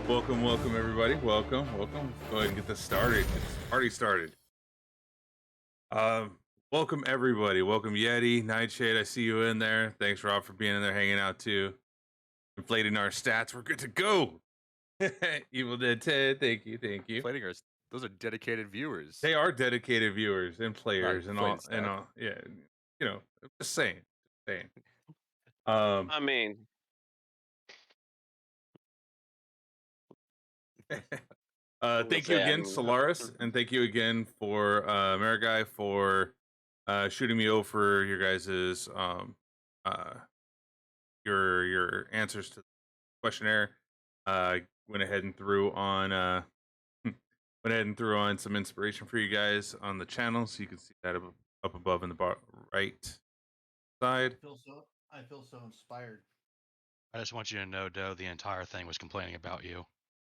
Welcome, everybody. Welcome. Let's go ahead and get this started. Get this party started. Welcome, everybody. Welcome, Yeti, Nightshade. I see you in there. Thanks, Rob, for being in there, hanging out too. Inflating our stats. We're good to go. Evil Dead Ted. Thank you. Inflating our, those are dedicated viewers. They are dedicated viewers and players and all. inflated And stats. all. Yeah. Just saying. I mean, Thank you again, Solaris, and thank you again for Marigai for shooting me over your guys's your answers to the questionnaire. Went ahead and threw on some inspiration for you guys on the channel, so you can see that up above in the right side. I feel so inspired. I just want you to know, Doe, the entire thing was complaining about you.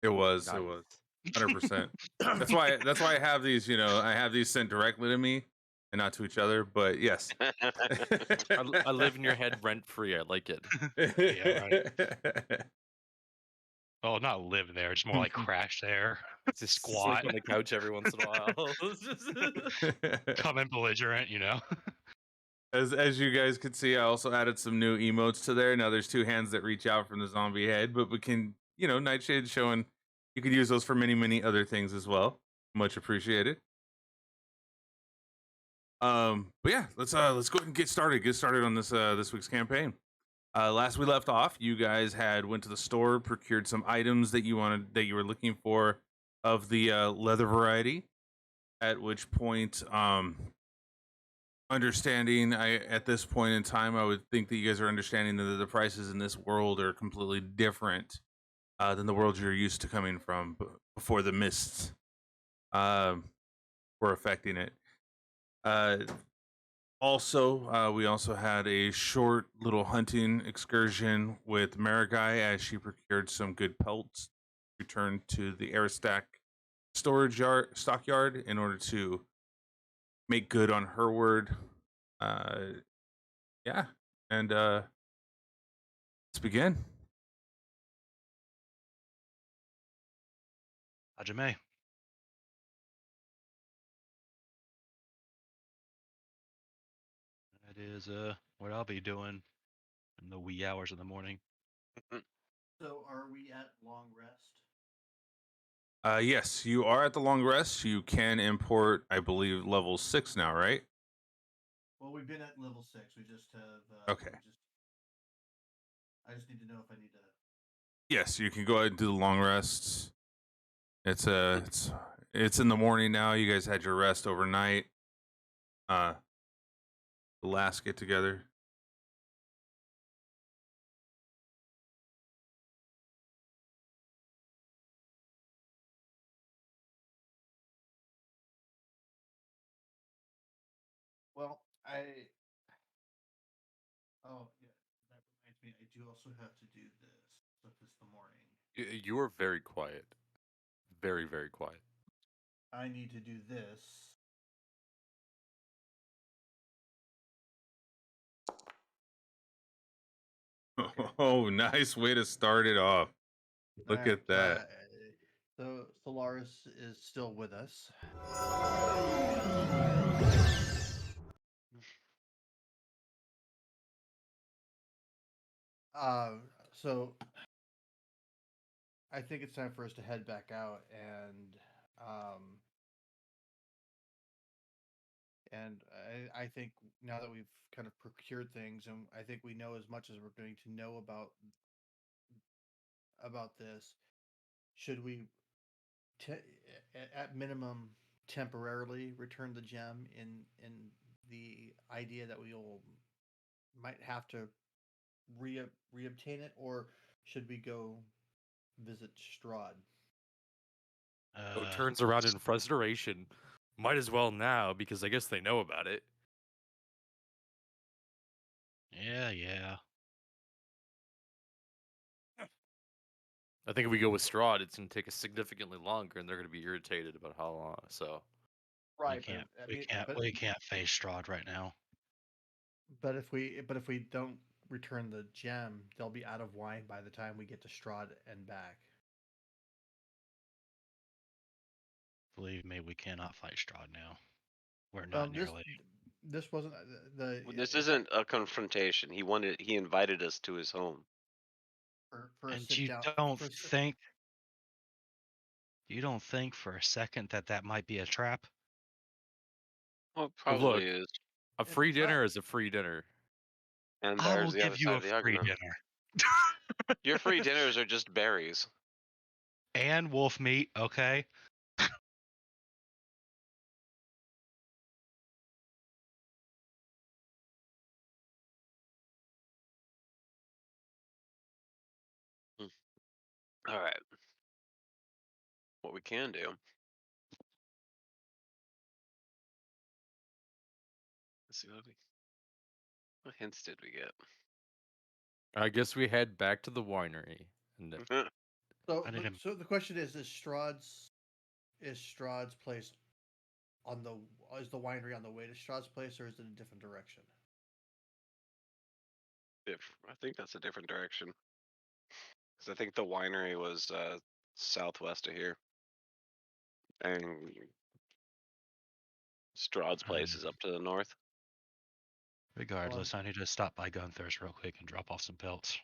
It was 100%. That's why I have these, I have these sent directly to me and not to each other, but yes. I live in your head rent free. I like it. Yeah, right. Oh, not live there, just more like crash there. Just squat on the couch every once in a while. Come in belligerent, As you guys can see, I also added some new emotes to there. Now there's two hands that reach out from the zombie head, but we can, Nightshade showing you could use those for many other things as well. Much appreciated. But yeah, let's go ahead and get started. Get started on this week's campaign. Last we left off, you guys went to the store, procured some items that you were looking for of the leather variety. At which point, understanding, at this point in time, I would think that you guys are understanding that the prices in this world are completely different than the world you're used to coming from before the mists were affecting it. Also, we also had a short little hunting excursion with Marigai as she procured some good pelts, returned to the Aristack stockyard in order to make good on her word. Yeah, and let's begin. Hajime. That is what I'll be doing in the wee hours of the morning. So are we at long rest? Yes, you are at the long rest. You can import, I believe, level 6 now, right? Well, we've been at level 6. We just have. Okay. I just need to know if I need to. Yes, you can go ahead and do the long rests. It's in the morning now. You guys had your rest overnight. The last get together. Well, oh yeah, that reminds me. I do also have to do this. But this the morning. You are very quiet. Very, very quiet. I need to do this. Okay. Oh, nice way to start it off. Look at that. So Solaris is still with us. So I think it's time for us to head back out and I think now that we've kind of procured things and I think we know as much as we're going to know about this, should we at minimum temporarily return the gem in the idea that might have to reobtain it, or should we go visit Strahd? Turns around in frustration. Might as well now, because I guess they know about it. Yeah. I think if we go with Strahd, it's going to take us significantly longer, and they're going to be irritated about how long. So, Right, we can't face Strahd right now. But if we don't return the gem, they'll be out of wine by the time we get to Strahd and back. Believe me, we cannot fight Strahd now. We're not nearly. This wasn't the. This isn't a confrontation. He invited us to his home. For a And sit you down. don't think for a second that might be a trap? Well, it Well, probably look, is. a It's free a dinner trap. is a free dinner. And I will there's the other give you side a of the free argument. dinner. Your free dinners are just berries. And wolf meat, okay? All right. What we can do. Let's see what hints did we get? I guess we head back to the winery. And So, I didn't- so the question is Strahd's place on the is the winery on the way to Strahd's place, or is it a different direction? I think that's a different direction. Because I think the winery was southwest of here, and Strahd's place is up to the north. Regardless, I need to stop by Gunther's real quick and drop off some pelts.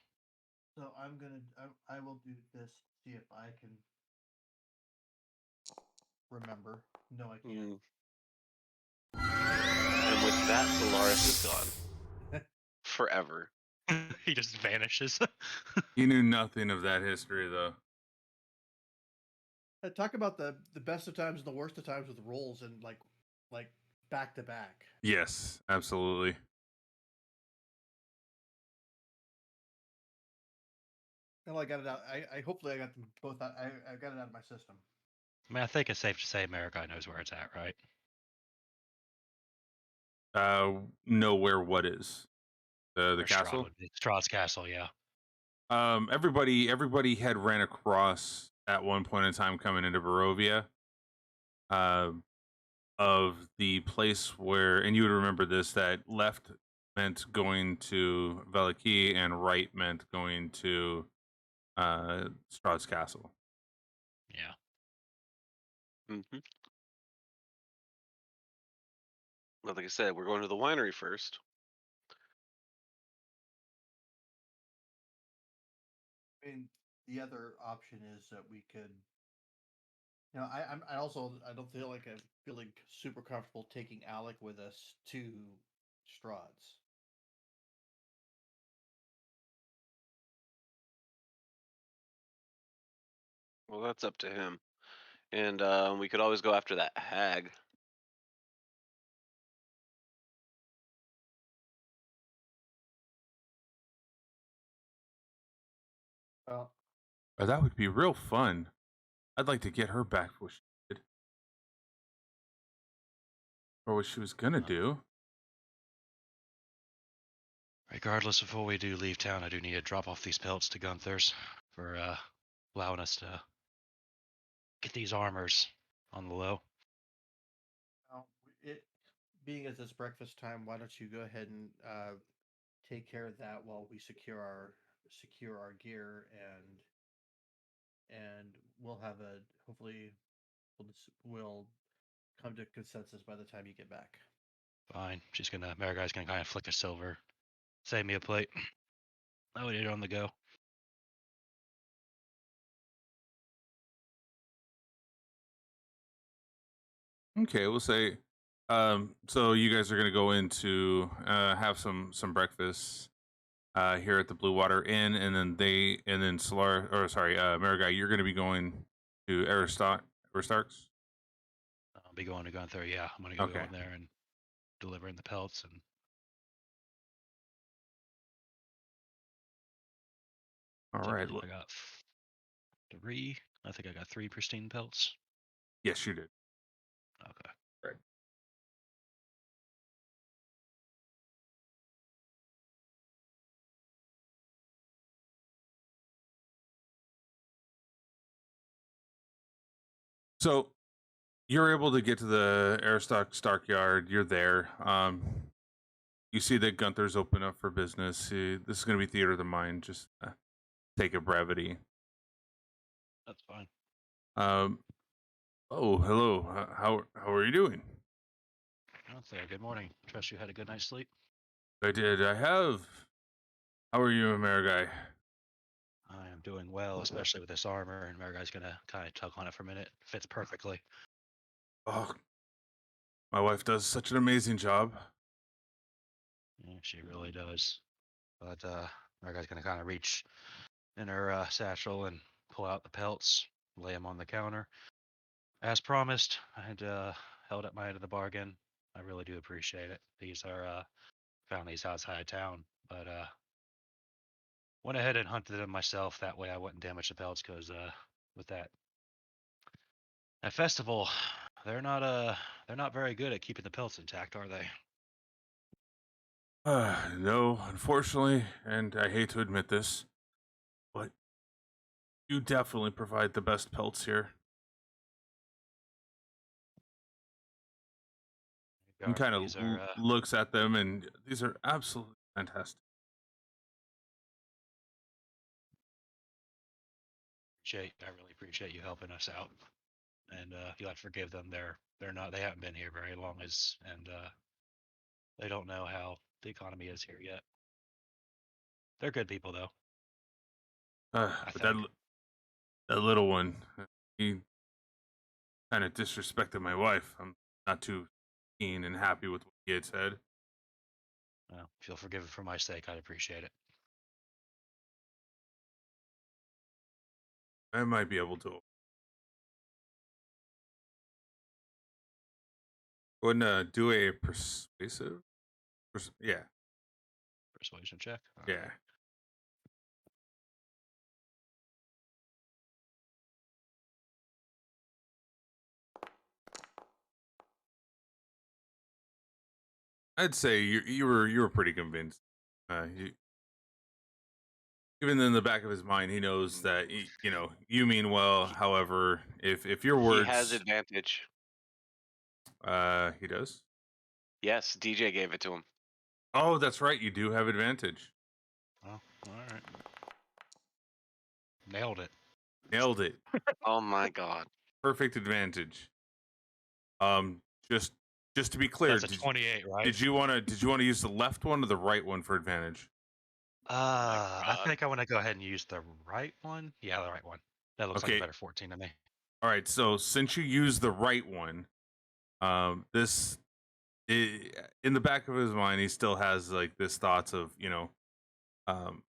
So I will do this. See if I can remember. No, I can't. And with that, Solaris is gone forever. He just vanishes. You knew nothing of that history, though. Talk about the best of times and the worst of times with rolls and like back to back. Yes, absolutely. Well, I got it out. I hopefully I got them both out. I got it out of my system. I mean, I think it's safe to say America knows where it's at, right? Know where what is the Where castle? Strahd would be. Strahd's castle, yeah. Everybody had ran across at one point in time coming into Barovia. Of the place where, and you would remember this, that left meant going to Veliki and right meant going to Strahd's castle. Yeah. Mm-hmm. Well, like I said, we're going to the winery first. I mean, the other option is that we could. I also don't feel like I'm feeling super comfortable taking Alec with us to Strahd's. Well, that's up to him. And we could always go after that hag. Well, Oh, that would be real fun. I'd like to get her back for what she did. Or what she was gonna do. Regardless, before we do leave town, I do need to drop off these pelts to Gunther's for allowing us to get these armors on the low. it being as it's breakfast time, why don't you go ahead and take care of that while we secure our gear, and we'll have a hopefully we'll come to consensus by the time you get back. Fine. Mariguy's gonna kind of flick a silver. Save me a plate. I would eat it on the go. Okay, we'll say. So you guys are gonna go into have some breakfast here at the Blue Water Inn, and then Solar, or sorry, Mariguy, you're gonna be going to Aristarch's. I'll be going to Gunther. Yeah, I'm gonna go Okay. in there and delivering the pelts and. All right. I got three. I think I got 3 pristine pelts. Yes, you did. Okay. Right. So you're able to get to the Stark Yard. You're there. You see that Gunther's open up for business. This is going to be theater of the mind. Just take a brevity. That's fine. Oh, hello. How are you doing? Oh, there. Good morning. Trust you had a good night's sleep. I did. I have. How are you, Ameriguy? I am doing well, especially with this armor, and Mariguy's gonna kind of tug on it for a minute. Fits perfectly. Oh, my wife does such an amazing job. Yeah, she really does. But Mariguy's gonna kind of reach in her satchel and pull out the pelts, lay them on the counter. As promised, I had held up my end of the bargain. I really do appreciate it. These are found these outside town, but went ahead and hunted them myself. That way I wouldn't damage the pelts, because with that festival, they're not very good at keeping the pelts intact, are they? No, unfortunately, and I hate to admit this, but you definitely provide the best pelts here. And kind of These are looks at them, and these are absolutely fantastic. I really appreciate you helping us out, and you have to forgive them. They haven't been here very long, and they don't know how the economy is here yet. They're good people, though. I But think. that little one, he kind of disrespected my wife. I'm not too keen and happy with what he had said. Well, if you'll forgive it for my sake, I'd appreciate it. I might be able to. Go ahead and do a persuasive. Yeah, Persuasion check. All yeah. right. I'd say you were pretty convinced. Even in the back of his mind, he knows that you mean well. However, if your He words, has advantage. he does. Yes, DJ gave it to him. Oh, that's right. You do have advantage. Well, all right. Nailed it. Nailed it. Oh my god. Perfect advantage. Just to be clear, That's a 28, right? did you want to use the left one or the right one for advantage? I think I want to go ahead and use the right one. Yeah, the right one. That looks like Okay. a better 14 to me. All right. So since you use the right one, this in the back of his mind, he still has like this thoughts of um,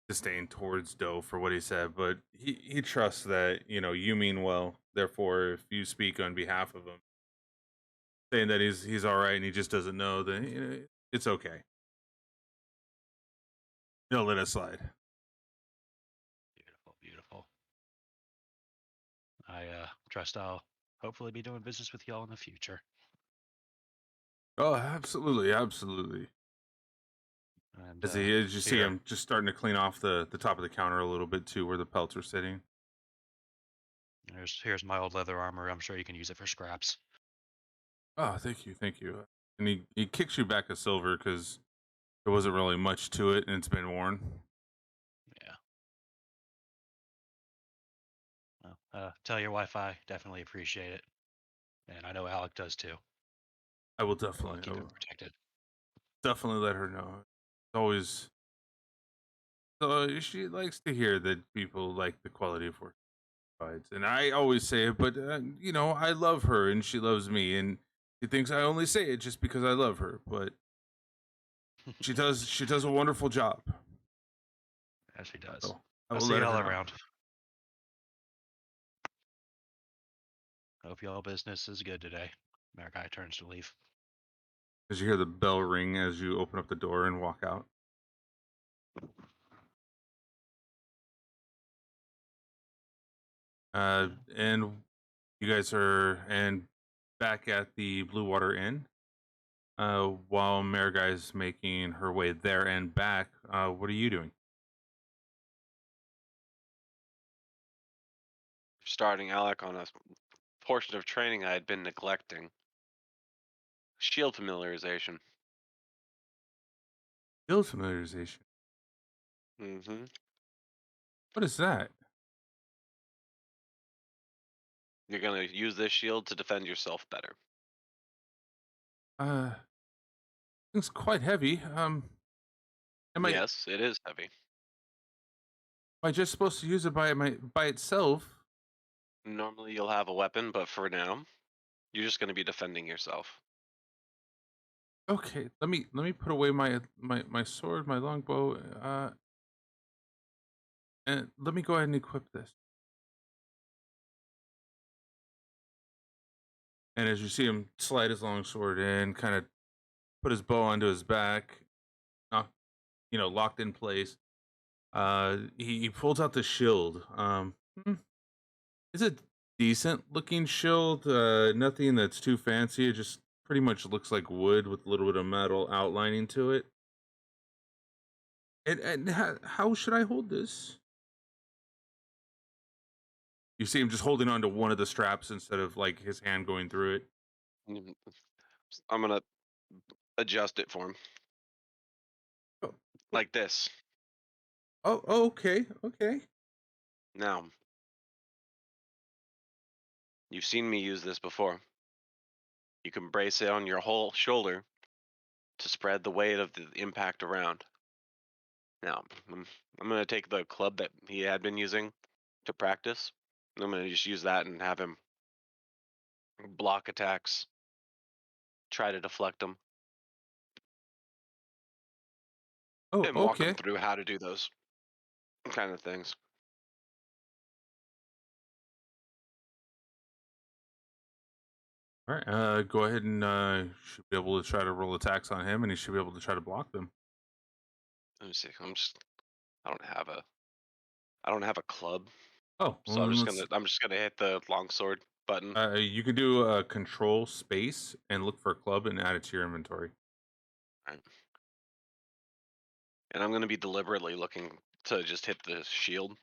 disdain towards Doe for what he said, but he trusts that you mean well. Therefore, if you speak on behalf of him, saying that he's all right and he just doesn't know, then it's okay. He'll let it slide. Beautiful, beautiful. I trust I'll hopefully be doing business with y'all in the future. Oh, absolutely, absolutely. And As you see him just starting to clean off the top of the counter a little bit too, where the pelts are sitting. here's my old leather armor. I'm sure you can use it for scraps. Oh, thank you, thank you. And he kicks you back a silver because there wasn't really much to it, and it's been worn. Yeah. Well, tell your wife I definitely appreciate it, and I know Alec does too. I will We'll definitely keep him protected. definitely let her know. It's always she likes to hear that people like the quality of work she provides, and I always say it, but I love her and she loves me, and she thinks I only say it just because I love her, but she does a wonderful job. As she does. So I I'll will see let y'all her know. around. Hope y'all business is good today. Marikai turns to leave. As you hear the bell ring as you open up the door and walk out. And you guys are back at the Blue Water Inn. While Mariguy's making her way there and back, what are you doing? Starting Alec on a portion of training I had been neglecting. Shield familiarization. Field familiarization. Mm-hmm. What is that? You're gonna use this shield to defend yourself better. It's quite heavy. Am Yes, it is heavy. I just supposed to use it by itself? Normally you'll have a weapon, but for now, you're just gonna be defending yourself. Okay, let me put away my sword, my longbow, and let me go ahead and equip this. And as you see him slide his longsword in, kind of put his bow onto his back, knock, locked in place. He pulls out the shield. It's a decent looking shield. Nothing that's too fancy. It just pretty much looks like wood with a little bit of metal outlining to it. And how should I hold this? You see him just holding on to one of the straps instead of like his hand going through it. Mm, I'm gonna adjust it for him. Oh. Like this. Oh, okay. Now, you've seen me use this before. You can brace it on your whole shoulder to spread the weight of the impact around. Now, I'm going to take the club that he had been using to practice. I'm going to just use that and have him block attacks, try to deflect them, Oh, and walk him okay. through how to do those kind of things. All right. Go ahead and should be able to try to roll attacks on him, and he should be able to try to block them. Let me see. I don't have a club, Oh, so well, I'm just gonna hit the longsword button. you can do a control space and look for a club and add it to your inventory. Right. And I'm gonna be deliberately looking to just hit the shield,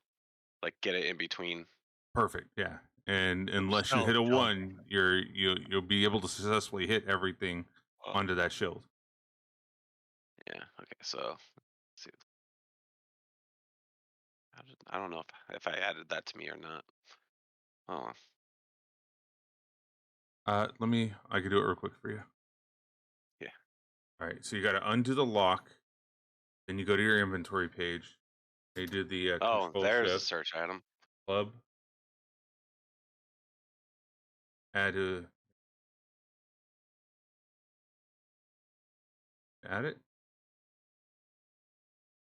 like get it in between. Perfect. Yeah. And unless you hit a one, you'll be able to successfully hit everything onto that shield. Yeah. Okay. So, let's see. I don't know if I added that to me or not. Oh, I could do it real quick for you. Yeah. All right. So you got to undo the lock. Then you go to your inventory page. You do the control there's a shift, search item. club. Add it.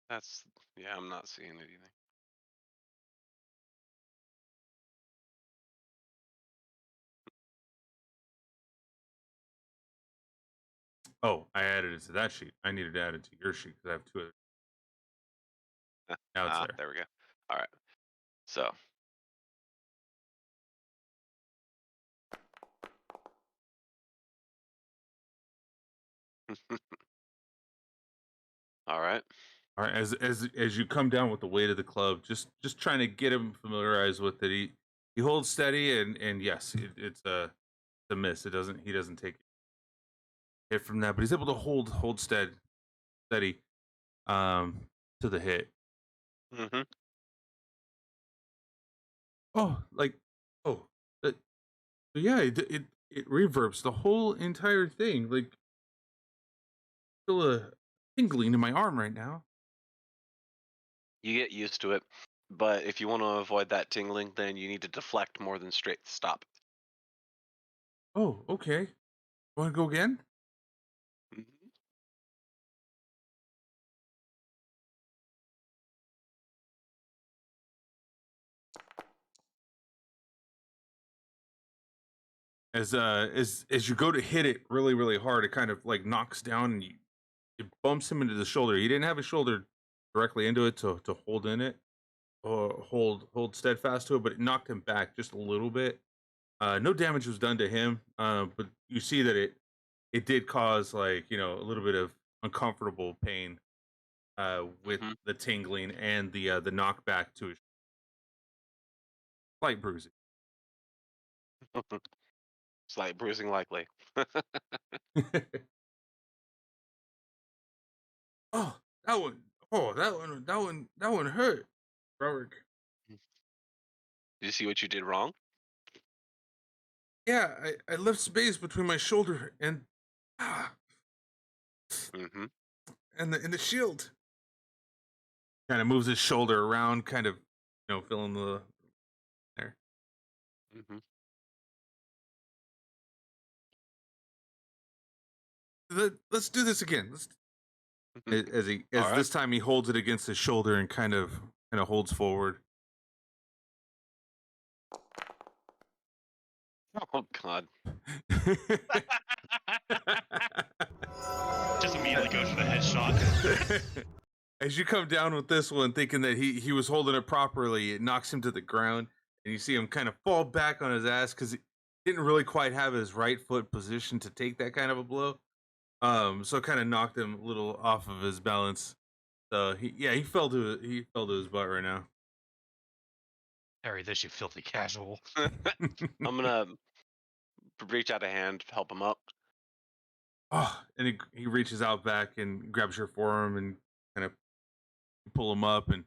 I'm not seeing anything. Oh, I added it to that sheet. I needed to add it to your sheet because I have two of them. Now it's there. There we go. All right. So. All right. All right, as you come down with the weight of the club, just trying to get him familiarized with it. He holds steady, and yes, it's a miss. He doesn't take hit from that, but he's able to hold steady, to the hit. Mm-hmm. Yeah, it reverbs the whole entire thing. Like, feel a tingling in my arm right now. You get used to it, but if you want to avoid that tingling, then you need to deflect more than straight stop. Oh, okay. Want to go again? Mhm. As you go to hit it really hard, it kind of like knocks down and it bumps him into the shoulder. He didn't have his shoulder directly into it to hold in it or hold steadfast to it, but it knocked him back just a little bit. No damage was done to him, but you see that it did cause, like, a little bit of uncomfortable pain with Mhm. the tingling and the knockback to his slight bruising. Slight bruising likely. Oh, that one. Oh, that one hurt. Robert. Did you see what you did wrong? Yeah, I left space between my shoulder and Mm-hmm. and the shield. Kind of moves his shoulder around, kind of, filling the there. Mm-hmm. Let's do this again. Let's as All right. this time he holds it against his shoulder and kind of holds forward. Oh God. Just immediately goes for the headshot. As you come down with this one, thinking that he was holding it properly, it knocks him to the ground, and you see him kind of fall back on his ass because he didn't really quite have his right foot positioned to take that kind of a blow. So it kind of knocked him a little off of his balance. So he fell to his butt right now. Harry, this you filthy casual. I'm gonna reach out a hand, help him up. Oh, and he reaches out back and grabs your forearm and kind of pull him up and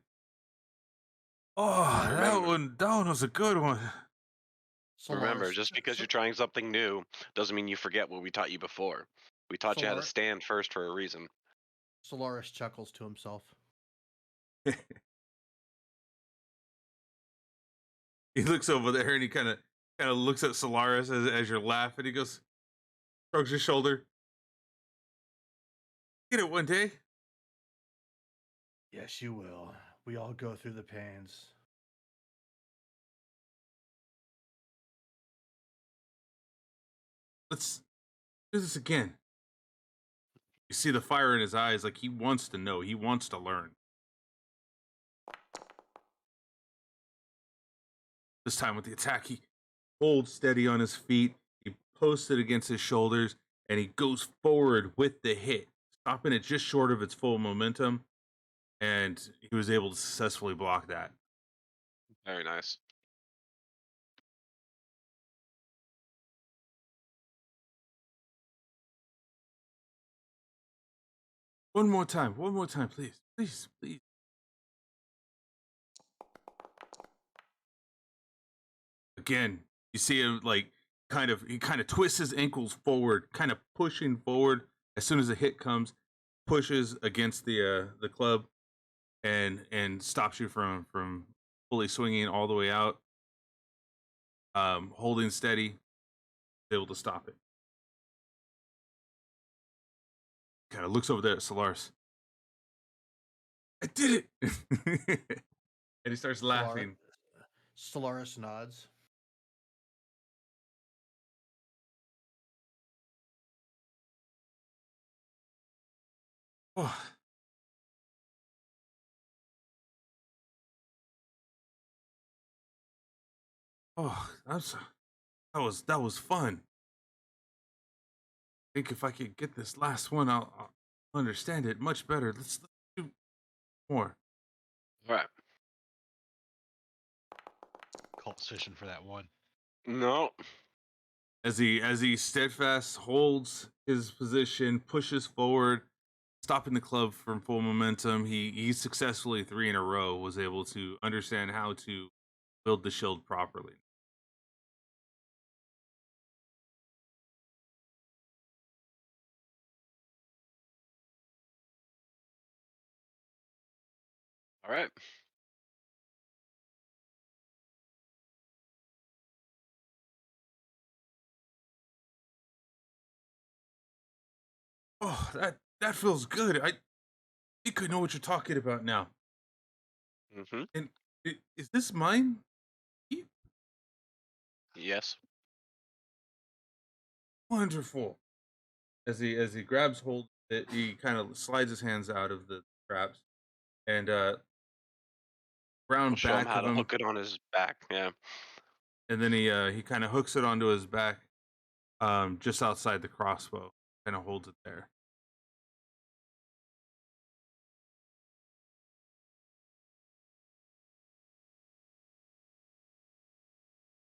that one was a good one. Remember, Solaris, just because you're trying something new doesn't mean you forget what we taught you before. We taught you how to Solar- stand first for a reason. Solaris chuckles to himself. He looks over there and he kind of looks at Solaris as you're laughing. He goes, shrugs his shoulder. Get it one day. Yes, you will. We all go through the pains. Let's do this again. You see the fire in his eyes, like he wants to know. He wants to learn. This time with the attack, he holds steady on his feet. He posts it against his shoulders, and he goes forward with the hit, stopping it just short of its full momentum. And he was able to successfully block that. Very nice. One more time, please. Please. Again, you see him he kind of twists his ankles forward, kind of pushing forward as soon as a hit comes, pushes against the club and stops you from fully swinging all the way out. Holding steady, able to stop it. Kind of looks over there at Solaris. I did it! And he starts laughing. Solaris nods. Oh. Oh, that was fun. I think if I could get this last one, I'll understand it much better. Let's do more. All right. Colt's fishing for that one. No. As he steadfast holds his position, pushes forward, stopping the club from full momentum, he successfully 3 in a row was able to understand how to build the shield properly. All right. Oh, that feels good. I think I know what you're talking about now. Mm-hmm. And is this mine? Yes. Wonderful. As he grabs hold of it, he kind of slides his hands out of the straps and We'll round show him back how of to him, hook it on his back. Yeah. and then he kind of hooks it onto his back, just outside the crossbow, kind of holds it there.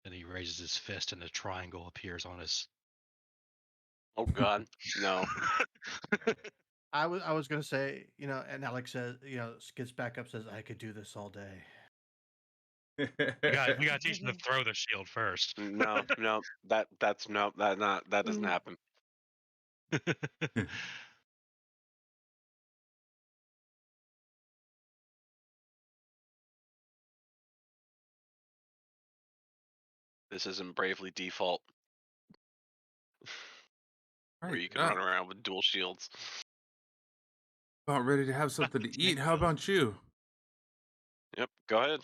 Then he raises his fist and a triangle appears on his. Oh God. No. I was gonna say, and Alex says, gets back up, says, I could do this all day. We got to teach them to throw the shield first. No, that doesn't happen. This isn't Bravely Default, where you can run around with dual shields. About ready to have something to eat. How about you? Yep, go ahead.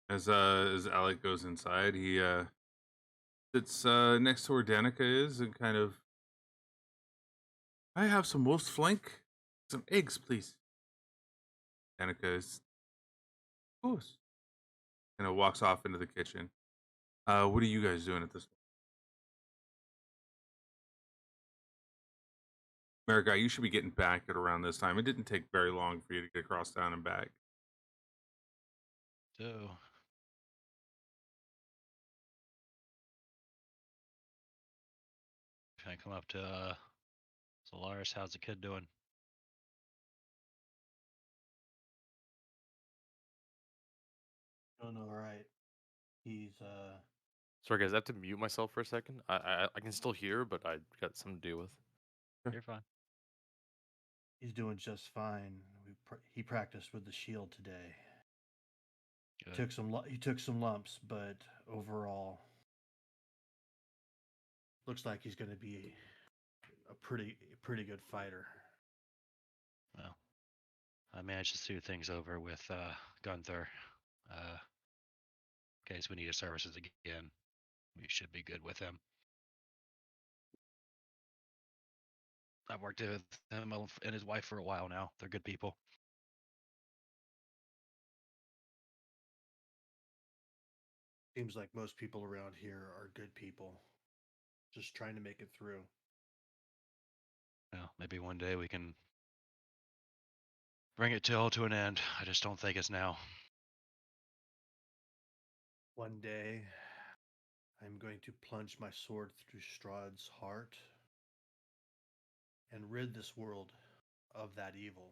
As Alec goes inside, he sits next to where Danica is and kind of, I have some wolf's flank, some eggs, please. Danica is, of course. Kind of walks off into the kitchen. What are you guys doing at this point? Marigai, you should be getting back at around this time. It didn't take very long for you to get across town and back. So, can I come up to Solaris? How's the kid doing? Doing all right. He's Sorry, guys, I have to mute myself for a second. I can still hear, but I got something to deal with. You're fine. he's doing just fine. He practiced with the shield today. Good. He took some lumps, but overall, looks like he's going to be a pretty good fighter. Well, I managed to smooth things over with Gunther. In case we need his services again, we should be good with him. I've worked with him and his wife for a while now. They're good people. Seems like most people around here are good people, just trying to make it through. Well, maybe one day we can bring it all to an end. I just don't think it's now. One day, I'm going to plunge my sword through Strahd's heart and rid this world of that evil.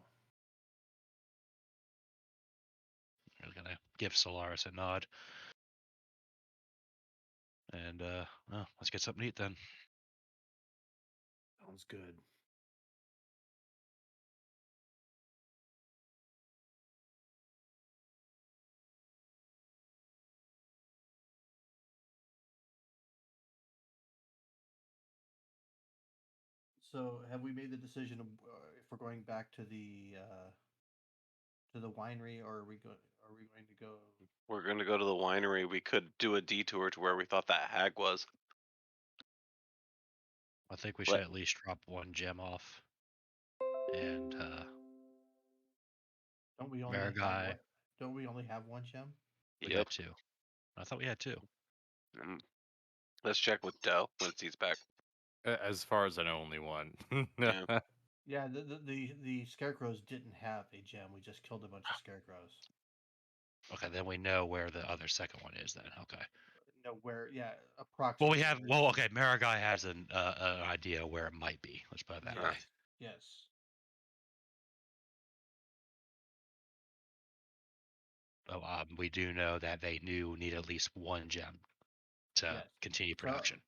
I was gonna give Solaris a nod. And well, let's get something to eat then. Sounds good. So, have we made the decision of if we're going back to the winery, or are we going to go? We're going to go to the winery. We could do a detour to where we thought that hag was. I think we should at least drop one gem off. And Don't we only have one gem? we have two. I thought we had two. Let's check with Dell once he's back. As far as I know, only one. Yeah. Yeah, the scarecrows didn't have a gem. We just killed a bunch of scarecrows. Okay, then we know where the other second one is. Then okay. No, where? Yeah, approximately. Well, we have. Well, okay. Marigai has an idea where it might be. Let's put it that way. Yes. Oh, we do know that they need at least one gem to continue production.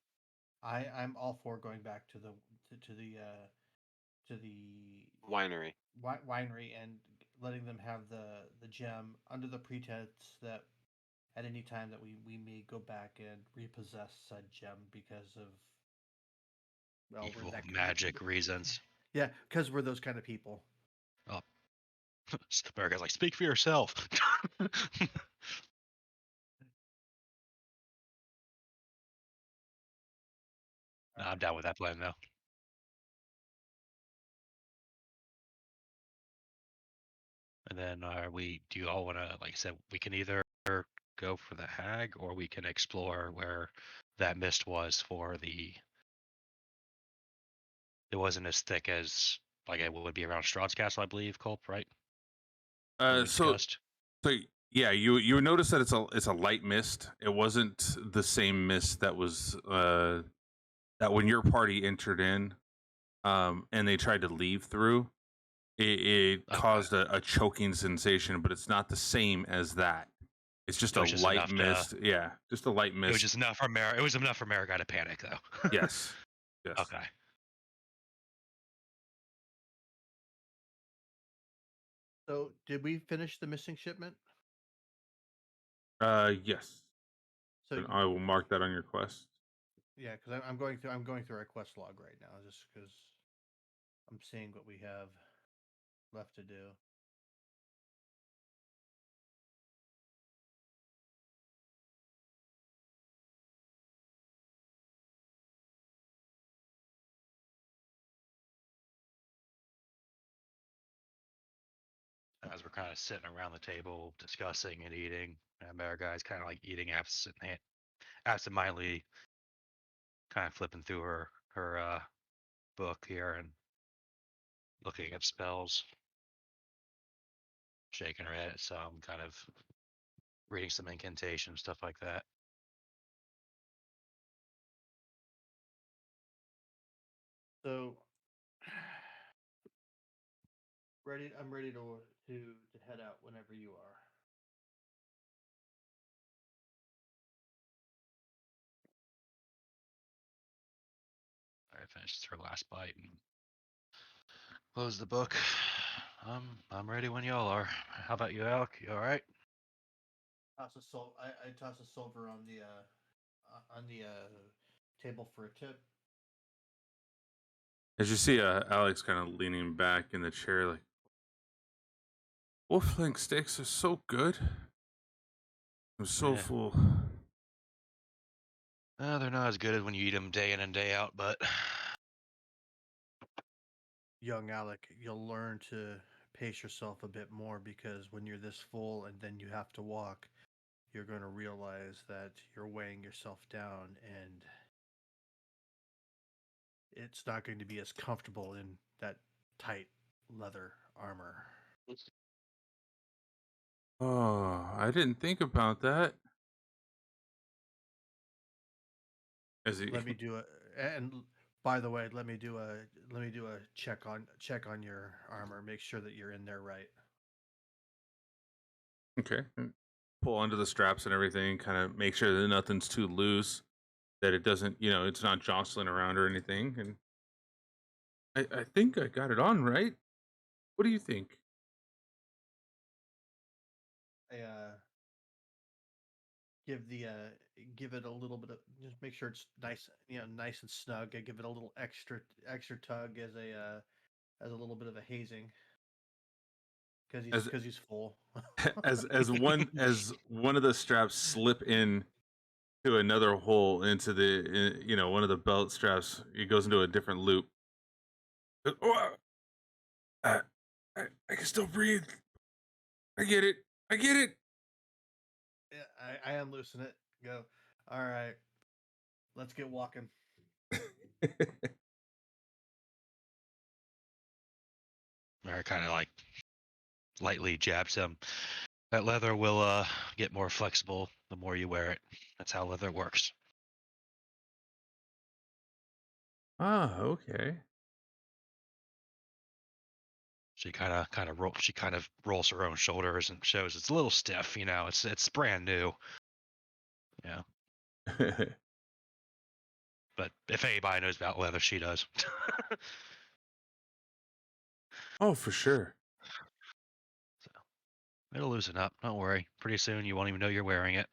I'm all for going back to the winery. Winery and letting them have the gem under the pretense that at any time that we may go back and repossess said gem because of evil magic reasons. Yeah, because we're those kind of people. Oh, America's like, speak for yourself. No, I'm down with that plan though. And then do you all want to, like I said, we can either go for the hag or we can explore where that mist was for it wasn't as thick as like it would be around Strahd's castle, I believe, Culp, right? So yeah, you would notice that it's a light mist. It wasn't the same mist that was that when your party entered in and they tried to leave through. it Okay. caused a choking sensation, but it's not the same as that. It's just It a was just light enough to- mist. Yeah, just a light It was mist. just enough for It was enough for Marigot to panic, though. Yes. Yes. Okay. So, did we finish the missing shipment? Yes. So, And I will mark that on your quest. yeah, because I'm going through our quest log right now, just because I'm seeing what we have left to do. As we're kind of sitting around the table discussing and eating, and Marigot's kind of like eating absentmindedly, kind of flipping through her book here and looking at spells, shaking her head at some, kind of reading some incantations, stuff like that. So, I'm ready to head out whenever you are. All right, finishes her last bite and close the book. I'm ready when y'all are. How about you, Alec? You all right? I toss a silver on the table for a tip. As you see, Alex kind of leaning back in the chair, like, wolf flank steaks are so good. I'm so Yeah. full. They're not as good as when you eat them day in and day out, but Young Alec, you'll learn to pace yourself a bit more, because when you're this full and then you have to walk, you're going to realize that you're weighing yourself down, and it's not going to be as comfortable in that tight leather armor. Oh, I didn't think about that. As he, Let me do and by the way, let me do a check on your armor. Make sure that you're in there right. okay, pull onto the straps and everything, kind of make sure that nothing's too loose, that it doesn't, it's not jostling around or anything. And I think I got it on right. What do you think? I give it a little bit of, just make sure it's nice, nice and snug. I give it a little extra tug as a little bit of a hazing, As because he's full. as one of the straps slip in to another hole into the one of the belt straps, it goes into a different loop. Oh, I can still breathe. I get it. Yeah, I unloosen it. Go. All right, let's get walking. Mary kind of like lightly jabs him. That leather will get more flexible the more you wear it. That's how leather works. Ah, okay. She kind of rolls her own shoulders and shows it's a little stiff. It's brand new. Yeah. But if anybody knows about leather, she does. Oh, for sure. So it'll loosen up. Don't worry. Pretty soon you won't even know you're wearing it.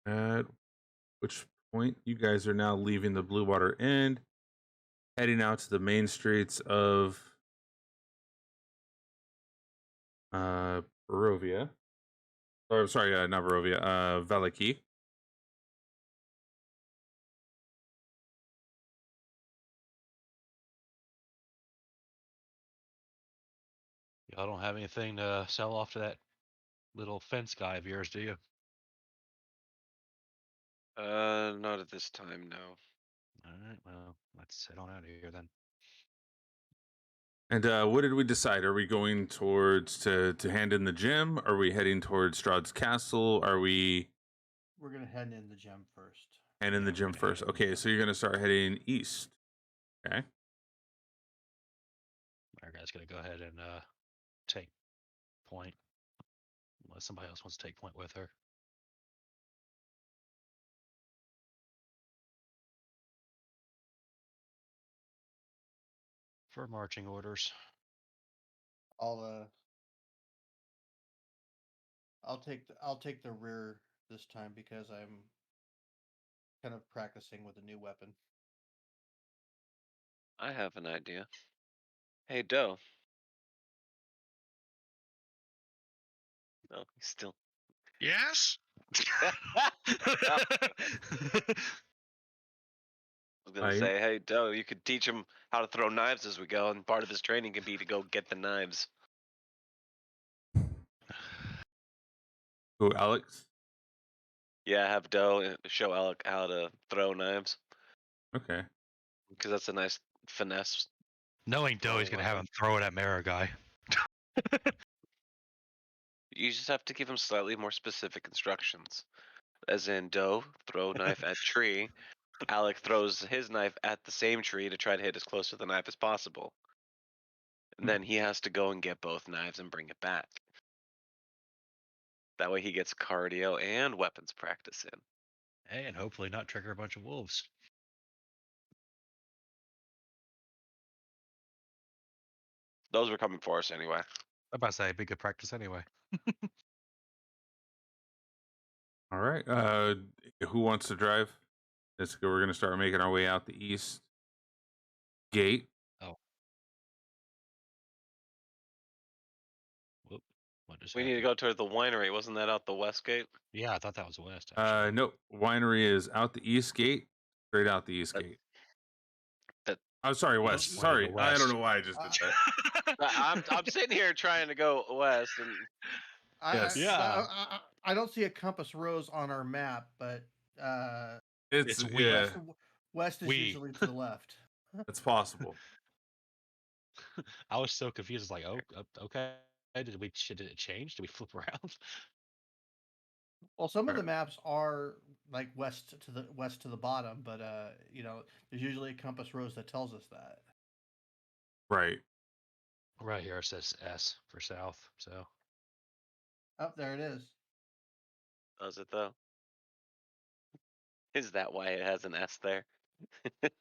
At which point you guys are now leaving the Blue Water Inn, heading out to the main streets of Barovia. Or sorry, not Barovia, Valaki. Y'all don't have anything to sell off to that little fence guy of yours, do you? Not at this time, no. All right, well, let's head on out of here then. And what did we decide? Are we going towards to hand in the gem? Are we heading towards Strahd's castle? Are we We're gonna head in the gem first. hand in the we're gem gonna head first? in the Okay, gem. so you're gonna start heading east. Okay. Our guy's gonna go ahead and take point, unless somebody else wants to take point with her. For marching orders. I'll take the rear this time because I'm kind of practicing with a new weapon. I have an idea. Hey, Doe. Oh, he's still. Yes. I was gonna say, hey, Doe, you could teach him how to throw knives as we go, and part of his training can be to go get the knives. Who, Alex? Yeah, have Doe show Alec how to throw knives, Okay. because that's a nice finesse. Knowing Doe's gonna have him throw it at Mara guy. You just have to give him slightly more specific instructions. As in, Doe, throw knife at tree. Alec throws his knife at the same tree to try to hit as close to the knife as possible. And then he has to go and get both knives and bring it back. That way he gets cardio and weapons practice in. And hopefully not trigger a bunch of wolves. Those were coming for us anyway. I'm about to say, it'd be good practice anyway. All right. Who wants to drive? Let's go. We're gonna start making our way out the east gate. Oh. Whoop. What just We need to happened? go toward the winery. Wasn't that out the west gate? Yeah, I thought that was west. Actually. No, winery is out the east gate, straight out the east That- gate. that- I'm sorry, Well, west. one of Sorry, the I don't west. know why I just did that. I'm sitting here trying to go west, and Yes. Yeah. I don't see a compass rose on our map, but It's It's weird. yeah, west is We. usually to the left. it's possible. I was so confused. It's like, oh, okay. Did it change? Did we flip around? Well, some of Right. the maps are like west to the bottom, but there's usually a compass rose that tells us that. Right. Right here it says S for south. So Oh, there it is. does it though? Is that why it has an S there? it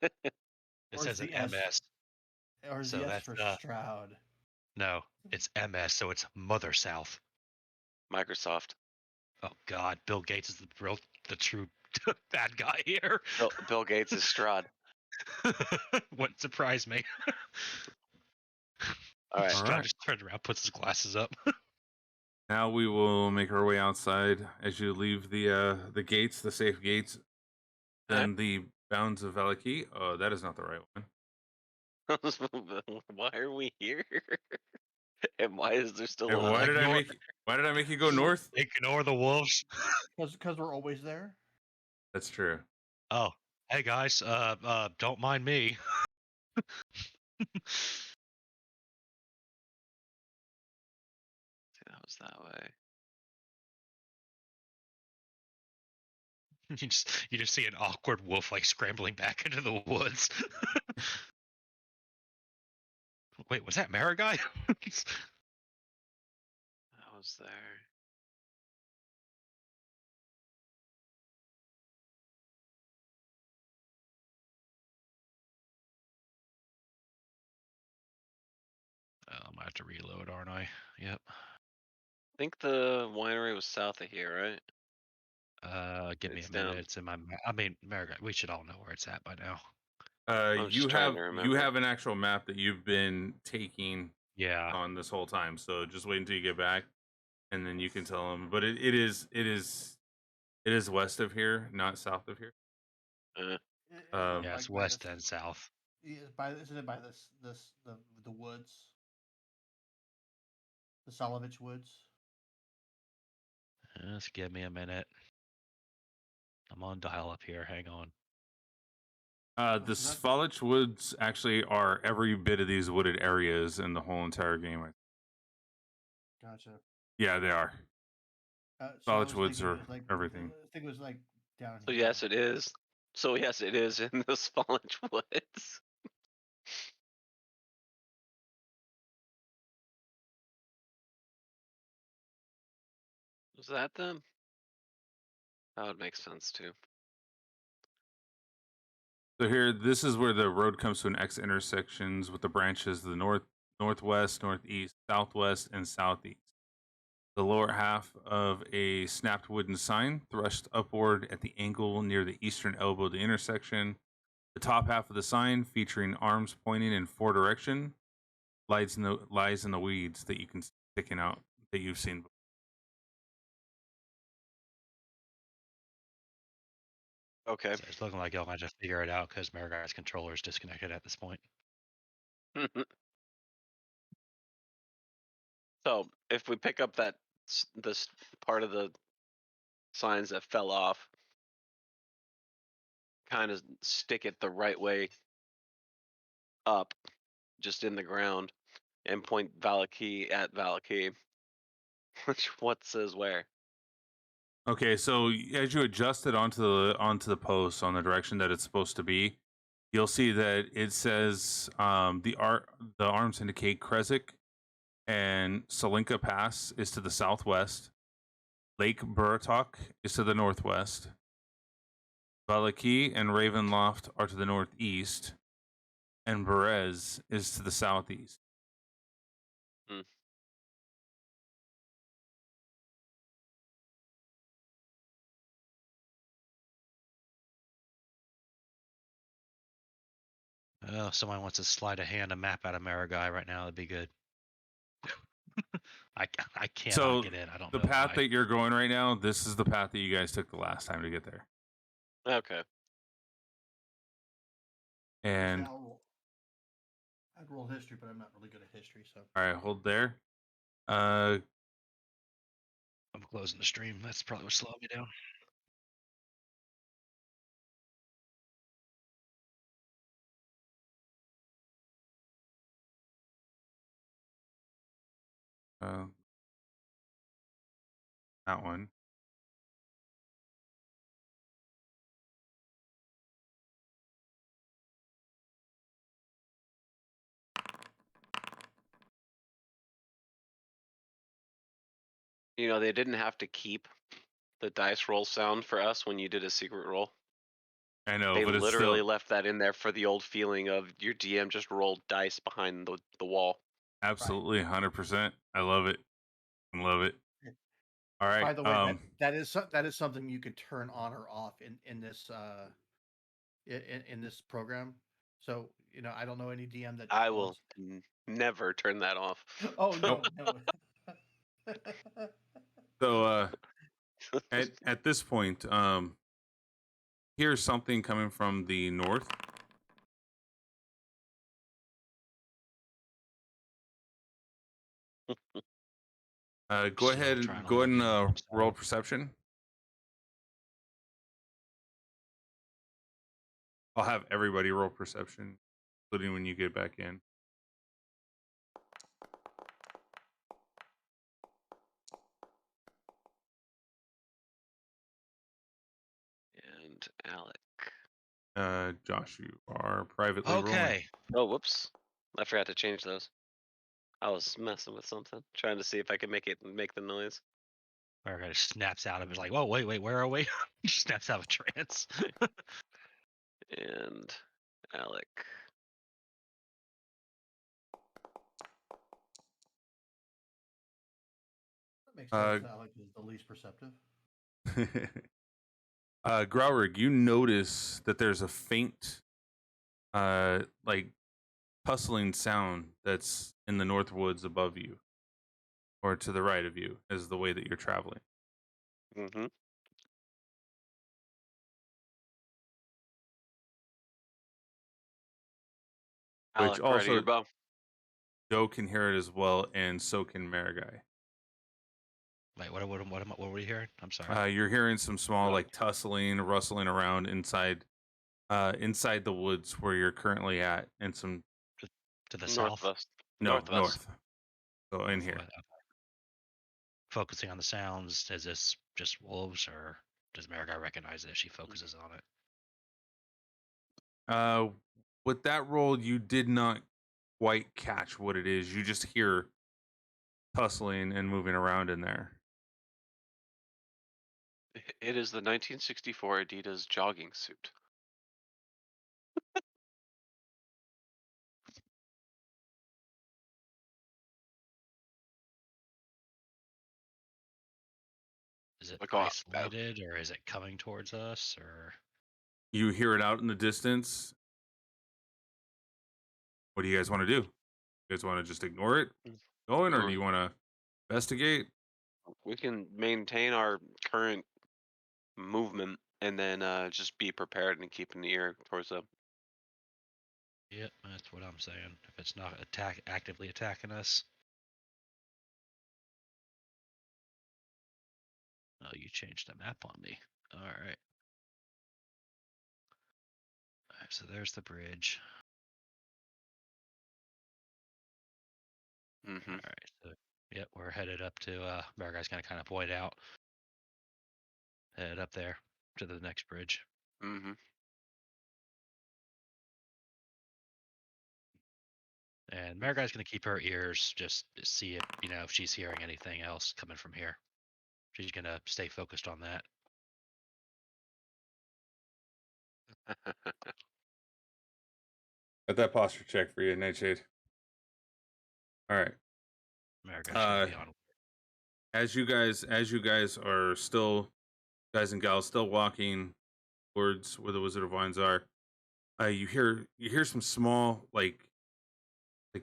Or says an the S- MS. Or So the S that's, for Strahd. No, it's MS. So it's Mother South. Microsoft. Oh God, Bill Gates is the true bad guy here. Bill Gates is Strahd. Wouldn't surprise me. All right. Strahd Alright. just turned around, puts his glasses up. Now we will make our way outside as you leave the gates, the safe gates, then the bounds of Valaki. Oh, that is not the right one. Why are we here? And why is there still And a why did I ignore- make you go north? Ignore the wolves. Because we're always there. That's true. Oh, hey guys, don't mind me. That was that way. You just see an awkward wolf like scrambling back into the woods. Wait, was that Mara guy? That was there. I'm gonna have to reload, aren't I? Yep. I think the winery was south of here, right? Give me It's a minute. down. It's in my. I mean, Mara guy. We should all know where it's at by now. was You just trying have to you remember. have an actual map that you've been taking Yeah. on this whole time. So just wait until you get back, and then you can tell them. But it is west of here, not south of here. Yeah, it's west and south. Isn't it by the woods? The Solovich Woods. Just give me a minute. I'm on dial up here. Hang on. The Svalich Woods actually are every bit of these wooded areas in the whole entire game. Gotcha. Yeah, they are. Svalich Woods are everything. I think it was like down So here. yes, it is. So yes, it is in the Svalich Woods. Was that them? That would make sense too. So here, this is where the road comes to an X intersections with the branches to the north, northwest, northeast, southwest, and southeast. The lower half of a snapped wooden sign thrust upward at the angle near the eastern elbow of the intersection. The top half of the sign, featuring arms pointing in 4 directions, lies in the weeds that you can see sticking out that you've seen before. Okay. So it's looking like y'all might have to figure it out because Maraguy's controller is disconnected at this point. So if we pick up this part of the signs that fell off, kind of stick it the right way up, just in the ground, and point Valaki at Valaki. What says where? Okay, so as you adjust it onto the post on the direction that it's supposed to be, you'll see that it says the arms indicate Kresik and Solinka Pass is to the southwest. Lake Buratok is to the northwest. Valaki and Ravenloft are to the northeast, and Berez is to the southeast. Oh, if someone wants to slide a hand a map out of Maraguy right now, that'd be good. I cannot So get in. I don't the know path why. that you're going right now, this is the path that you guys took the last time to get there. Okay. And I'd roll history, but I'm not really good at history, so. all right, hold there. I'm closing the stream. That's probably what's slowing me down. That one. You know, they didn't have to keep the dice roll sound for us when you did a secret roll. I know, They but it's literally still left that in there for the old feeling of your DM just rolled dice behind the wall. absolutely 100%. I love it. I love it. All right. By the way, that is something you could turn on or off in this in this program. So I don't know any DM that I will never turn that off. Oh no, no. So at this point, here's something coming from the north. Go ahead and roll perception. I'll have everybody roll perception, including when you get back in. And Alec. Josh, you are privately rolling. Okay. Oh, whoops! I forgot to change those. I was messing with something, trying to see if I could make the noise. Maraguy just snaps out of it. Like, whoa, wait, where are we? Just snaps out of a trance. And Alec. That makes sense. Alec is the least perceptive. Graurig, you notice that there's a faint, like hustling sound that's in the north woods above you, or to the right of you, is the way that you're traveling. Mm-hmm. Which Alec, also ready your bow. Joe can hear it as well, and so can Maraguy. Wait, what were we hearing? I'm sorry. You're hearing some small like tussling, rustling around inside the woods where you're currently at, and some to the south. Northwest. So in here. Focusing on the sounds, is this just wolves, or does Maraguy recognize it if she focuses on it? with that roll, you did not quite catch what it is. You just hear tussling and moving around in there. It is the 1964 Adidas jogging suit. Is it Look out, isolated or is it coming towards us or? You hear it out in the distance. What do you guys want to do? You guys want to just ignore it going, or do you want to investigate? We can maintain our current movement and then just be prepared and keep an ear towards them. Yep, that's what I'm saying. If it's not actively attacking us. Oh, you changed the map on me. All right. All right, so there's the bridge. Mm-hmm. All right, so yep, we're headed up to our guy's gonna kind of point out. Head up there to the next bridge. Mm-hmm. And Mariguy's gonna keep her ears just to see if if she's hearing anything else coming from here. She's gonna stay focused on that. Got that posture check for you, Nightshade. All right. Mariguy's gonna be on. As you guys are still, guys and gals, still walking towards where the Wizard of Wines are, you hear some small like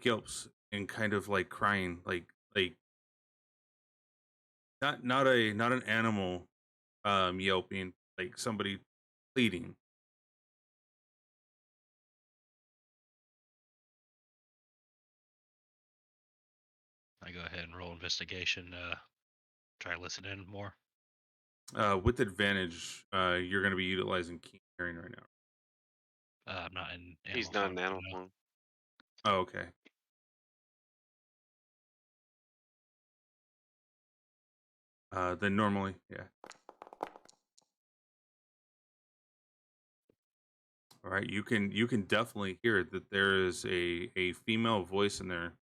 yelps and kind of like crying, like not an animal yelping, like somebody pleading. I go ahead and roll investigation. Try to listen in more. With advantage, you're going to be utilizing keen hearing right now. I'm not in. He's not an animal form. Oh, okay. Then normally, yeah. All right, you can definitely hear that there is a female voice in there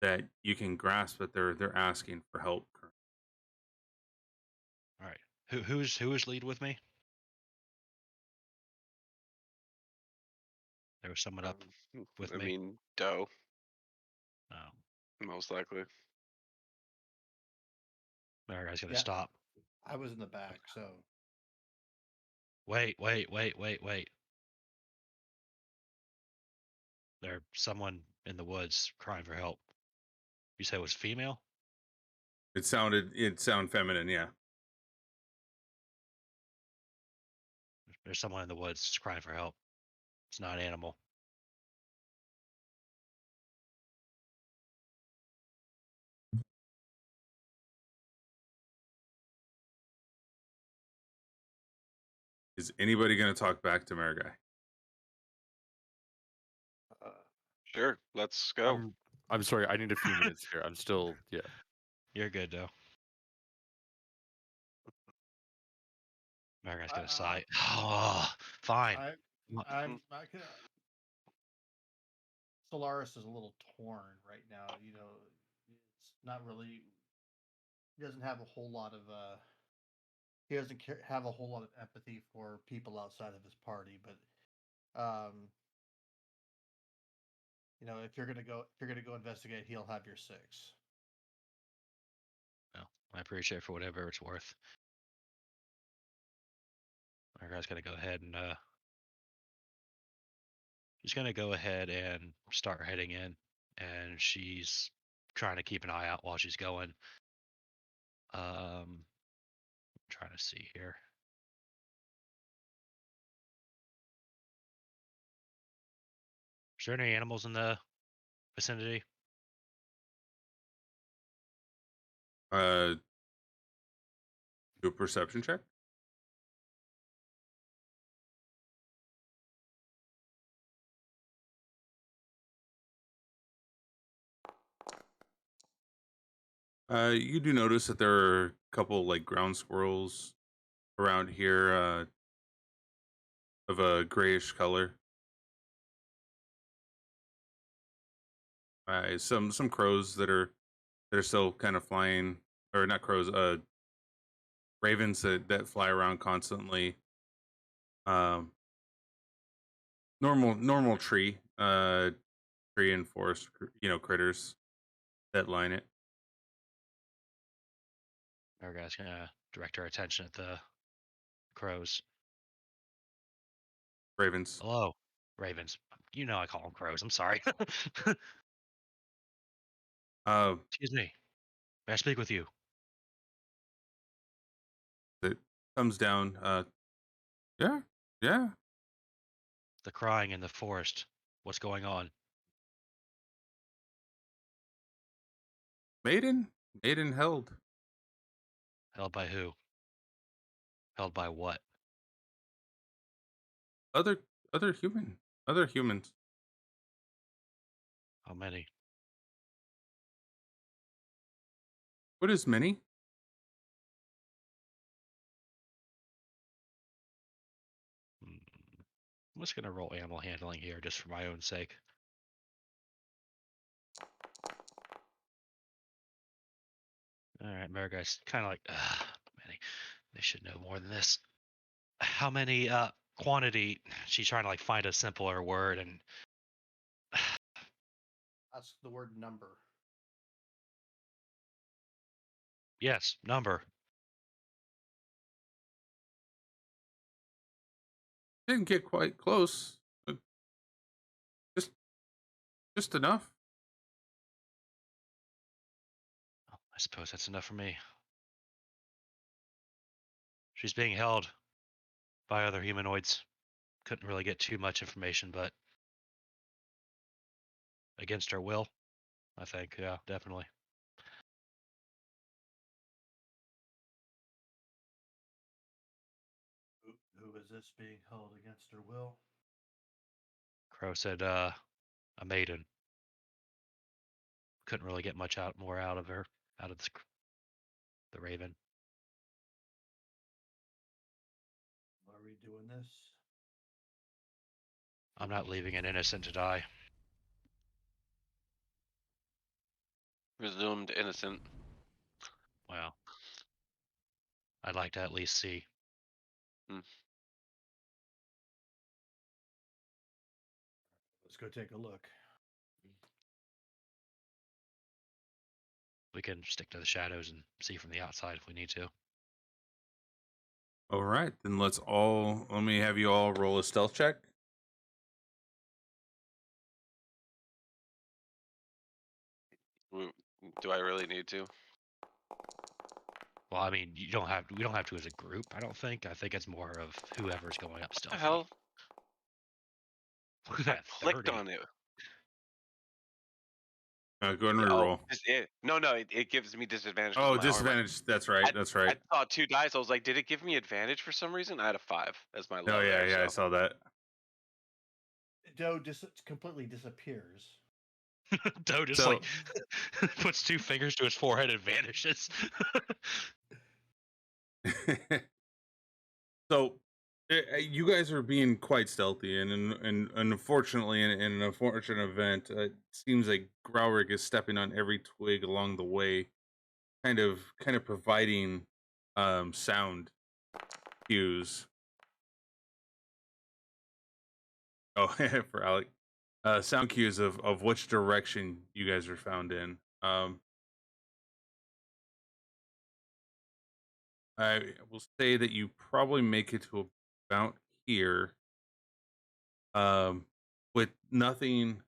that you can grasp that they're asking for help. All right. Who is lead with me? There was someone up with I me. mean, Doe, Oh, most likely. Mariguy's gonna Yeah. stop. I was in the back, so Wait. There's someone in the woods crying for help. You said it was female? It sounded feminine, yeah. There's someone in the woods crying for help. It's not an animal. Is anybody going to talk back to Marigai? Sure, let's go. I'm sorry. I need a few minutes here. I'm still You're good, though. Mariguy's gonna sigh. Oh, fine. I'm not gonna. Solaris is a little torn right now. It's not really. He doesn't have a whole lot of. He doesn't have a whole lot of empathy for people outside of his party, but if you're gonna go investigate, he'll have your 6. Well, I appreciate it for whatever it's worth. Mariguy's gonna go ahead and she's gonna go ahead and start heading in, and she's trying to keep an eye out while she's going. I'm trying to see here. Is there any animals in the vicinity? Do a perception check. You do notice that there are a couple like ground squirrels around here of a grayish color. Some crows that are still kind of flying, or not crows, ravens that fly around constantly. Um, normal tree and forest, critters that line it. Our guy's gonna direct our attention at the crows. Ravens. Hello, ravens. You know I call them crows. I'm sorry. Uh, Excuse me. May I speak with you? that comes down. Yeah, yeah. The crying in the forest. What's going on? Maiden held. Held by who? Held by what? Other humans. How many? What is many? I'm just gonna roll animal handling here, just for my own sake. All right, Mariguy's kind of like, many. They should know more than this. How many? Quantity. She's trying to like find a simpler word, and That's the word number. yes, number. Didn't get quite close. Just enough. Oh, I suppose that's enough for me. She's being held by other humanoids. Couldn't really get too much information, but against her will, I think. Yeah, definitely. Who is this being held against her will? Crow said, a maiden. Couldn't really get much more out of her, out of the raven. Why are we doing this? I'm not leaving an innocent to die. Presumed innocent. Well, I'd like to at least see. Let's go take a look. We can stick to the shadows and see from the outside if we need to. All right, then let me have you all roll a stealth check. Do I really need to? Well, I mean, we don't have to as a group. I don't think. I think it's more of whoever's going up What stealthy. the hell? Look at I that. clicked 30. on it. Go ahead and Oh, reroll. no, it gives me disadvantage. 'cause Oh, of my armor. disadvantage. That's right. That's right. I saw 2 dice. I was like, did it give me advantage for some reason? I had a 5 as my low Oh yeah, there. yeah. I So. saw that. Doe completely disappears. Doe just So- like puts 2 fingers to his forehead and vanishes. So, you guys are being quite stealthy, and unfortunately, in an unfortunate event, it seems like Growrick is stepping on every twig along the way, kind of providing sound cues. Oh, for Alec, sound cues of which direction you guys are found in. I will say that you probably make it to about here, with nothing,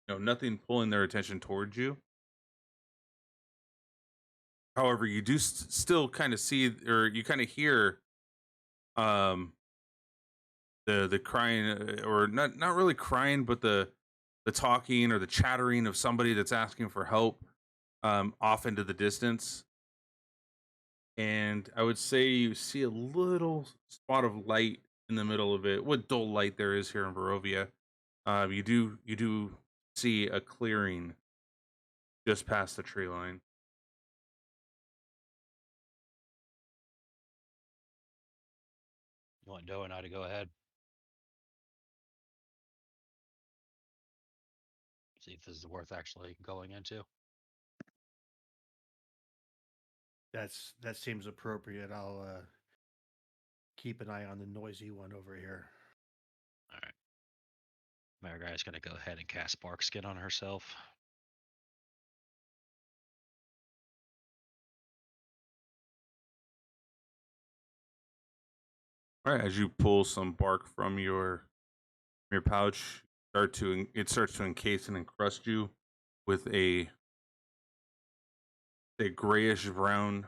nothing pulling their attention towards you. However, you do still kind of see, or you kind of hear, um, the crying, or not really crying, but the talking or the chattering of somebody that's asking for help, off into the distance. And I would say you see a little spot of light in the middle of it. What dull light there is here in Barovia. You do see a clearing just past the tree line. You want Doe and I to go ahead? See if this is worth actually going into. That seems appropriate. I'll keep an eye on the noisy one over here. All right. Mariguy's gonna go ahead and cast Bark Skin on herself. All right, as you pull some bark from your pouch, it starts to encase and encrust you with a grayish brown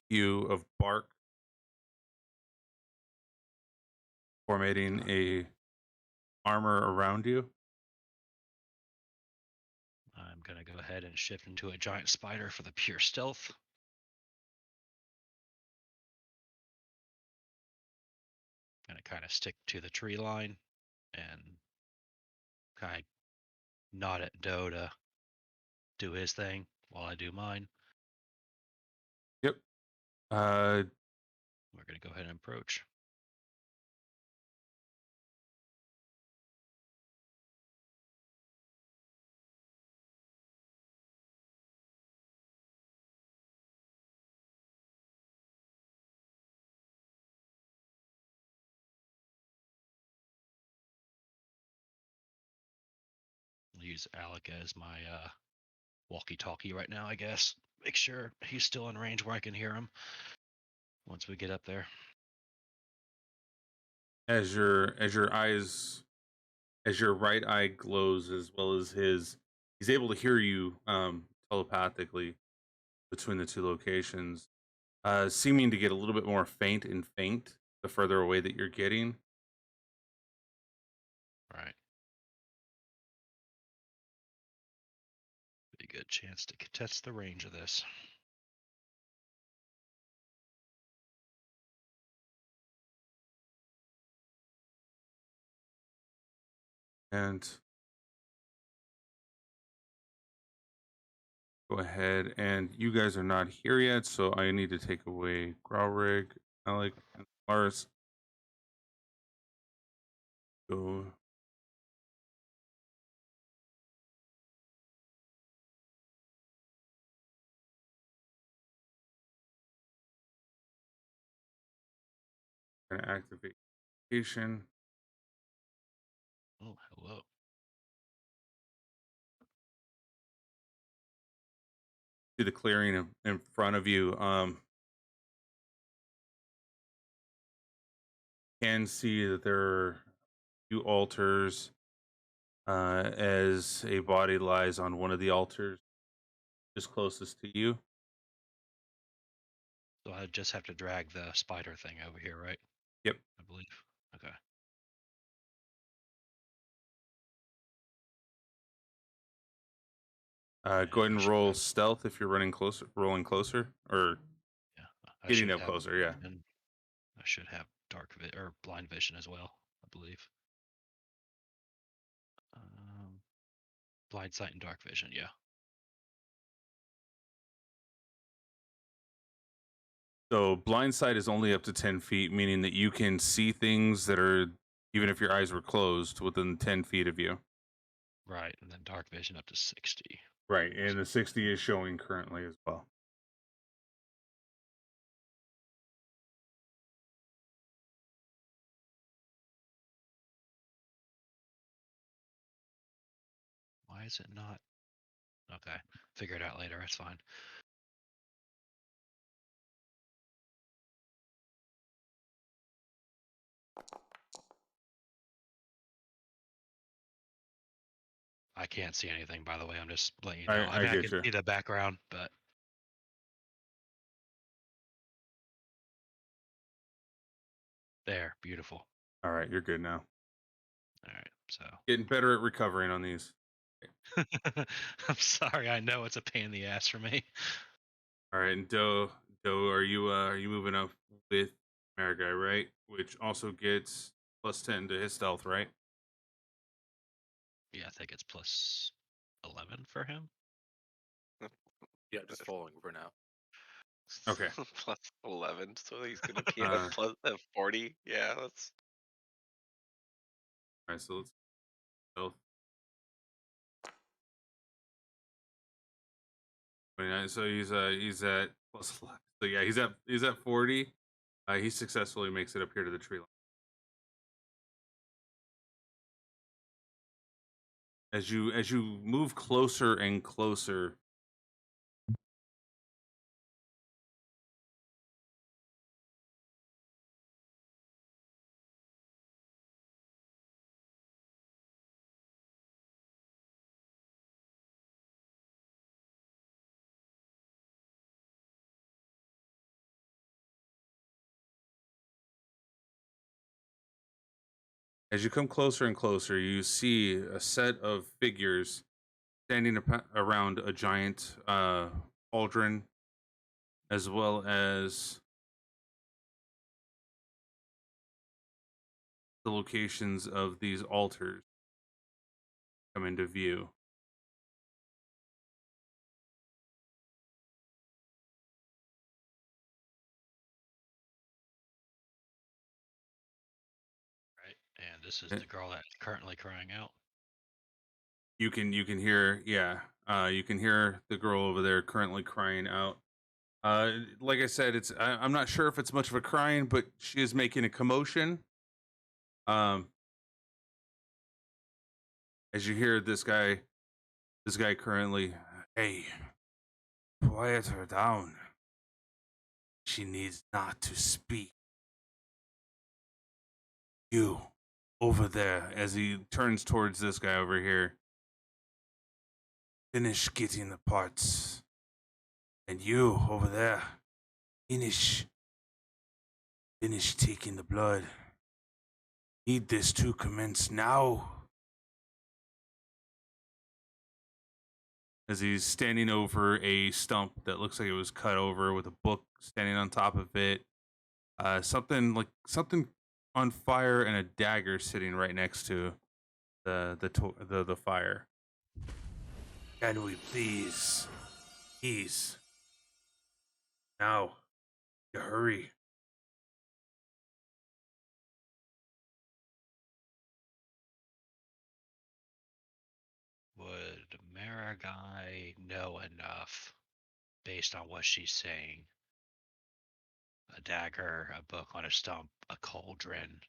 hue of bark, formating a armor around you. I'm gonna go ahead and shift into a giant spider for the pure stealth. Gonna kind of stick to the tree line and kind of nod at Doe to do his thing while I do mine. Yep. We're gonna go ahead and approach. I'll use Alec as my walkie-talkie right now, I guess. Make sure he's still in range where I can hear him once we get up there. As your right eye glows as well as his, he's able to hear you telepathically between the two locations, seeming to get a little bit more faint the further away that you're getting. Right. Pretty good chance to test the range of this. And go ahead, and you guys are not here yet, so I need to take away Growrig, Alec, and Lars. Go. Gonna activate location. Oh, hello. See the clearing in front of you. Can see that there are two altars, as a body lies on one of the altars just closest to you. So I just have to drag the spider thing over here, right? Yep. I believe. Okay. Go ahead and should roll have- stealth if you're rolling closer, or Yeah. I getting should up have closer. Yeah. And I should have or blind vision as well, I believe. Blind sight and dark vision, yeah. So blind sight is only up to 10 feet, meaning that you can see things that are, even if your eyes were closed, within 10 feet of you. Right, and then dark vision up to 60. Right, and the 60 is showing currently as well. Why is it not? Okay, figure it out later. It's fine. I can't see anything, by the way. I'm just letting you know. I mean, I get can you. see the background, but there, beautiful. All right, you're good now. All right, so Getting better at recovering on these. I'm sorry. I know it's a pain in the ass for me. All right, and Doe, are you moving up with Marigai, right? Which also gets +10 to his stealth, right? Yeah, I think it's plus 11 for him. Yeah, just following for now. Okay. Plus 11, so he's gonna be Uh, at plus 40. Yeah, that's All right, so let's stealth. So he's at plus. So yeah, he's at 40. He successfully makes it up here to the tree line. As you move closer and closer, as you come closer and closer, you see a set of figures standing around a giant cauldron, as well as the locations of these altars come into view. Right. And this is the girl that's currently crying out. You can hear, yeah, you can hear the girl over there currently crying out. Like I said, I'm not sure if it's much of a crying, but she is making a commotion. As you hear this guy currently, hey, quiet her down. She needs not to speak. You, over there, as he turns towards this guy over here, finish getting the parts. And you, over there, finish taking the blood. Need this to commence now. As he's standing over a stump that looks like it was cut over with a book standing on top of it. Something on fire and a dagger sitting right next to the fire. Can we please? Now, you hurry. Would Marigai know enough, based on what she's saying? A dagger, a book on a stump, a cauldron.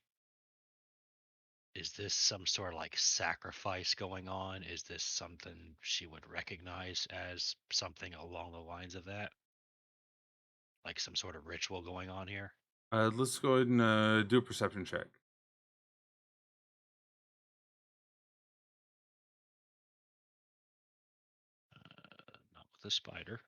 Is this some sort of like sacrifice going on? Is this something she would recognize as something along the lines of that? Like some sort of ritual going on here? Let's go ahead and do a perception check. Not with the spider.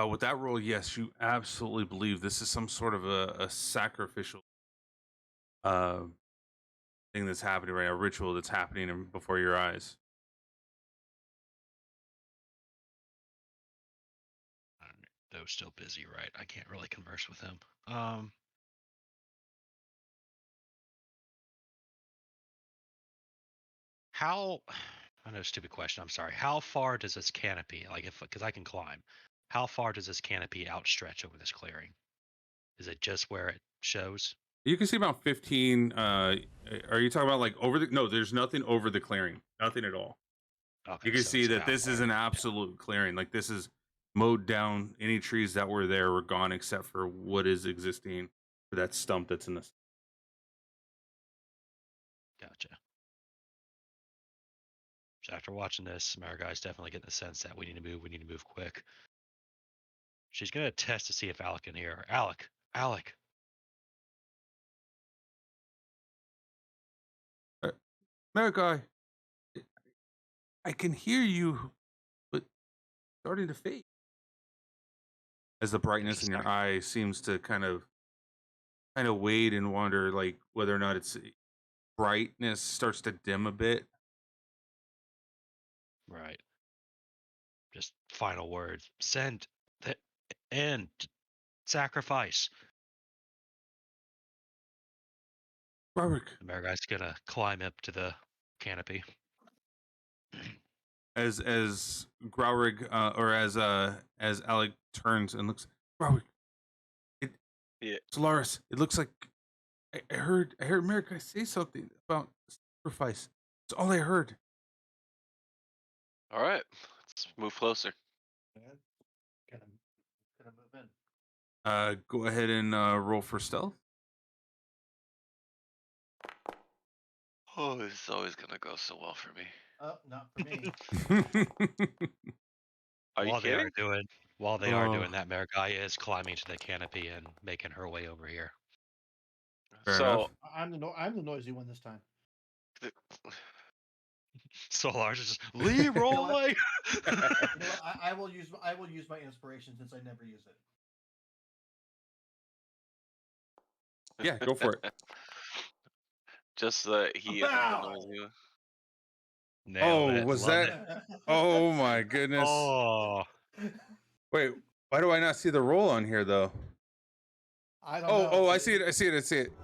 With that roll, yes, you absolutely believe this is some sort of a sacrificial thing that's happening right now, a ritual that's happening before your eyes. Though still busy, right? I can't really converse with him. How? I know, stupid question. I'm sorry. How far does this canopy, like, because I can climb, how far does this canopy outstretch over this clearing? Is it just where it shows? You can see about 15. Are you talking about like over the? No, there's nothing over the clearing. Nothing at all. Okay, You can so see it's that down this is there. an absolute clearing. Like this is mowed down. Any trees that were there were gone except for what is existing for that stump that's in this. Gotcha. So after watching this, Mariguy's definitely getting the sense that we need to move. We need to move quick. She's gonna test to see if Alec can hear her. Alec. Marigai, I can hear you, but starting to fade. As the brightness in your eye seems to kind of wade and wonder, like whether or not its brightness starts to dim a bit. Right. Just final words. Send the end. Sacrifice. Robert, Mariguy's gonna climb up to the canopy. as Growrig or as Alec turns and looks, Growrig, Yeah. Solaris, it looks like I heard America say something about sacrifice. That's all I heard. All right, let's move closer. Gonna move in. Go ahead and roll for stealth. Oh, this is always gonna go so well for me. Oh, not for me. Are you kidding? While they are Oh. doing that, Marigai is climbing to the canopy and making her way over here. Fair So enough. I'm the noisy one this time. So Lars is just know Leroy. what? You know what? I will use my inspiration since I never use it. Yeah, go for it. just so that he isn't the noisy one. Nailed it. Was Love that? it. Oh my goodness. Oh, Wait, why do I not see the roll on here though? I don't know. Oh, I see it.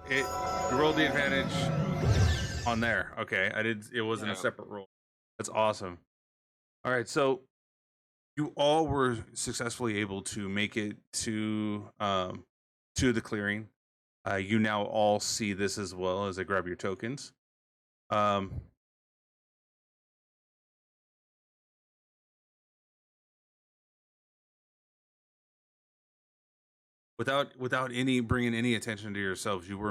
You rolled the advantage on there. Okay, I did. It wasn't a Yeah. separate roll. That's awesome. All right, so you all were successfully able to make it to the clearing. You now all see this as well as I grab your tokens. Without any bringing any attention to yourselves, you were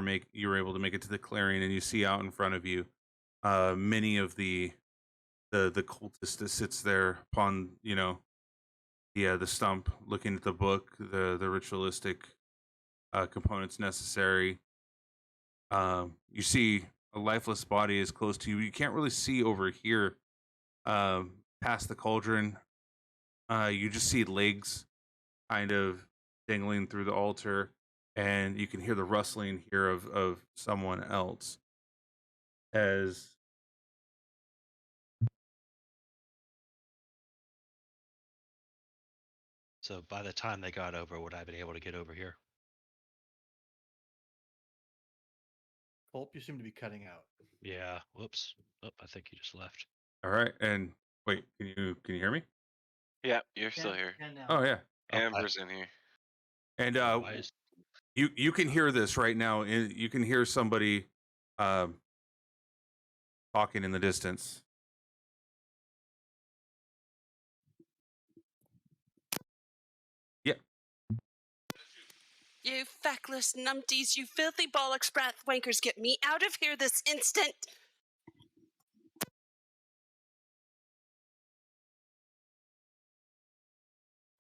able to make it to the clearing, and you see out in front of you many of the cultist that sits there upon the stump, looking at the book, the ritualistic components necessary. You see a lifeless body is close to you. You can't really see over here past the cauldron. You just see legs kind of dangling through the altar, and you can hear the rustling here of someone else as so by the time they got over, would I have been able to get over here? Culp, you seem to be cutting out. Yeah. Whoops. Oh, I think he just left. all right. And wait, can you hear me? Yeah, you're still here. Oh yeah. Amber's in here. And Why is you can hear this right now. You can hear somebody talking in the distance. You feckless numpties, you filthy bollocks breath wankers, get me out of here this instant!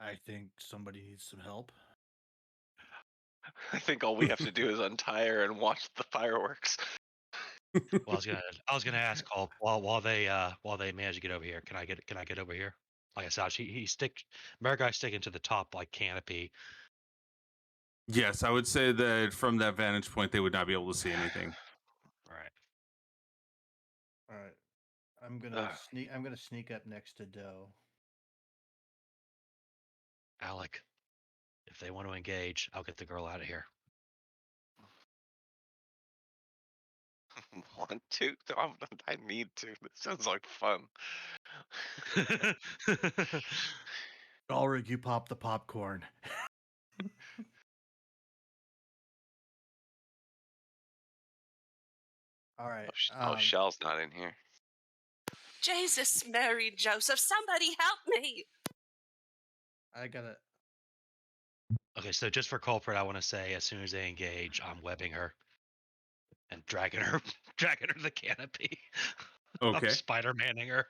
I think somebody needs some help. I think all we have to do is untie her and watch the fireworks. Well, I was gonna ask Cole while they manage to get over here. Can I get over here? Like I said, Marigai sticking to the top like canopy. Yes, I would say that from that vantage point, they would not be able to see anything. Right. All right. I'm gonna Ugh. sneak up next to Doe. Alec, if they want to engage, I'll get the girl out of here. Want to? I need to. This sounds like fun. Ulrich, you pop the popcorn. All right. Shell's not in here. Jesus, Mary, Joseph, somebody help me! I gotta. Okay, so just for culprit, I want to say as soon as they engage, I'm webbing her and dragging her to the canopy. Okay. I'm Spider-Manning her.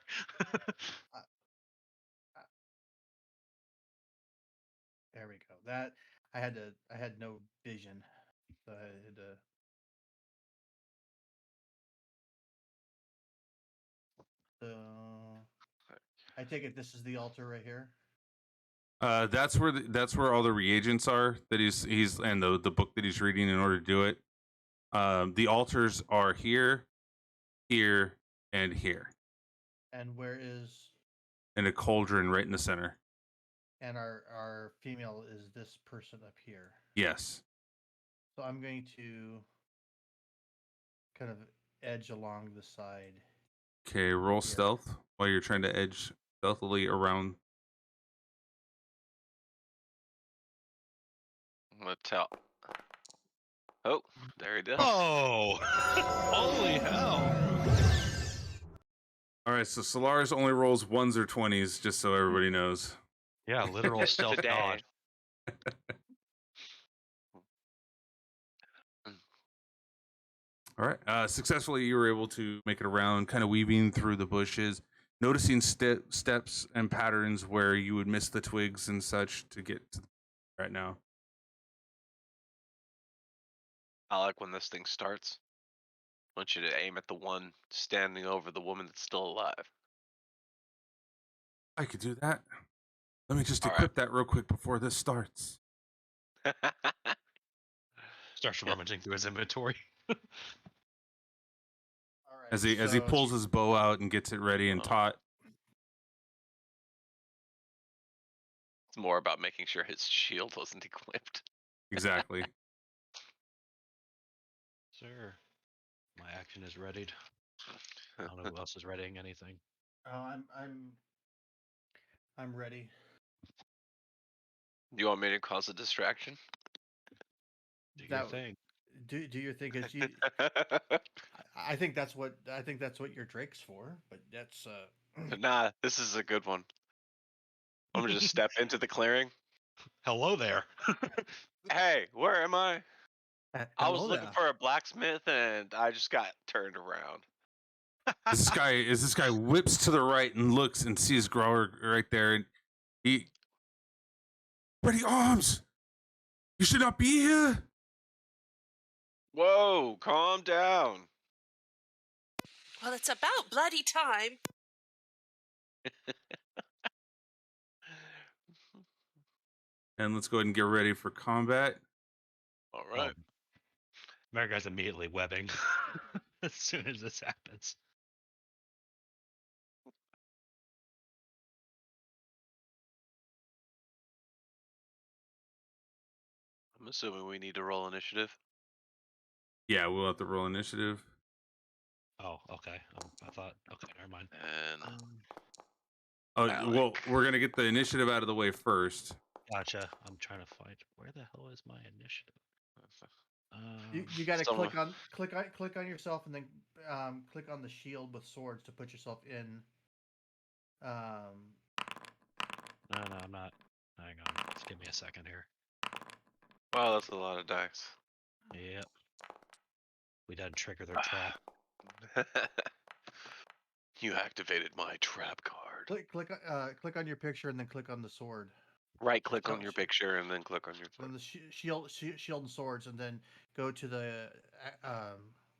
There we go. That I had no vision, so I had to. So I take it this is the altar right here. That's where all the reagents are that he's and the book that he's reading in order to do it. The altars are here, and here. And where is? And a cauldron right in the center. And our female is this person up here. Yes. So I'm going to kind of edge along the side. Okay, roll stealth while you're trying to edge stealthily around. I'm gonna tell. Oh, there he does. Oh! Holy hell! All right, so Solaris only rolls 1s or 20s, just so everybody knows. Yeah, literal stealth Today. god. All right. Successfully, you were able to make it around, kind of weaving through the bushes, noticing steps and patterns where you would miss the twigs and such to get to right now. I like when this thing starts. I want you to aim at the one standing over the woman that's still alive. I could do that. Let me just All right. equip that real quick before this starts. Starts rummaging through his inventory. All right. As he pulls his bow out and gets it ready and taut. It's more about making sure his shield wasn't equipped. Exactly. Sir, my action is readied. I don't know who else is readying anything. Oh, I'm ready. Do you want me to cause a distraction? Do your That thing. do your thing, because you. I think that's what your Drake's for. But that's Nah, this is a good one. I'm gonna just step into the clearing. Hello there. Hey, where am I? I was hello looking there. for a blacksmith and I just got turned around. This guy whips to the right and looks and sees Grower right there, and he, ready arms. You should not be here. Whoa, calm down. Well, it's about bloody time. And let's go ahead and get ready for combat. All right. America's immediately webbing as soon as this happens. I'm assuming we need to roll initiative. Yeah, we'll have to roll initiative. Oh, okay. I thought. Okay, never mind. And Oh, Alec. well, we're gonna get the initiative out of the way first. Gotcha. I'm trying to find where the hell is my initiative. You got to Someone- click on yourself and then click on the shield with swords to put yourself in. No, I'm not. Hang on. Just give me a second here. wow, that's a lot of dice. Yep. We done trigger their trap. You activated my trap card. Click on your picture and then click on the sword. Right click on Oh, your picture and then click on your Then sword. the shield and swords, and then go to the.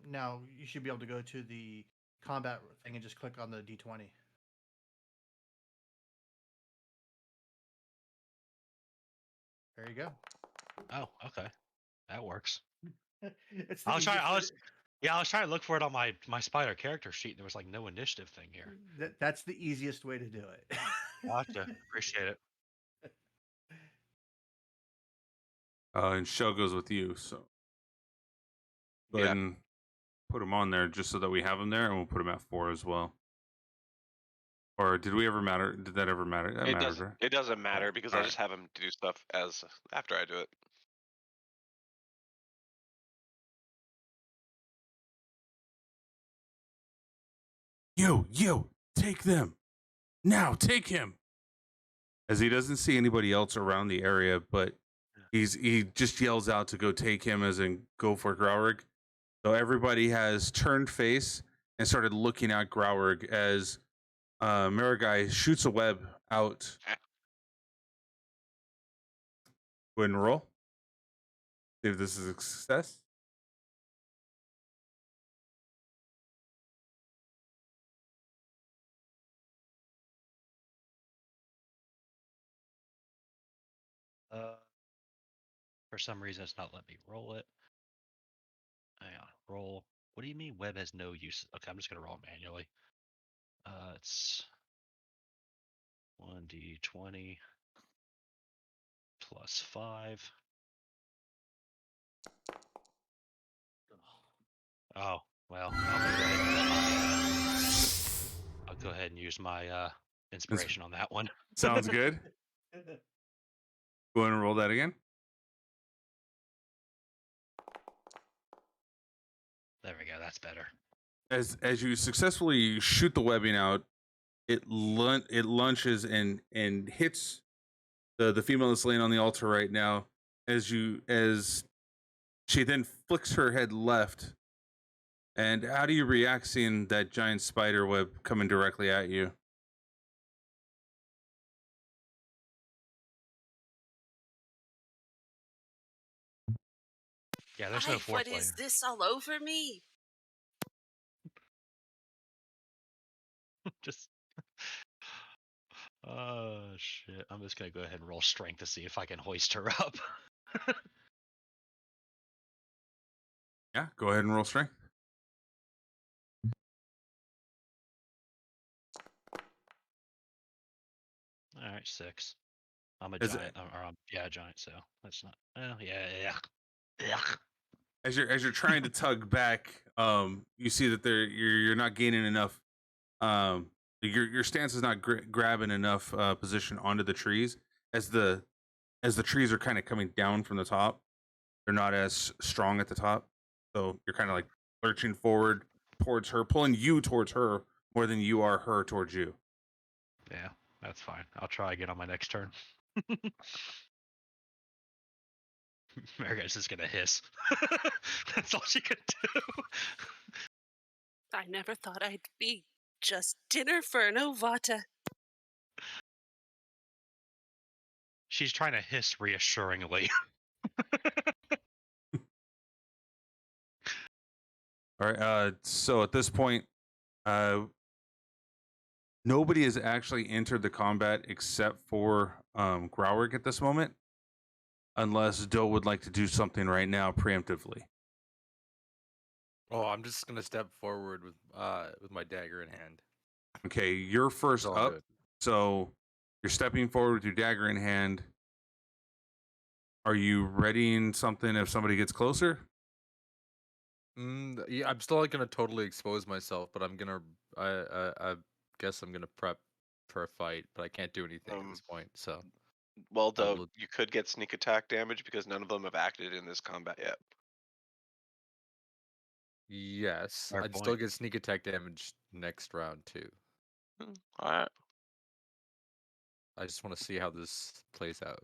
Now you should be able to go to the combat thing and just click on the D20. There you go. Oh, okay. That works. It's the I was trying. easiest way I was trying to look for it on my spider character sheet. And there was like no initiative thing here. that's the easiest way to do it. Gotcha. Appreciate it. And Shell goes with you, so go ahead and put him on there just so that we have him there, and we'll put him at 4 as well. Or did we ever matter? Did that ever matter? That matters, right? It doesn't matter because I Alright. just have him do stuff as after I do it. You, take them. Now, take him. As he doesn't see anybody else around the area, but he just yells out to go take him, as in go for Graurig. So everybody has turned face and started looking at Graurig as Marigai shoots a web out. Go ahead and roll. See if this is a success. For some reason, it's not letting me roll it. Hang on. Roll. What do you mean web has no use? Okay, I'm just gonna roll it manually. It's 1d20 plus 5. Oh, well, I'll go ahead and use my inspiration on that one. Sounds good. Go ahead and roll that again. There we go. That's better. As you successfully shoot the webbing out, it launches and hits the female that's laying on the altar right now. As she then flicks her head left. And how do you react seeing that giant spider web coming directly at you? Yeah, there's no Ay, what foreplay. is this all over me? Just. Oh shit! I'm just gonna go ahead and roll strength to see if I can hoist her up. Yeah, go ahead and roll strength. All right, 6. I'm a Is it- giant, or a giant. So that's not. Yeah. As you're trying to tug back, you see that you're not gaining enough. Your stance is not grabbing enough position onto the trees as the trees are kind of coming down from the top. They're not as strong at the top, so you're kind of like lurching forward towards her, pulling you towards her more than you are her towards you. Yeah, that's fine. I'll try again on my next turn. Margaret's just gonna hiss. That's all she can do. I never thought I'd be just dinner for an Ovata. She's trying to hiss reassuringly. All right. So at this point, nobody has actually entered the combat except for Growrick at this moment, unless Doe would like to do something right now preemptively. Oh, I'm just gonna step forward with my dagger in hand. Okay, you're first It's all up, good. so you're stepping forward with your dagger in hand. Are you readying something if somebody gets closer? Yeah, I'm still not gonna totally expose myself, but I'm gonna. I guess I'm gonna prep for a fight, but I can't do anything at this point. So Well, I though, will- you could get sneak attack damage because none of them have acted in this combat yet. yes, Fair I'd still point. get sneak attack damage next round too. All right. I just want to see how this plays out.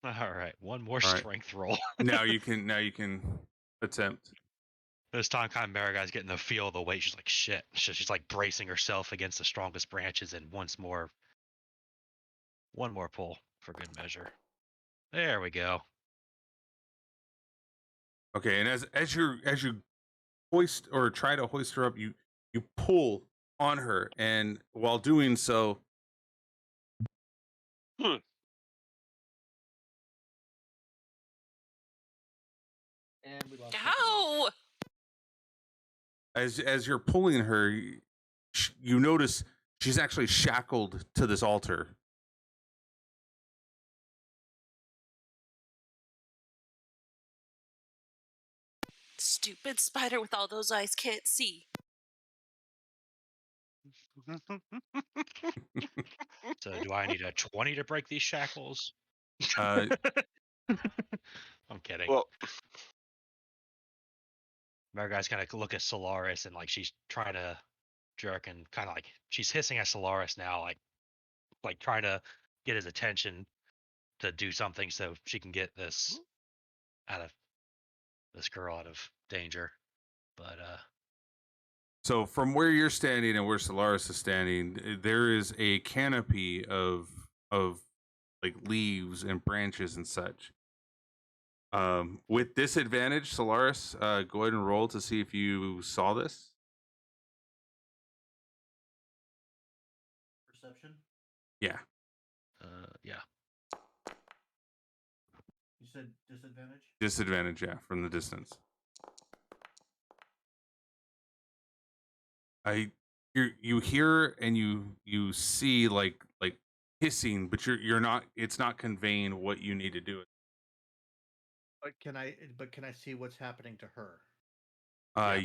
All right, one more All right. strength roll. Now you can attempt. This time, kind of Maragai's getting the feel of the weight. She's like, shit. She's like bracing herself against the strongest branches, and one more pull for good measure. There we go. Okay, and as you hoist or try to hoist her up, you pull on her, and while doing so, And we lost. Ow! as you're pulling her, you notice she's actually shackled to this altar. Stupid spider with all those eyes can't see. So, do I need a 20 to break these shackles? Uh, I'm kidding. Well, Maragai's gonna look at Solaris and like she's trying to jerk and kind of like she's hissing at Solaris now, like trying to get his attention to do something so she can get this girl out of danger. But so from where you're standing and where Solaris is standing, there is a canopy of like leaves and branches and such. With disadvantage, Solaris, go ahead and roll to see if you saw this. Perception. Yeah. yeah. You said disadvantage. Disadvantage, yeah, from the distance. You hear and you see like hissing, but you're not. It's not conveying what you need to do. But can I see what's happening to her?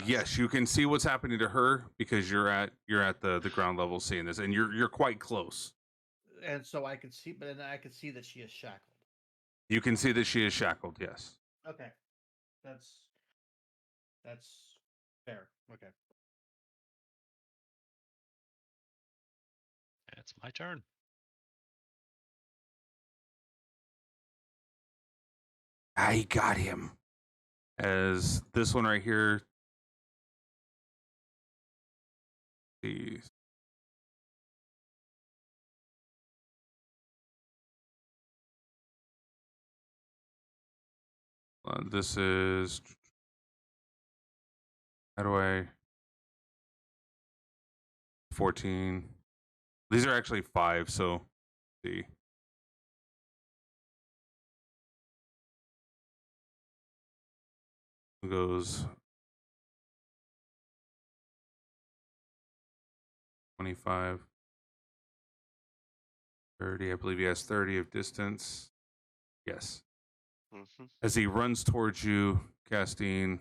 Yes, you can see what's happening to her because you're at the ground level seeing this, and you're quite close. And so I could see, but then I could see that she is shackled. You can see that she is shackled. Yes. Okay. That's fair. Okay. It's my turn. I got him. As this one right here. See. This is. How do I? 14. These are actually 5, so let's see. It goes 25, 30. I believe he has 30 of distance. Yes. Mm-hmm. As he runs towards you, casting.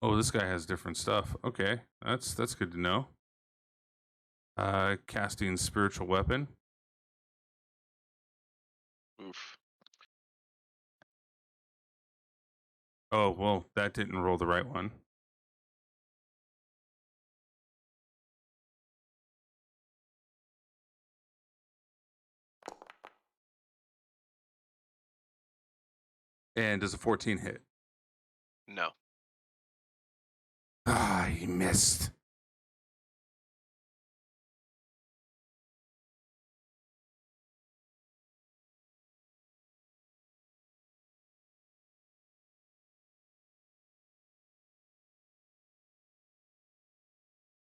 Oh, this guy has different stuff. Okay, that's good to know. Casting spiritual weapon. Oof. Oh, well, that didn't roll the right one. And does a 14 hit? No. Ah, he missed.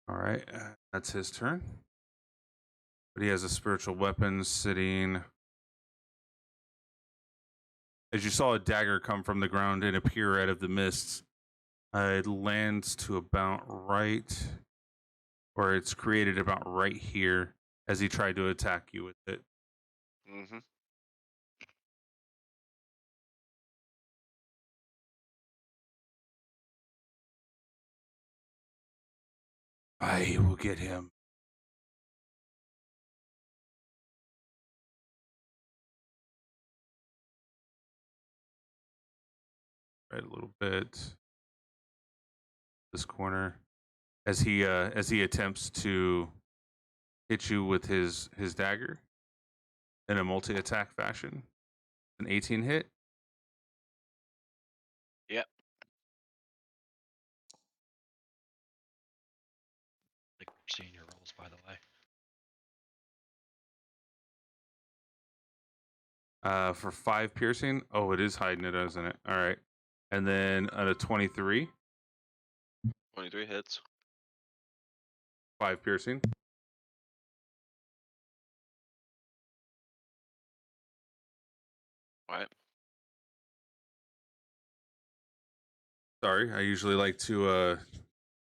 All right, that's his turn. But he has a spiritual weapon sitting. As you saw a dagger come from the ground and appear out of the mists, it lands to about right, or it's created about right here as he tried to attack you with it. Mm-hmm. I will get him. Right, a little bit. This corner, as he attempts to hit you with his dagger in a multi-attack fashion. An 18 hit. Yep. I think we're seeing your rolls, by the way. For 5 piercing. Oh, it is hiding it, isn't it? All right. And then a 23. 23 hits. 5 piercing. Right. Sorry, I usually like to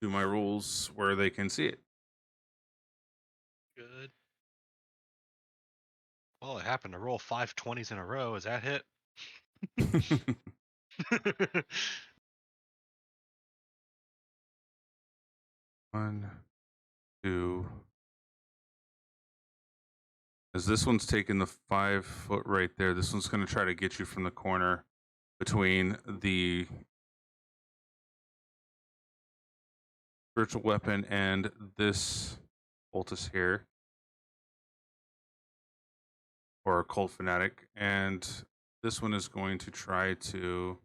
do my rules where they can see it. Good. Well, it happened to roll 5 20s in a row. Is that hit? 1, 2. As this one's taking the 5 foot right there, this one's going to try to get you from the corner between the spiritual weapon and this Ultus here, or a cult fanatic, and this one is going to try to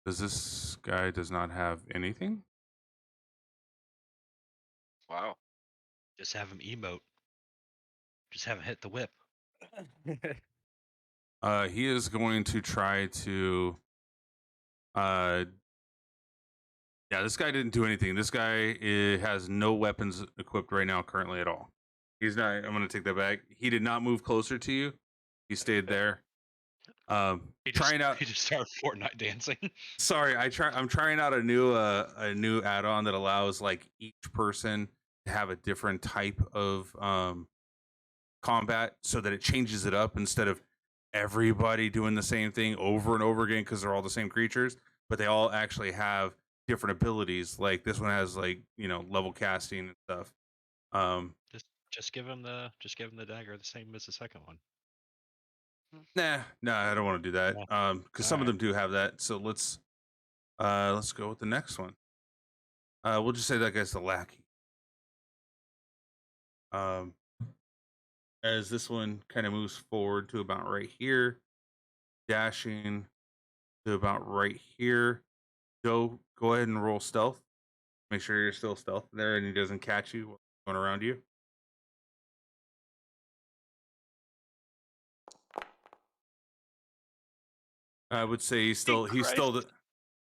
this guy does not have anything. Wow. Just have him emote. Just have him hit the whip. He is going to try to yeah, this guy didn't do anything. This guy has no weapons equipped right now currently at all. He's not. I'm going to take that back. He did not move closer to you. He stayed there. Trying out. He just started Fortnite dancing. Sorry, I'm trying out a new add-on that allows like each person to have a different type of combat, so that it changes it up instead of everybody doing the same thing over and over again because they're all the same creatures, but they all actually have different abilities. Like this one has like level casting and stuff. Just give him the dagger, the same as the second one. Nah, I don't want to do that. No. Because some of them do have that. So let's go with the next one. We'll just say that guy's the lackey. As this one kind of moves forward to about right here, dashing to about right here. Go ahead and roll stealth. Make sure you're still stealth there and he doesn't catch you while going around you. I would say he still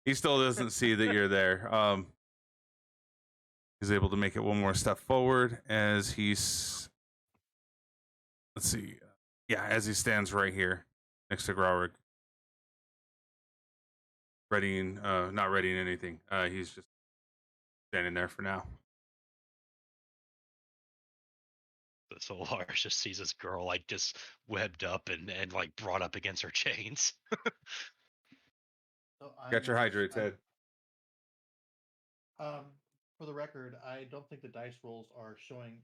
doesn't see that you're there. He's able to make it one more step forward as he's, let's see, as he stands right here next to Graurig, not readying anything. He's just standing there for now. So Lars just sees this girl like just webbed up and like brought up against her chains. So Got your hydrates, Ed. For the record, I don't think the dice rolls are showing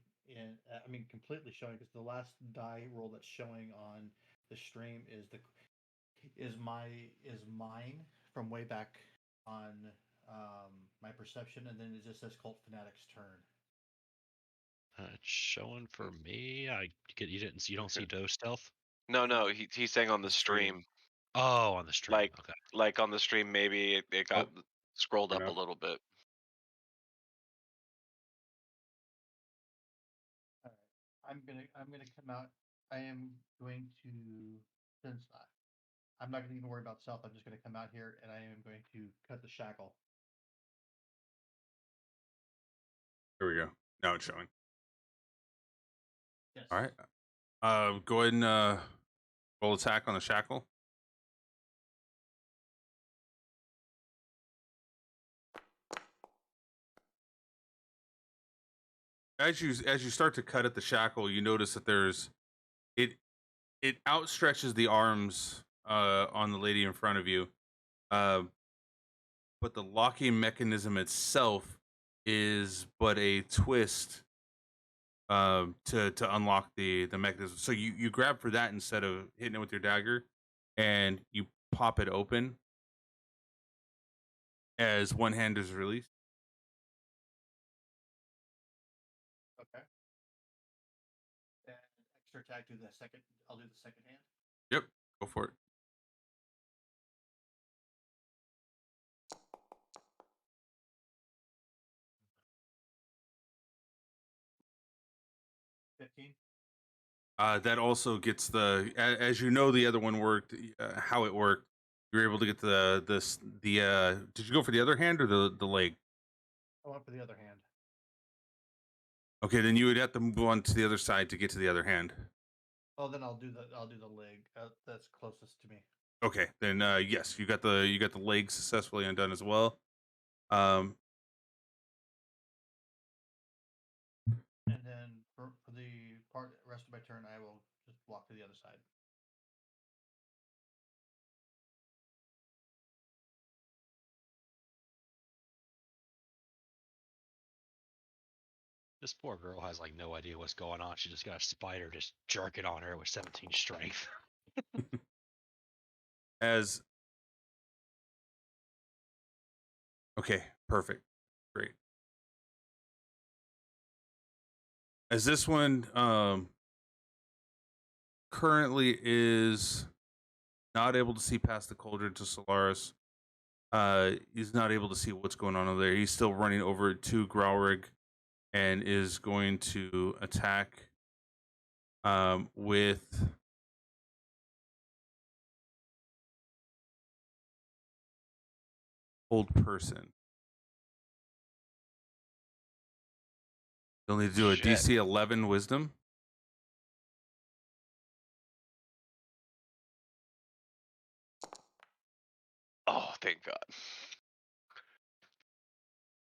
completely showing, because the last die roll that's showing on the stream is mine from way back on my perception, and then it just says Cult Fanatic's turn. It's showing for me. You don't see Doe stealth? No, he's saying on the stream. Oh, on the stream. Okay. Like on the stream, maybe it got scrolled up enough. a little bit. All right. I'm gonna come out. I am going to, since I'm not gonna even worry about stealth, I'm just gonna come out here and I am going to cut the shackle. Here we go. Now it's showing. Yes. All right. Go ahead and roll attack on the shackle. As you start to cut at the shackle, you notice that it outstretches the arms on the lady in front of you, but the locking mechanism itself is but a twist to unlock the mechanism. So you grab for that instead of hitting it with your dagger, and you pop it open as one hand is released. Okay. And extra attack. I'll do the second hand. Yep, go for it. That also gets as you know the other one worked, how it worked. You were able to get did you go for the other hand or the leg? I went for the other hand. Okay, then you would have to move on to the other side to get to the other hand. Oh, then I'll do the leg. That's closest to me. Okay, then yes, you got the leg successfully undone as well. And then for the rest of my turn, I will just walk to the other side. This poor girl has like no idea what's going on. She just got a spider just jerking on her with 17 strength. Okay, perfect. Great. As this one currently is not able to see past the cauldron to Solaris, he's not able to see what's going on over there. He's still running over to Graurig and is going to attack with Old Person. You'll need to do a DC 11 Wisdom. thank God.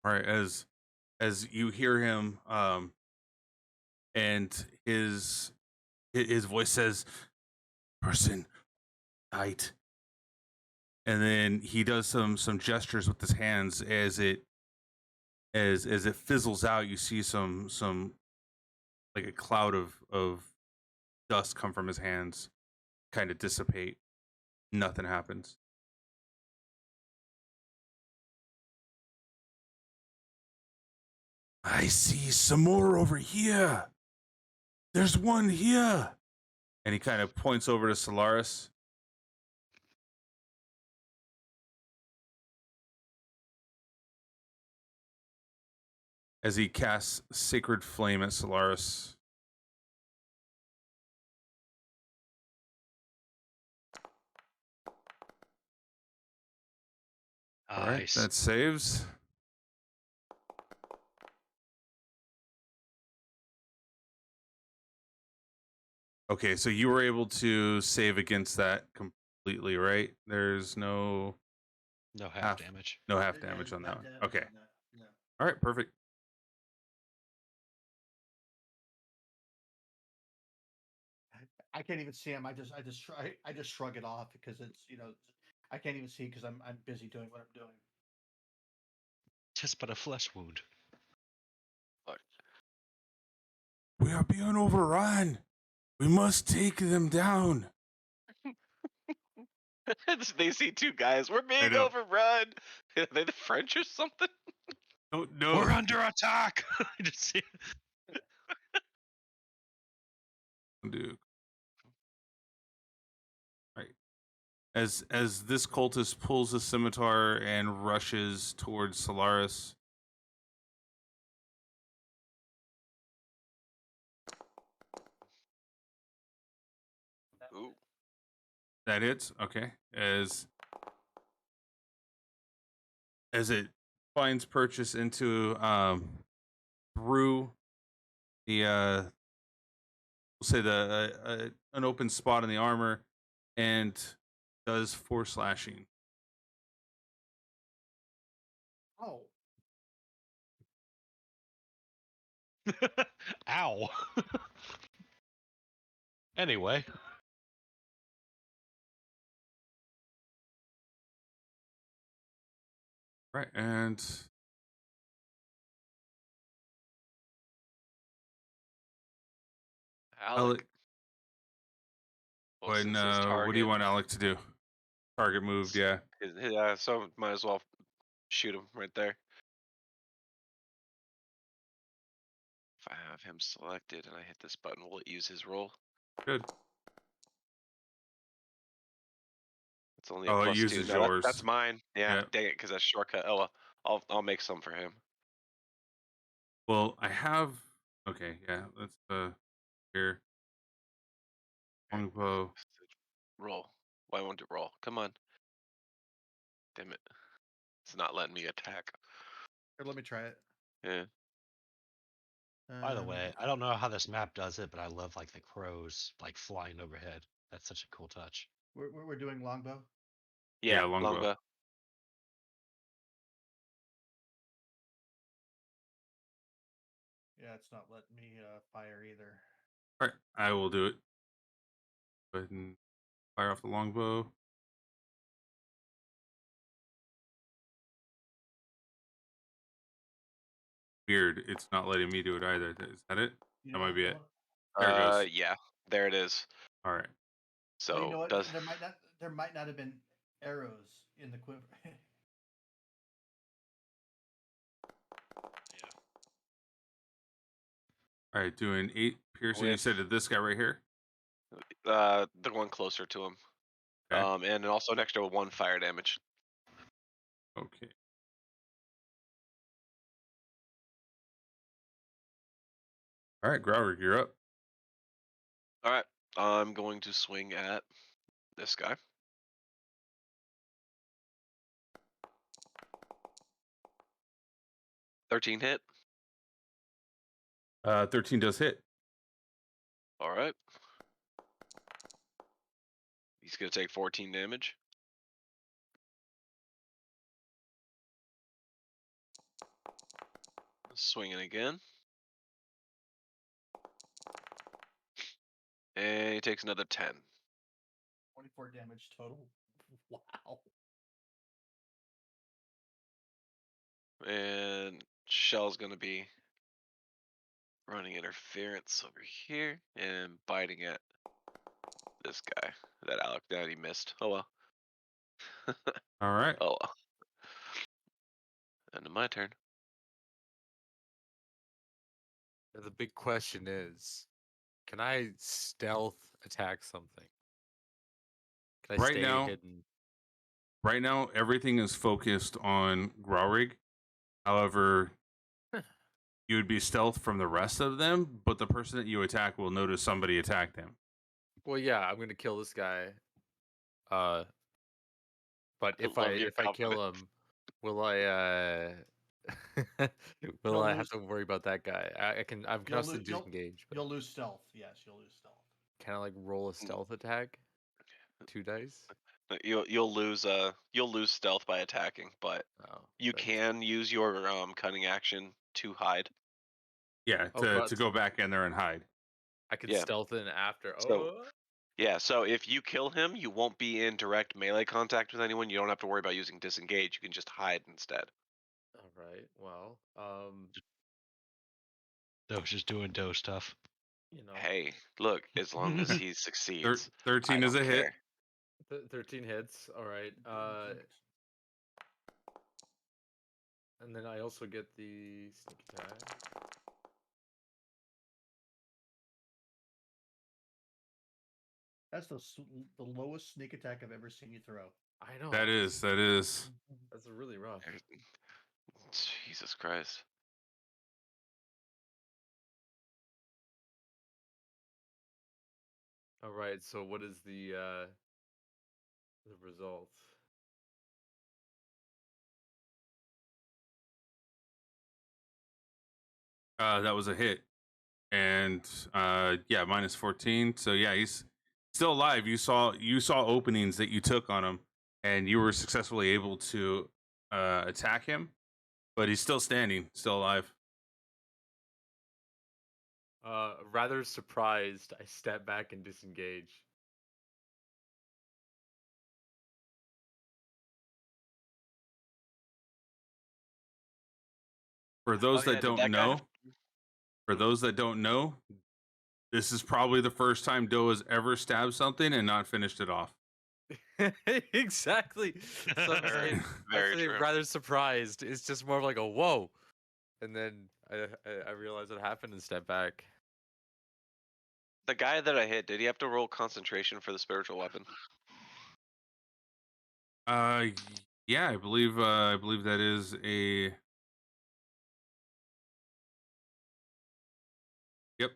All right, as you hear him, and his voice says, "Person, tight," and then he does some gestures with his hands as it fizzles out. You see some like a cloud of dust come from his hands, kind of dissipate. Nothing happens. I see some more over here. There's one here. And he kind of points over to Solaris. As he casts Sacred Flame at Solaris. All right, Nice. that saves. Okay, so you were able to save against that completely, right? There's no No half damage. no half damage on that Not one. damage Okay. on that, no. All right, perfect. I can't even see him. I just shrug it off because it's I can't even see because I'm busy doing what I'm doing. Just but a flesh wound. We are being overrun. We must take them down. They see two guys. We're being know. overrun. Are they the French or something? No. We're under attack. Just see- Dude. Right. As this cultist pulls a scimitar and rushes towards Solaris. Ooh. That hits. Okay. As it finds purchase into through the we'll say the an open spot in the armor, and does 4 slashing. Oh, Ow. Anyway. Right, and Alec. Well, what since his do you target want Alec to do? Target moved, yeah. Yeah, so might as well shoot him right there. If I have him selected and I hit this button, will it use his roll? Good. It's only a Oh, it plus 2. uses No, yours. that's mine. Yeah, Yeah. dang it, because that's shortcut. Oh well, I'll make some for him. Well, I have. Okay, yeah. Let's here. Longbow. Roll. Why won't it roll? Come on. Damn it. It's not letting me attack. here, let me try it. Yeah. By the way, I don't know how this map does it, but I love like the crows like flying overhead. That's such a cool touch. we're doing longbow. Yeah, longbow. longbow. Yeah, it's not letting me fire either. All right, I will do it. Go ahead and fire off the longbow. Weird, it's not letting me do it either. Is that it? You That know might be what? it. There it goes. Yeah, there it is. All right. So Well, you know what? does There might not have been arrows in the quiver. All right, doing 8 piercing. You With- said to this guy right here? the one closer to him. Okay. And also next to 1 fire damage. Okay. All right, Growler, you're up. All right, I'm going to swing at this guy. $13 hit. 13 does hit. All right. He's gonna take 14 damage. Swinging again. And he takes another 10. 24 damage total. Wow. And Shell's gonna be running interference over here and biting at this guy. That Alec down he missed. Oh well. All right. Oh well. End of my turn. The big question is, can I stealth attack something? Can I Right stay now- hidden? Right now, everything is focused on Graurig. However, you would be stealth from the rest of them, but the person that you attack will notice somebody attacked him. Well, yeah, I'm gonna kill this guy. But if love your I kill him, will I will You'll I have lose- to worry about that guy? I can You'll also lo- you'll- disengage. But You'll lose stealth. Yes, you'll lose stealth. can I like roll a stealth attack? 2 dice? You'll lose stealth by attacking, but Oh, you that's- can use your cunning action to hide. Yeah, Oh, to but- go back in there and hide. I can Yeah. stealth in after. So- Yeah, so if you kill him, you won't be in direct melee contact with anyone. You don't have to worry about using disengage. You can just hide instead. All right. Well, Doe's just doing Doe stuff. you know, Hey, look, as long as he succeeds, 13 I is a don't hit. care. 13 hits. All right. And then I also get the sneak attack. That's the lowest sneak attack I've ever seen you throw. I know. That is. That's really rough. Jesus Christ. All right. So what is the result? That was a hit. And yeah, minus 14. So yeah, he's still alive. You saw openings that you took on him, and you were successfully able to attack him, but he's still standing, still alive. Rather surprised, I step back and disengage. For those Oh, yeah, that did don't that guy know, have- for those that don't know, this is probably the first time Doe has ever stabbed something and not finished it off. Exactly. So I'm Very- saying, very I'm saying true. rather surprised. It's just more of like a whoa, and then I realize it happened and step back. The guy that I hit, did he have to roll concentration for the spiritual weapon? Yeah, I believe that is a. Yep.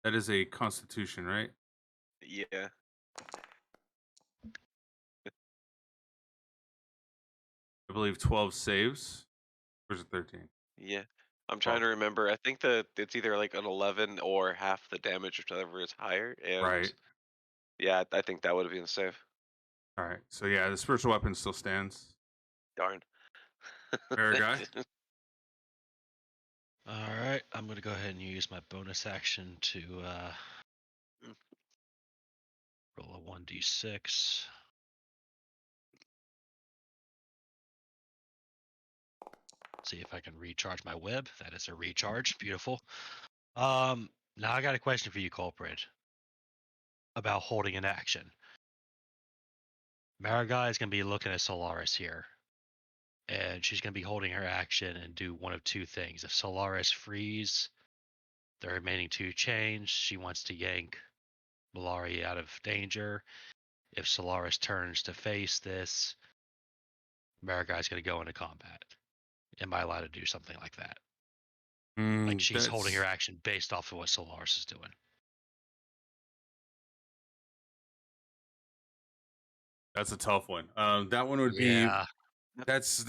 That is a Constitution, right? Yeah. I believe 12 saves. Or is it 13? Yeah. I'm trying to remember. I think that it's either like an 11 or half the damage, whichever is higher. And Right. yeah, I think that would have been safe. All right. So yeah, the spiritual weapon still stands. Darn. Fair guy. All right, I'm gonna go ahead and use my bonus action to roll a 1d6. See if I can recharge my web. That is a recharge. Beautiful. Now I got a question for you, Kulprid, about holding an action. Marigai is gonna be looking at Solaris here, and she's gonna be holding her action and do one of two things. If Solaris frees the remaining 2 chains, she wants to yank Malari out of danger. If Solaris turns to face this, Maragai's going to go into combat. Am I allowed to do something like that? Like she's holding her action based off of what Solaris is doing. That's a tough one. That one would be. That's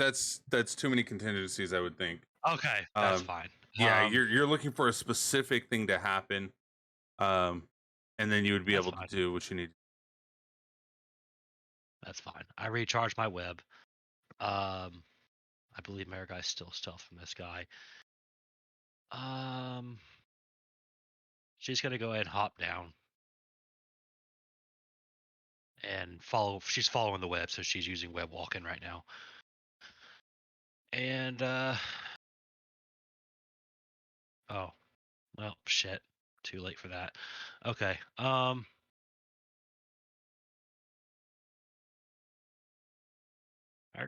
too many contingencies, I would think. Okay, that's fine. Yeah, you're looking for a specific thing to happen, and then you would be able to do what you need. That's fine. I recharge my web. I I believe my guy's still stealth from this guy. She's gonna go ahead and hop down and follow. She's following the web, so she's using web walking right now. And oh, well, shit, too late for that. Okay, our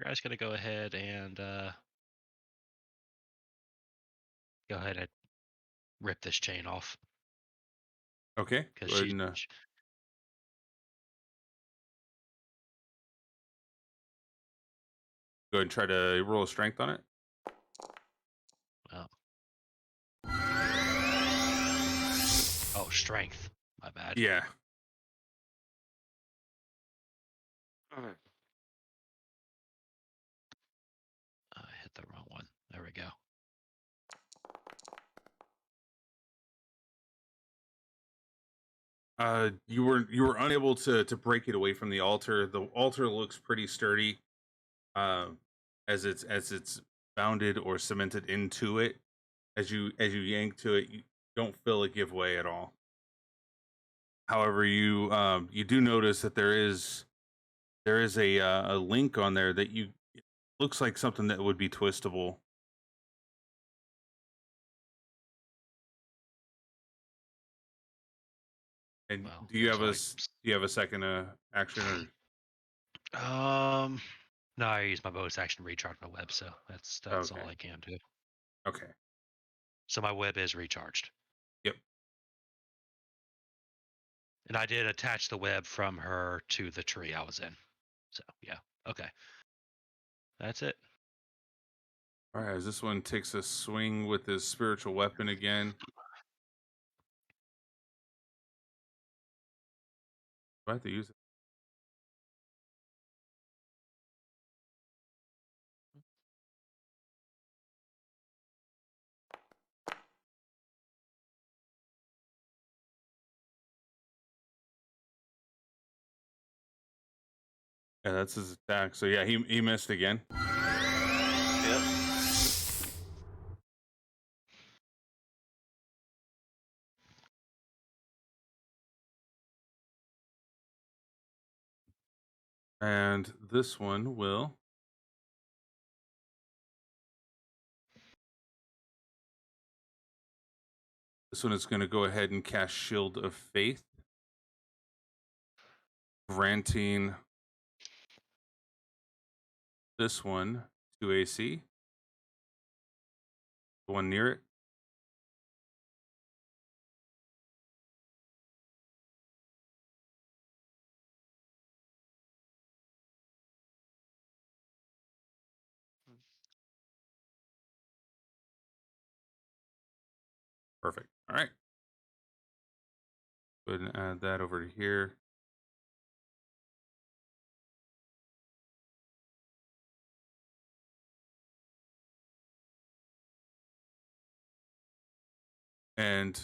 guy's gonna go ahead and rip this chain off Okay. because Go ahead she's. and, go ahead and try to roll a strength on it. Oh, strength. My bad. Yeah. I hit the wrong one. There we go. You were unable to break it away from the altar. The altar looks pretty sturdy, as it's bounded or cemented into it. As you yank to it, you don't feel it give way at all. However, you do notice that there is a link on there that looks like something that would be twistable. And Well, do you have there's a second action? Or? No, I use my bonus action to recharge my web, so that's Okay. all I can do. Okay. So my web is recharged. Yep. And I did attach the web from her to the tree I was in. So yeah, okay. That's it. All right. As this one takes a swing with his spiritual weapon again. Do I have to use it? Yeah, that's his attack. So yeah, he missed again. Yep. And this one will. This one is going to go ahead and cast Shield of Faith, granting this one 2 AC. The one near it. Perfect. All right. Go ahead and add that over to here. And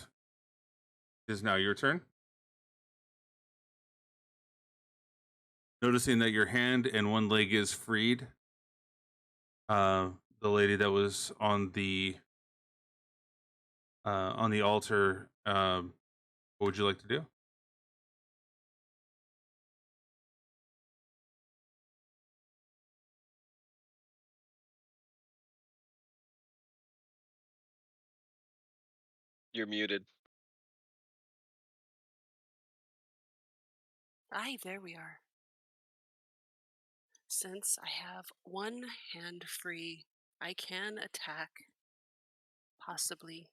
it is now your turn. Noticing that your hand and one leg is freed. The lady that was on the altar, what would you like to do? You're muted. Aye, there we are. Since I have one hand free, I can attack. Possibly.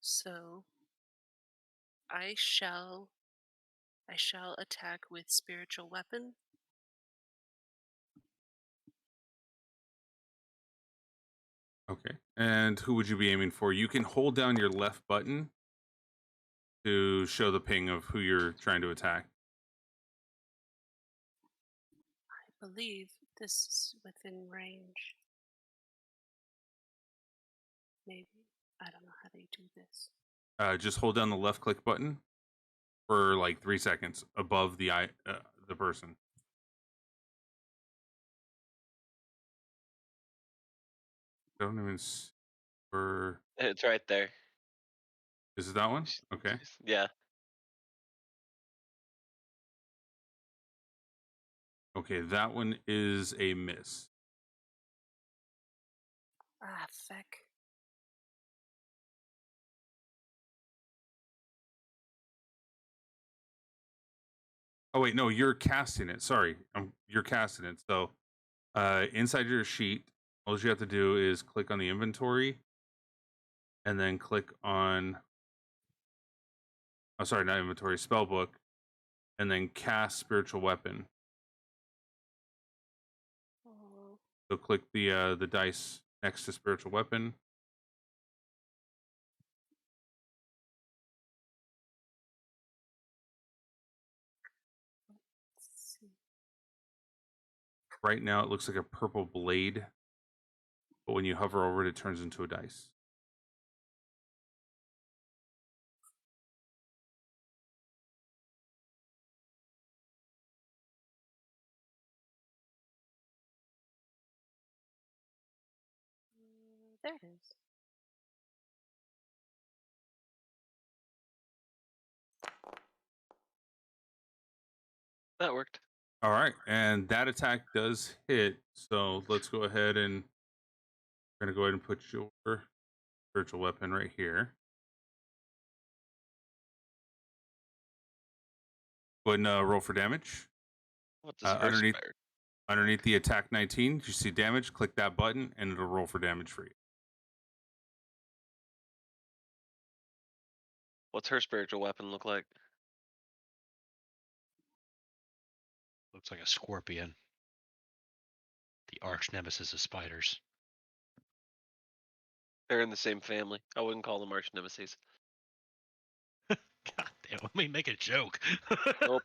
So I shall attack with spiritual weapon. Okay. And who would you be aiming for? You can hold down your left button to show the ping of who you're trying to attack. I believe this is within range. Maybe. I don't know how they do this. Just hold down the left click button for like 3 seconds above the person. I don't even see where. It's right there. Is it that one? Okay. Yeah. Okay, that one is a miss. Ah, feck. Oh wait, no, you're casting it. Sorry, you're casting it. So, inside your sheet, all you have to do is click on the inventory, and then click on. Oh, sorry, not inventory, spellbook, and then cast spiritual weapon. Oh, So click the dice next to spiritual weapon. let's see. Right now, it looks like a purple blade, but when you hover over it, it turns into a dice. There it is. That worked. All right, and that attack does hit. So let's go ahead and we're gonna go ahead and put your spiritual weapon right here. Go ahead and roll for damage. What does her underneath spare? underneath the attack 19, you see damage. Click that button, and it'll roll for damage for you. What's her spiritual weapon look like? Looks like a scorpion. The arch nemesis of spiders. They're in the same family. I wouldn't call them arch nemesis. God damn, let me make a joke. Nope.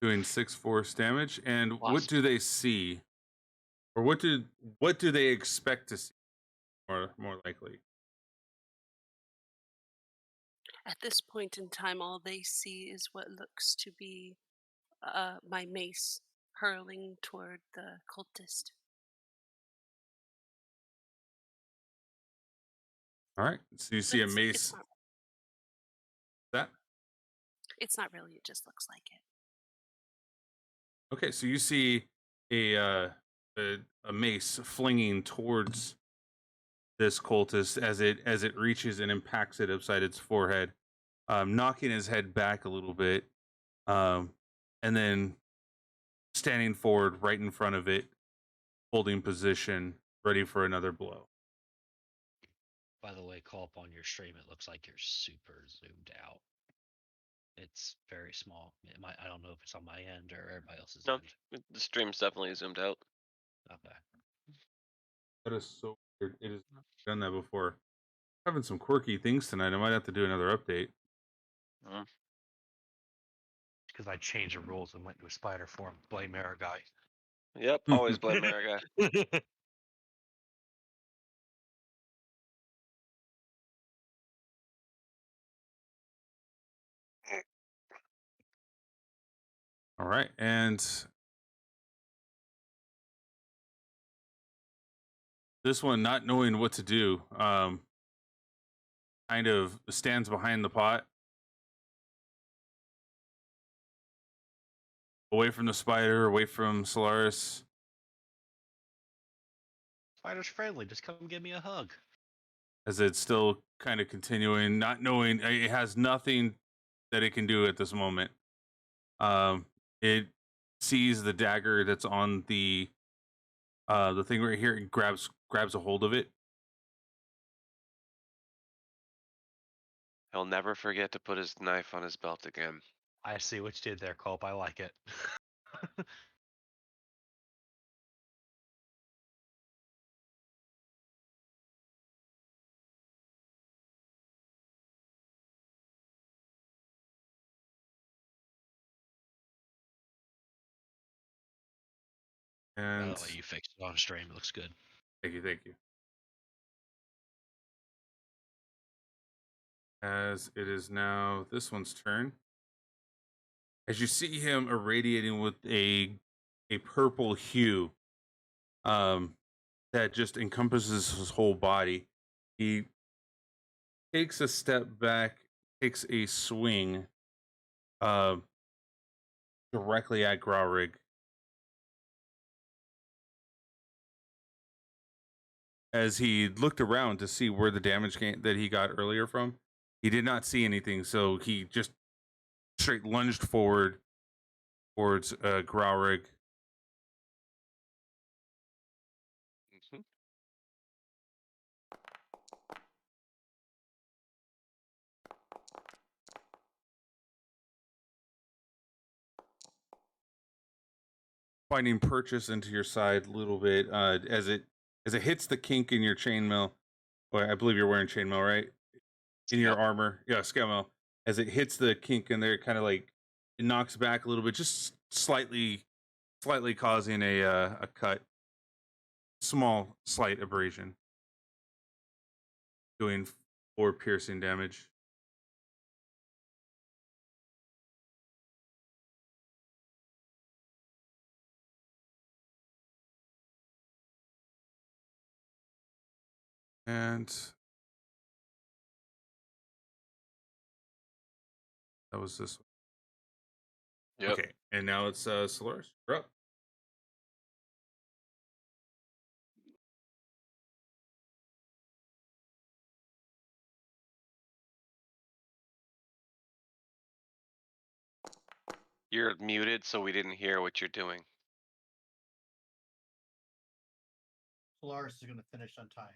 Doing 6 force damage. And what Wasp. do they see, or what do they expect to see? More likely. At this point in time, all they see is what looks to be my mace hurling toward the cultist. All right, so you see a mace. It's not really. It just looks like it. Okay, so you see a mace flinging towards this cultist as it reaches and impacts it upside its forehead, knocking his head back a little bit, and then standing forward right in front of it, holding position, ready for another blow. By the way, call up on your stream. It looks like you're super zoomed out. It's very small. I don't know if it's on my end or everybody else's No, end. the stream's definitely zoomed out. Okay. That is so weird. It has not done that before. Having some quirky things tonight. I might have to do another update. Because I changed the rules and went to a spider form. Blame Mara guy. Yep, always blame America. All right, and this one, not knowing what to do, kind of stands behind the pot, away from the spider, away from Solaris. Spider's friendly. Just come give me a hug. As it's still kind of continuing, not knowing it has nothing that it can do at this moment. It sees the dagger that's on the thing right here and grabs a hold of it. He'll never forget to put his knife on his belt again. I see what you did there, Culp. I like it. By And the way, you fixed it on stream. It looks good. thank you. As it is now this one's turn. As you see him irradiating with a purple hue, that that just encompasses his whole body. He takes a step back, takes a swing directly at Growrig. As he looked around to see where the damage that he got earlier from, he did not see anything, so he just straight lunged forward towards Growrig. Mhm. Finding purchase into your side a little bit as it hits the kink in your chainmail. Well, I believe you're wearing chainmail, right? In your Yep. armor, yeah, scale. As it hits the kink in there, it kind of like it knocks back a little bit, just slightly causing a cut, small, slight abrasion, doing 4 piercing damage. And that was this one. Yep. Okay, and now it's Solaris. You're up. You're muted, so we didn't hear what you're doing. Solaris is going to finish untying her.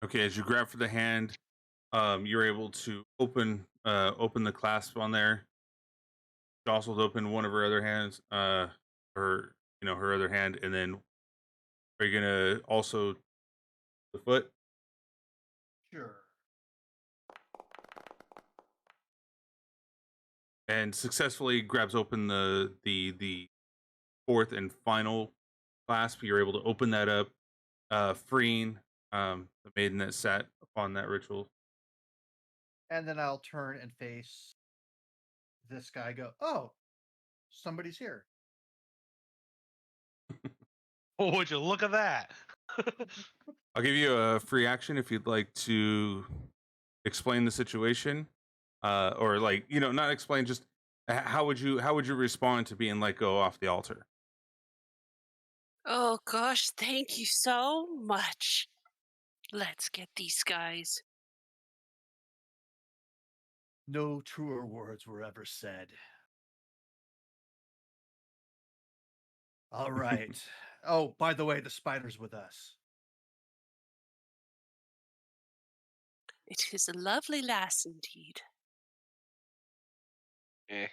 Okay, as you grab for the hand, you're able to open the clasp on there. She also open one of her other hands, her other hand, and then are you gonna also the foot? Sure. And successfully grabs open the fourth and final clasp. You're able to open that up, freeing the maiden that sat upon that ritual. And then I'll turn and face this guy. Go, oh, somebody's here. Oh, would you look at that? I'll give you a free action if you'd like to explain the situation, or like not explain. Just how would you respond to being let go off the altar? Oh gosh, thank you so much. Let's get these guys. No truer words were ever said. All right. Oh, by the way, the spider's with us. It is a lovely lass indeed. Eh.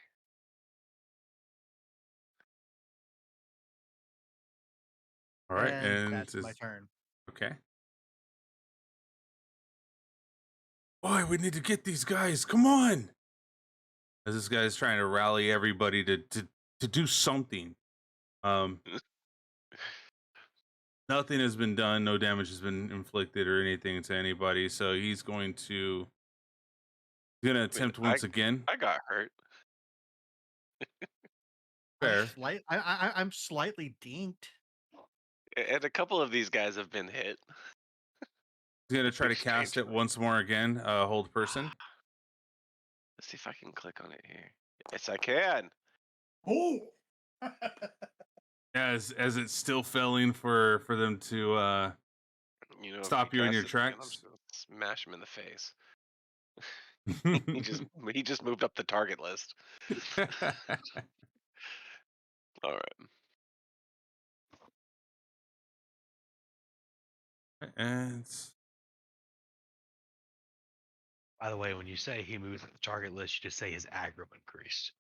All right, And and that's my turn. okay. Boy, we need to get these guys. Come on! As this guy's trying to rally everybody to do something. Nothing has been done. No damage has been inflicted or anything to anybody. So he's going to attempt once again. I got hurt. Fair. I'm slightly dinked. And a couple of these guys have been hit. He's gonna try to cast it once more again. Hold person. Let's see if I can click on it here. Yes, I can. Oh! As it's still failing for them to If stop he you in your casts it again, I'm tracks. just gonna smash him in the face. he just moved up the target list. All right. And By the way, when you say he moves at the target list, you just say his aggro increased.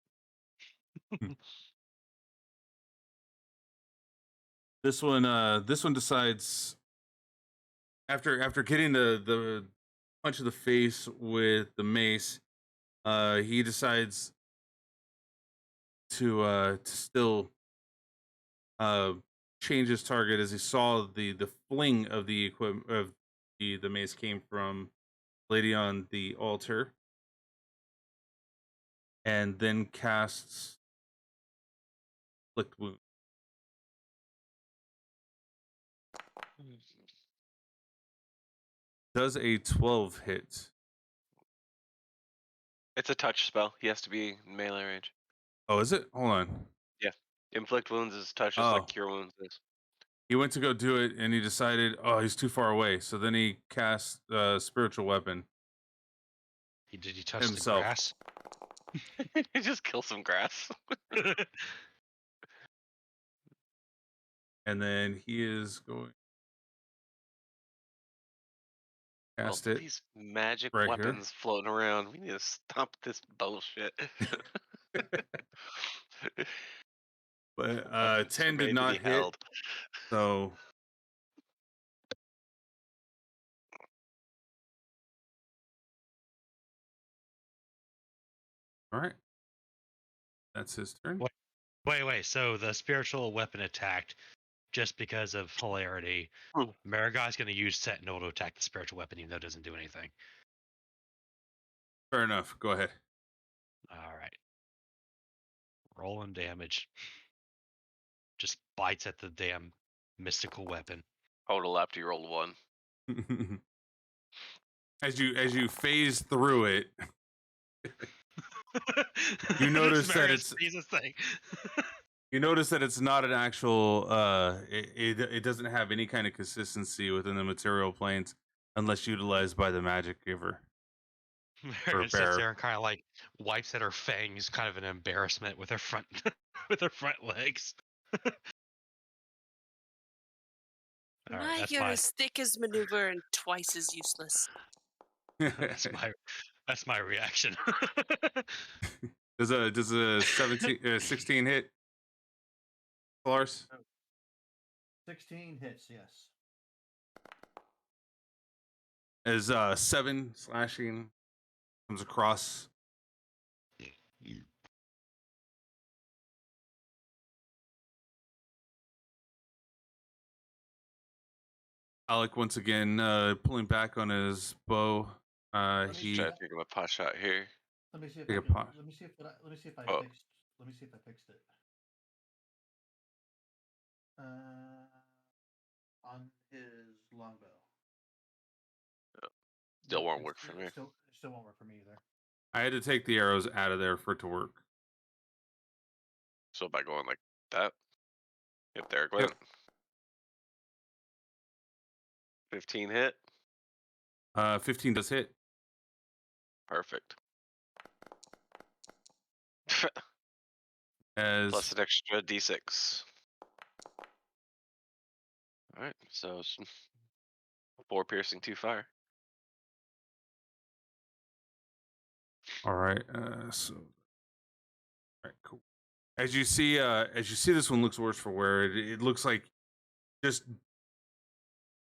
this one decides after getting the punch of the face with the mace, he decides to still change his target as he saw the fling of the equipment of the mace came from lady on the altar, and then casts inflict wound. Does a 12 hit? It's a touch spell. He has to be in melee range. Oh, is it? Hold on. Inflict wounds is touch, just Oh. like cure wounds is. He went to go do it, and he decided, oh, he's too far away. So then he cast spiritual weapon. Did he touch Himself. the grass? He just kill some grass. And then he is going to cast All it. these magic right here. weapons floating around. We need to stop this bullshit. But Weapons are 10 made did to not be hit. held. So all right. That's his turn. What? Wait. So the spiritual weapon attacked just because of hilarity. Hmm. Maragai's going to use Sentinel to attack the spiritual weapon, even though it doesn't do anything. Fair enough. Go ahead. All right. Rolling damage. Just bites at the damn mystical weapon. Total after you rolled 1. As you phase through it, You notice that it's- thing. you notice that it's not an actual. It doesn't have any kind of consistency within the material planes unless utilized by the magic giver. Mara sits bear. there and kind of like wipes at her fangs, kind of an embarrassment with her front with her front legs. All right, My that's you're my as thick as maneuver and twice as useless. that's my reaction. does a 16 hit? Lars? 16 hits, yes. As 7 slashing comes across. Alec once again pulling back on his bow. me He Try to take him a pot shot here. Let me see if Take I a can, pause. let me see if I Oh. fixed. Let me see if I fixed it. On his longbow. Still Nope, won't it's- work for me. Still won't work for me either. I had to take the arrows out of there for it to work. So by going like that. Yep, there it Yep. went. 15 hit. 15 does hit. Perfect. As Plus an extra d6. Alright, so 4 piercing, 2 fire. all right. So all right, cool. As you see this one looks worse for wear. It looks like just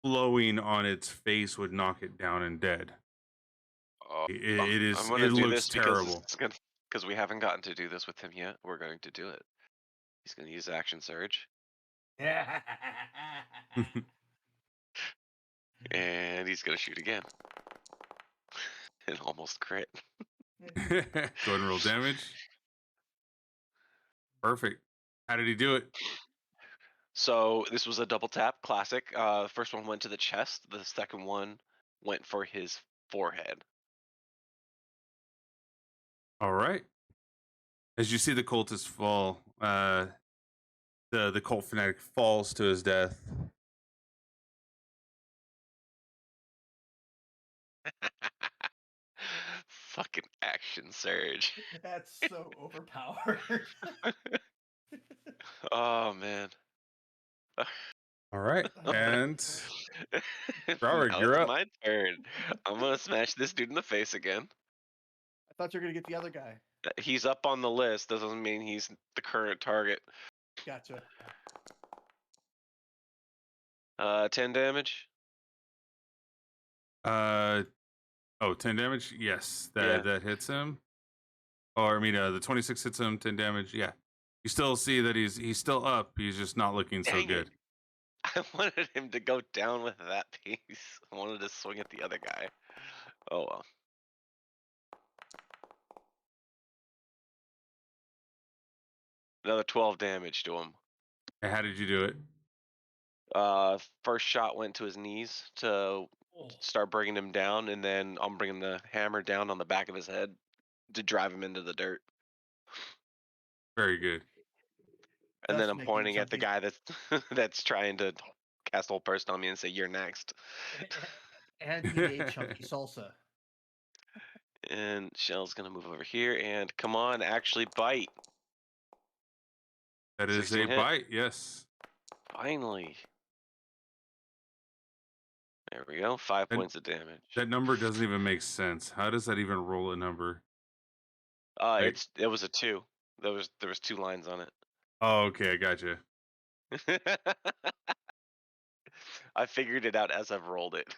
blowing on its face would knock it down and dead. Oh, It is. I'm gonna It do looks this terrible. because we haven't gotten to do this with him yet. We're going to do it. He's going to use action surge, and he's going to shoot again. And almost crit. Go ahead and roll damage. Perfect. How did he do it? So this was a double tap, classic. The first one went to the chest. The second one went for his forehead. All right. As you see the cultist fall, the cult fanatic falls to his death. Fucking action surge. That's so overpowered. Oh man. All right, and Now Robert, you're it's up. my turn. I'm gonna smash this dude in the face again. I thought you were gonna get the other guy. He's up on the list. That doesn't mean he's the current target. Gotcha. 10 damage. 10 damage. Yes, that hits him. Or I mean, the 26 hits him. 10 damage. Yeah, you still see that he's still up. He's just not looking so Dang it. good. I wanted him to go down with that piece. I wanted to swing at the other guy. Oh well. Another 12 damage to him. And how did you do it? First shot went to his knees to start bringing him down, and then I'm bringing the hammer down on the back of his head to drive him into the dirt. Very good. And then Thus I'm making pointing at the something- guy that's that's trying to cast Hold Person on me and say, "You're next." And he ate chunky salsa. And Shell's gonna move over here and come on, actually bite. That is a 16 hit. bite. Yes. Finally. There we go. 5 And points of damage. that number doesn't even make sense. How does that even roll a number? It was a 2. There was 2 lines on it. Oh, okay, I gotcha. I figured it out as I've rolled it.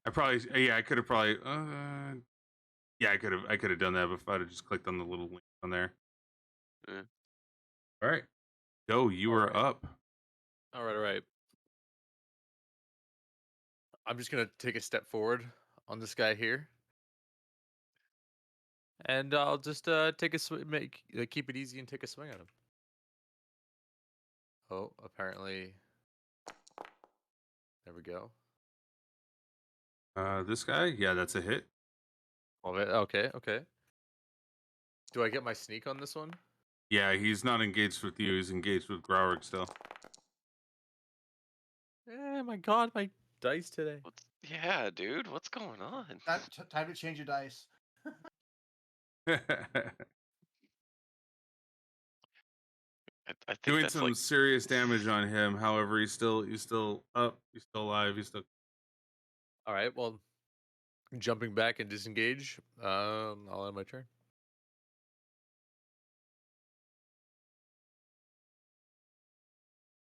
I could have probably, I could have done that if I'd have just clicked on the little link on there. Yeah. All right, Joe, you are up. All right. I'm just gonna take a step forward on this guy here, and I'll just take a keep it easy and take a swing at him. Oh, apparently, there we go. This guy, yeah, that's a hit. Okay. Do I get my sneak on this one? Yeah, he's not engaged with you. He's engaged with Growrick still. My God, my dice today. Yeah, dude, what's going on? Time to change your dice. I think Doing that's some like serious damage on him. However, he's still up. He's still alive. He's still. All right, well, jumping back and disengage. I'll end my turn.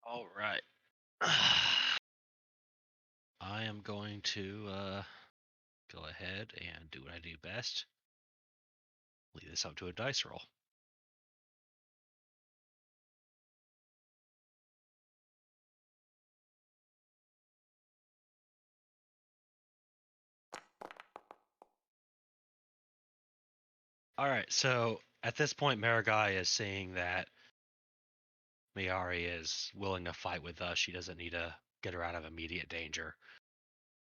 All right. I am going to go ahead and do what I do best. Leave this up to a dice roll. All right, so at this point, Marigai is seeing that Miari is willing to fight with us. She doesn't need to get her out of immediate danger,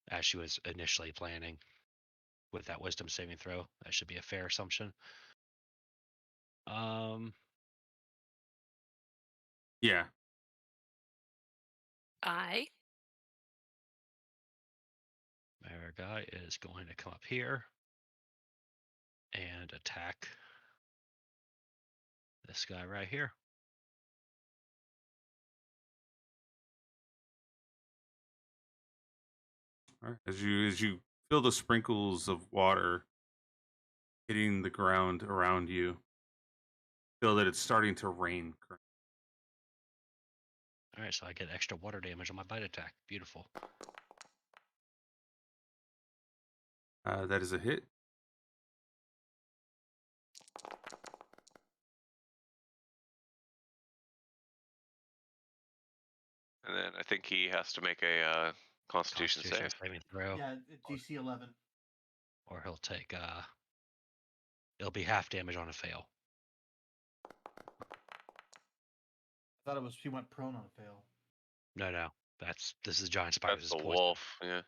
as she was initially planning with that wisdom saving throw. That should be a fair assumption. Yeah. Marigai is going to come up here and attack this guy right here. All right. As you feel the sprinkles of water hitting the ground around you, feel that it's starting to rain. All right, so I get extra water damage on my bite attack. Beautiful. That is a hit. And then I think he has to make a Constitution save. saving throw. Yeah, DC 11. Or he'll take it'll be half damage on a fail. I thought it was he went prone on a fail. No. This is giant spider. That's This the is poison. wolf. Yeah.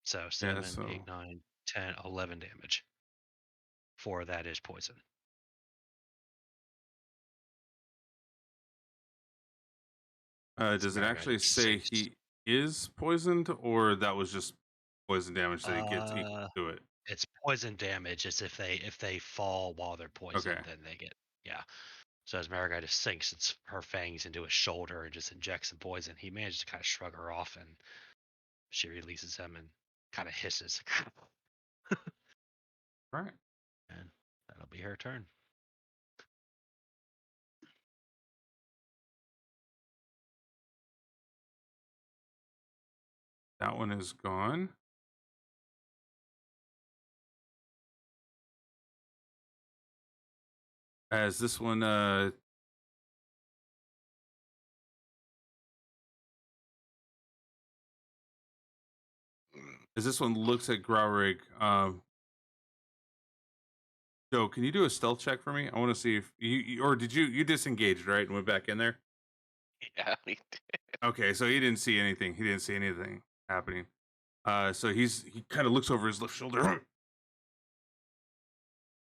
So 7, so- 8, 9, 10, 11 damage. 4 of that is poison. Does it Marigai actually say sinks. he is poisoned, or that was just poison damage that he gets equal to it? It's poison damage. It's if they fall while they're poisoned, then they get So as Marigai just sinks her fangs into his shoulder and just injects some poison, he manages to kind of shrug her off, and she releases him and kind of hisses. Right. And that'll be her turn. That one is gone. As this one looks at Growrig, Joe, can you do a stealth check for me? I want to see if you did you disengaged, right, and went back in there? Yeah, he did. Okay, so he didn't see anything. He didn't see anything happening. So he kind of looks over his left shoulder.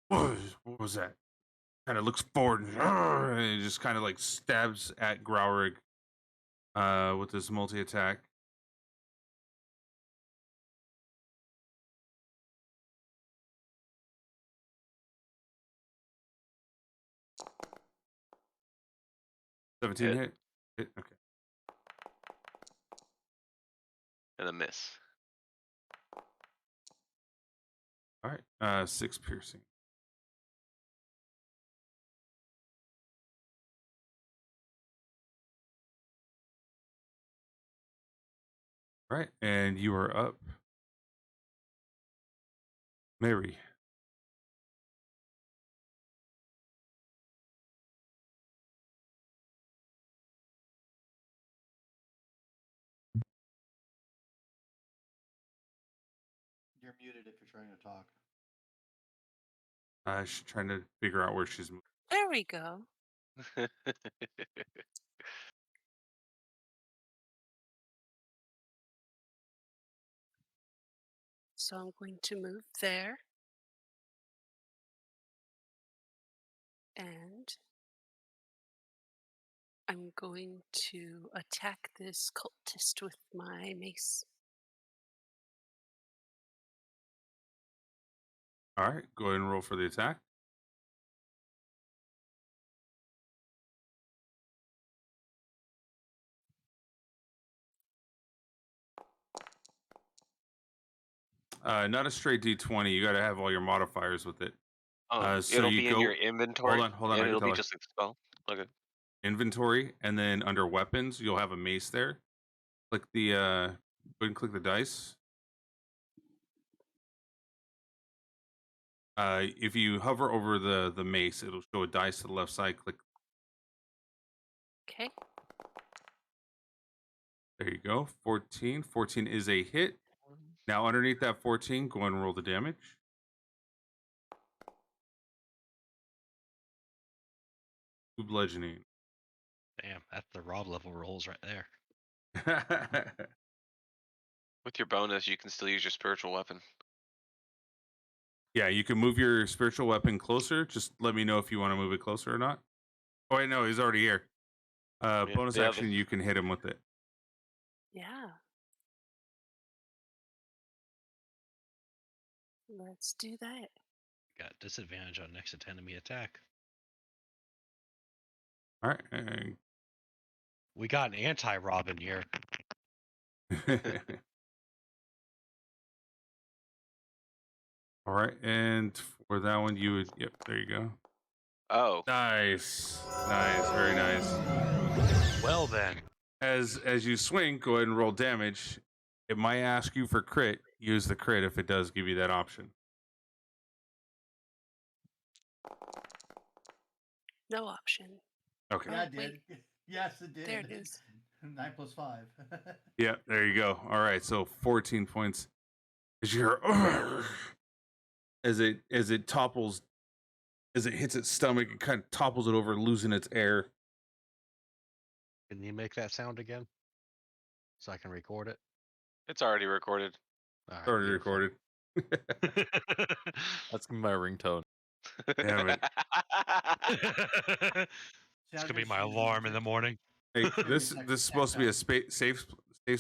What was that? Kind of looks forward and he just kind of like stabs at Growrig with his multi attack. Hit. Hit. Okay. And a miss. All right. 6 piercing. All right, and you are up. Mary. You're muted if you're trying to talk. She's trying to figure out where she's moving. There we go. So I'm going to move there. And I'm going to attack this cultist with my mace. All right, go ahead and roll for the attack. Not a straight D20. You got to have all your modifiers with it. Oh, So it'll you be in go- your inventory. hold on, I And can it'll tell be her. just a spell. Okay. Inventory, and then under weapons, you'll have a mace there. Click the go ahead and click the dice. If you hover over the mace, it'll show a dice to the left side. Click. Okay. There you go. 14. 14 is a hit. Now underneath that 14, go and roll the damage. Two bludgeoning. Damn, that's the Rob level rolls right there. With your bonus, you can still use your spiritual weapon. Yeah, you can move your spiritual weapon closer. Just let me know if you want to move it closer or not. Oh, wait, no, he's already here. Bonus Yeah, action, you can hit him with it. Yeah. Let's do that. Got disadvantage on next enemy attack. All right. and- We got an anti-Robin here. All right, and for that one, you would. Yep, there you go. Oh, Nice, very nice. Well then. As you swing, go ahead and roll damage. It might ask you for crit. Use the crit if it does give you that option. No option. Okay. Yeah, it wait. did. Yes, it did. There it is. 9 + 5. Yeah, there you go. All right, so 14 points. As you hear, as it topples, as it hits its stomach, it kind of topples it over, losing its air. Can you make that sound again? So I can record it? it's already recorded. All right, Already beautiful. recorded. That's gonna be my ringtone. Damn it. It's gonna be my alarm in the morning. Hey, this Next- is supposed to be a next safe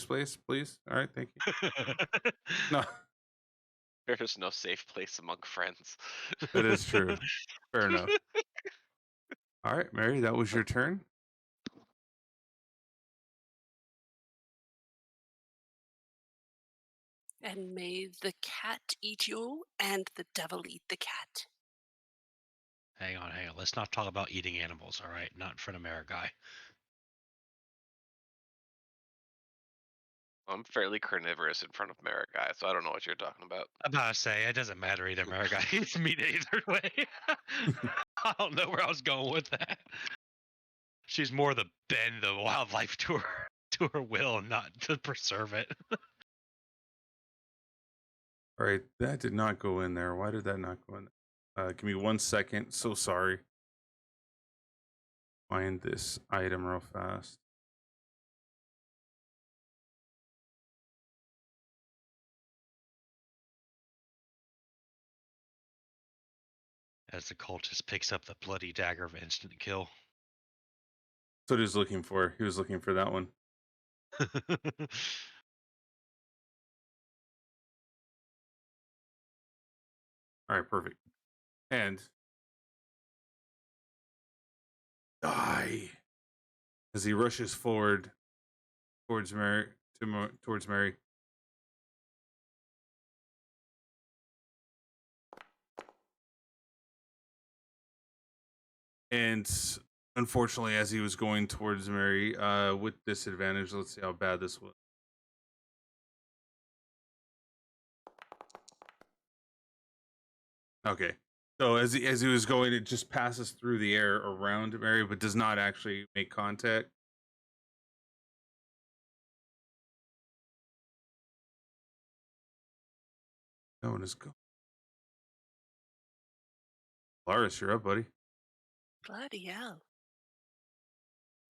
place, please. All right, thank you. No, There's no safe place among friends. that is true. Fair enough. All right, Mary, that was your turn. And may the cat eat you and the devil eat the cat. Hang on. Let's not talk about eating animals, all right? Not in front of Mara Guy. I'm fairly carnivorous in front of Marikai, so I don't know what you're talking about. I'm about to say, it doesn't matter either, Mara Guy. Eats meat either way. I don't know where I was going with that. She's more the bend the wildlife to her will, not to preserve it. All right, that did not go in there. Why did that not go in there? Give me 1 second. So sorry. Find this item real fast. as the cultist picks up the bloody dagger of instant kill. That's what he was looking for. He was looking for that one. All right, perfect. And die as he rushes forward towards Mary. Towards Mary. And unfortunately, as he was going towards Mary with disadvantage, let's see how bad this was. Okay. So as he was going, it just passes through the air around Mary, but does not actually make contact. No one is going. Laris, you're up, buddy. Bloody hell.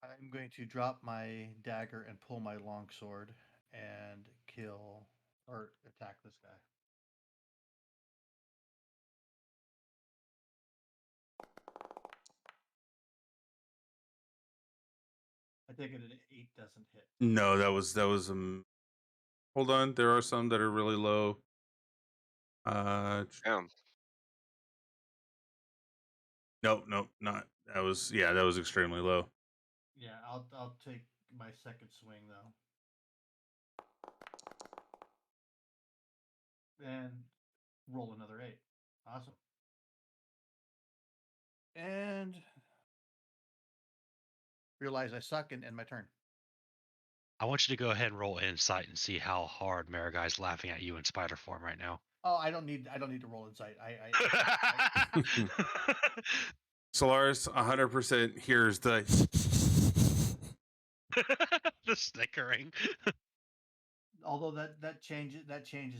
I'm going to drop my dagger and pull my longsword and kill or attack this guy. I think an 8 doesn't hit. No, that was hold on, there are some that are really low. Down. Nope, not that was that was extremely low. Yeah, I'll take my second swing though. And roll another 8. Awesome. And realize I suck and end my turn. I want you to go ahead and roll insight and see how hard Maraguy's laughing at you in spider form right now. Oh, I don't need to roll insight. Solaris 100% hears the The snickering. Although that changes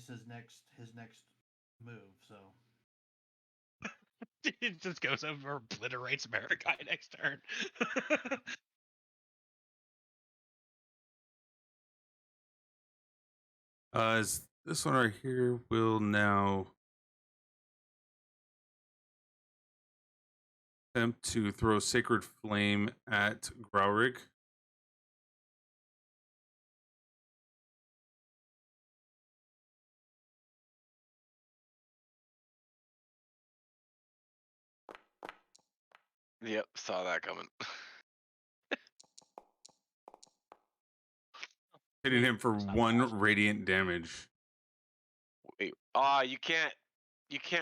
his next move. So It just goes over, obliterates Maragai next turn. This one right here will now attempt to throw Sacred Flame at Growrig. Yep, saw that coming. Hitting him for 1 radiant damage. Wait, you can't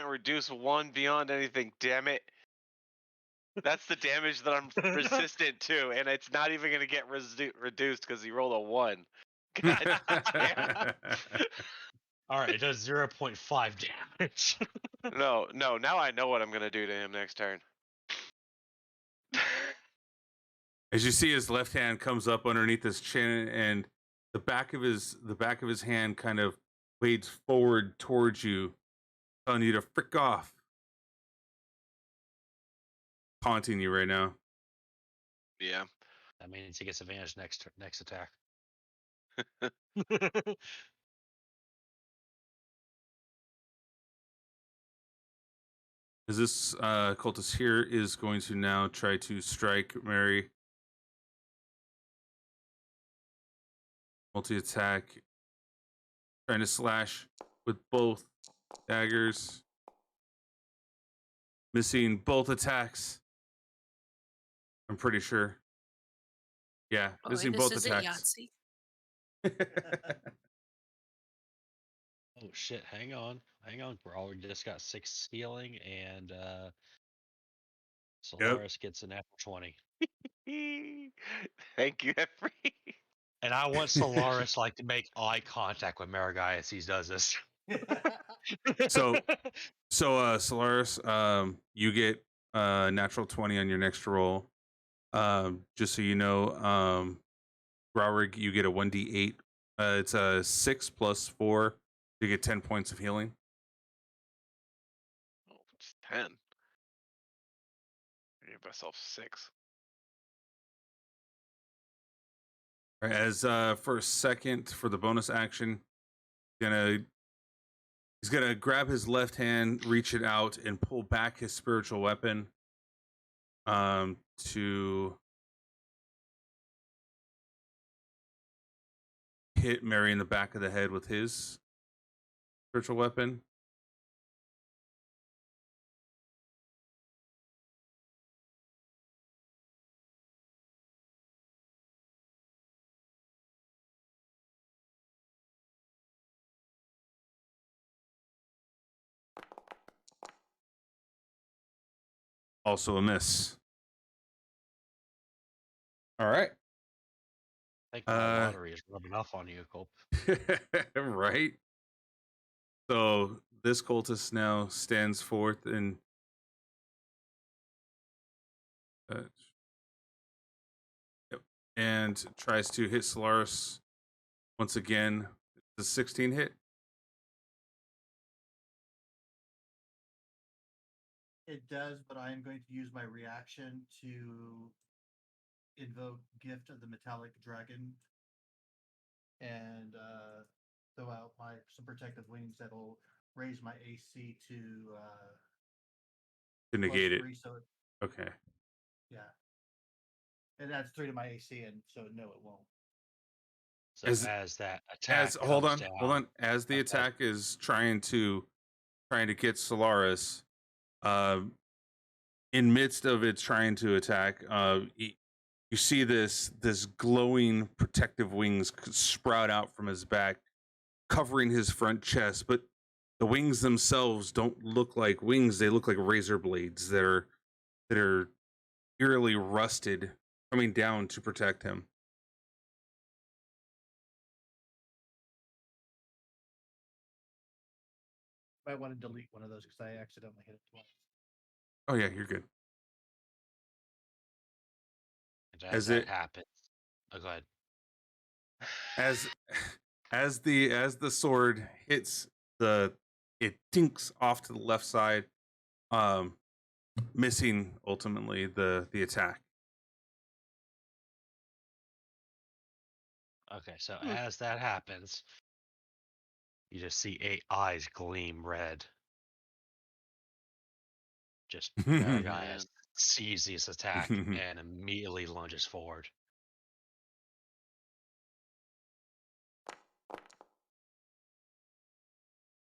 reduce 1 beyond anything, damn it. That's the damage that I'm resistant to, and it's not even gonna get reduced because he rolled a 1. God damn. All right, it does 0.5 damage. No, now I know what I'm gonna do to him next turn. As you see, his left hand comes up underneath his chin, and the back of his hand kind of wades forward towards you, telling you to frick off. Taunting you right now. Yeah. That means he gets advantage next attack. As this cultist here is going to now try to strike Mary. Multi-attack. Trying to slash with both daggers. Missing both attacks. I'm pretty sure. Yeah, missing both attacks. Oh shit, hang on. We're already just got 6 healing, and Solaris gets a natural 20. Thank you, Effrey. And I want Solaris to make eye contact with Maragai as he does this. So Solaris, you get natural 20 on your next roll. Just so you know, Growrig, you get a 1d8. It's a 6 plus 4. You get 10 points of healing. Oh, it's 10. I gave myself 6. As for a second, for the bonus action, gonna He's gonna grab his left hand, reach it out, and pull back his spiritual weapon. To hit Mary in the back of the head with his spiritual weapon. Also a miss. All right. I think my lottery is rubbing off on you, Culp. Right. So this cultist now stands forth and and tries to hit Solaris once again. The 16 hit. It does, but I am going to use my reaction to invoke Gift of the Metallic Dragon and throw out some protective wings that'll raise my AC To negate it. +3, so Okay. yeah. It adds 3 to my AC, and so no, it won't. So As- as that attack hold comes on. down, As the Okay. attack is trying to get Solaris, in midst of it trying to attack, you see this glowing protective wings sprout out from his back, covering his front chest, but the wings themselves don't look like wings. They look like razor blades that are eerily rusted, coming down to protect him. I want to delete one of those because I accidentally hit it twice. Oh yeah, you're good. and As as that it- happens, oh, go ahead. As the sword hits it dinks off to the left side, missing ultimately the attack. Okay, so as that happens, you just see 8 eyes gleam red. Just Maragaius sees this attack and immediately lunges forward.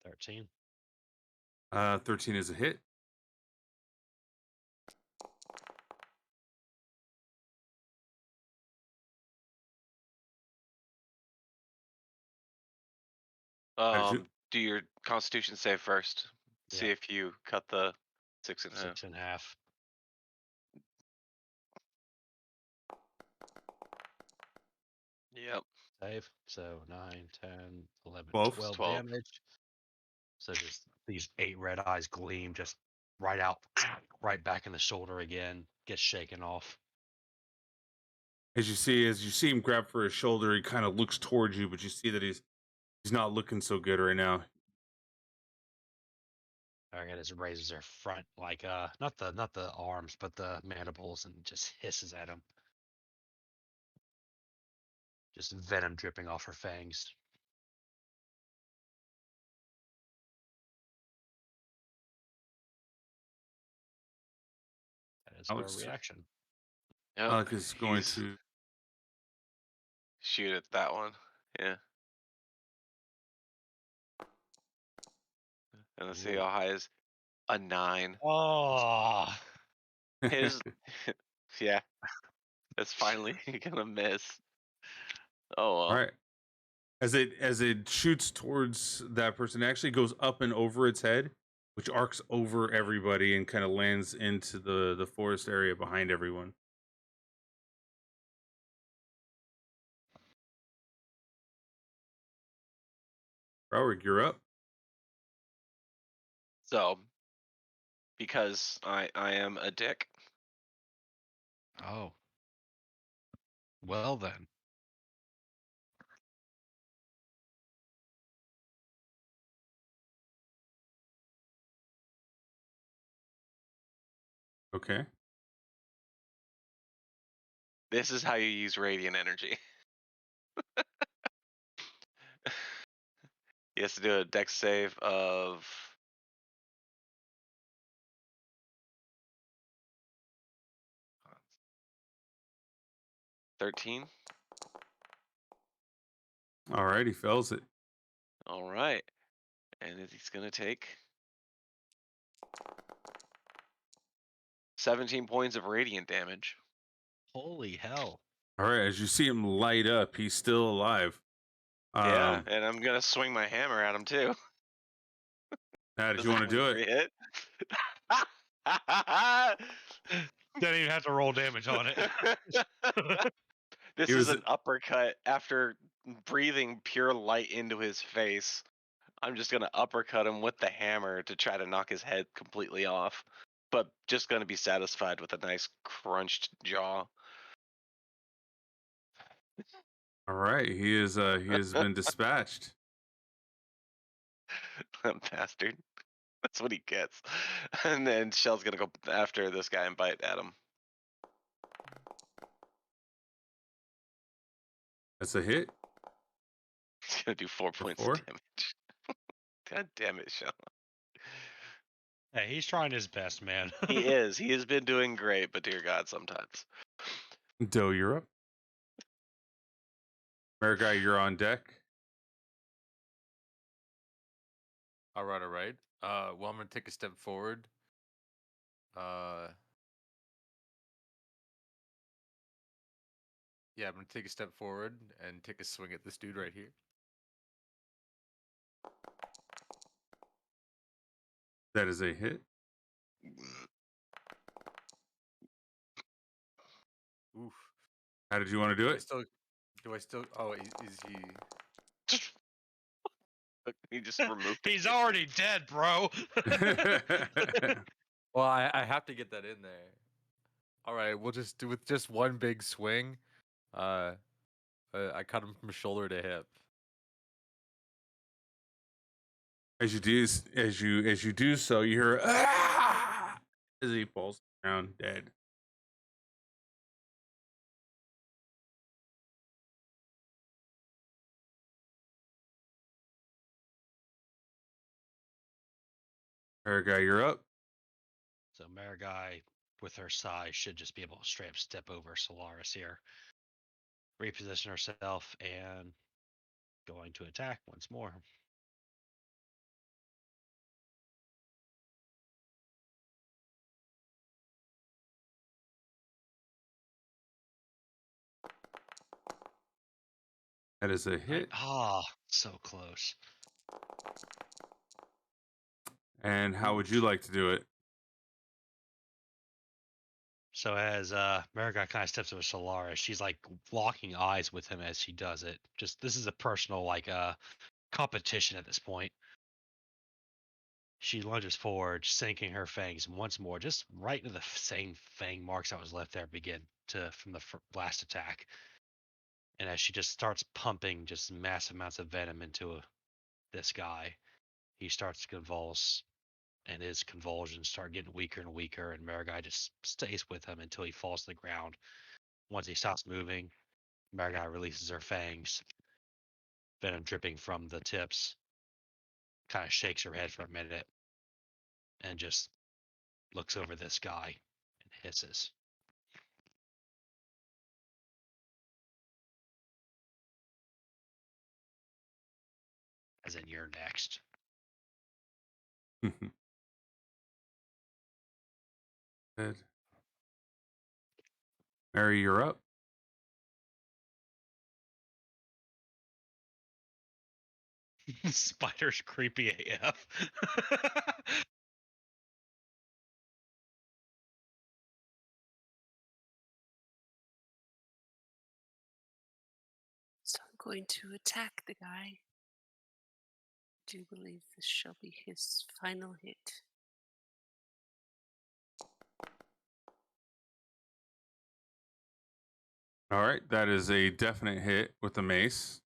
$13. 13 is a hit. Do your Constitution save first. See Yeah. if you cut the 6.5. 6.5. Yep. Save. So 9, 10, 11, 12. 12 12. damage. So just these 8 red eyes gleam just right out, right back in the shoulder again. Gets shaken off. As you see him grab for his shoulder, he kind of looks towards you, but you see that he's not looking so good right now. Maragaius raises her front, like not the arms, but the mandibles, and just hisses at him. Just venom dripping off her fangs. That is her Alex, reaction. Yep. Alec is going he's- to shoot at that one. Yeah. And let's see Ooh. how high is a 9. Oh, His yeah. It's finally gonna miss. Oh well. All right. As it shoots towards that person, it actually goes up and over its head, which arcs over everybody and kind of lands into the forest area behind everyone. Broward, you're up. So because I am a dick, oh. Well then. Okay. this is how you use radiant energy. He has to do a dex save of 13. All right, he fails it. All right. And he's going to take 17 points of radiant damage. Holy hell. All right, as you see him light up, he's still alive. Yeah, and I'm going to swing my hammer at him too. How did Does you that want to do one it? hit? Didn't even have to roll damage on it. This He is was- an uppercut after breathing pure light into his face. I'm just going to uppercut him with the hammer to try to knock his head completely off, but just going to be satisfied with a nice crunched jaw. All right, he has been dispatched. Bastard. That's what he gets. And then Shell's going to go after this guy and bite at him. That's a hit. He's going to do 4 points four? of damage. God damn it, Shell. Hey, he's trying his best, man. He is. He has been doing great, but dear God, sometimes. Doe, you're up. Marigai, you're on deck. All right, all right. Well, I'm gonna take a step forward. Yeah, I'm gonna take a step forward and take a swing at this dude right here. That is a hit. Oof. How did you want to do Do I it? still? Do I still? Oh, is he? He just removed it. He's already dead, bro. Well, I have to get that in there. All right, we'll just do with just one big swing. I cut him from shoulder to hip. As you do so, you hear "Ah!" as he falls down dead. Marigai, you're up. So Marigai, with her size, should just be able to straight up step over Solaris here. Reposition herself and going to attack once more. That is a hit. Ah, so close. And how would you like to do it? So as Marigai kind of steps over Solaris, she's like locking eyes with him as she does it. Just this is a personal like competition at this point. She lunges forward, sinking her fangs once more, just right into the same fang marks that was left there from the last attack. And as she just starts pumping just massive amounts of venom into this guy, he starts to convulse, and his convulsions start getting weaker and weaker, and Marigai just stays with him until he falls to the ground. Once he stops moving, Marigai releases her fangs, venom dripping from the tips, kind of shakes her head for a minute, and just looks over this guy and hisses. As in, you're next. Good. Mary, you're up. Spider's creepy AF. So I'm going to attack the guy. I do believe this shall be his final hit. All right, that is a definite hit with the mace.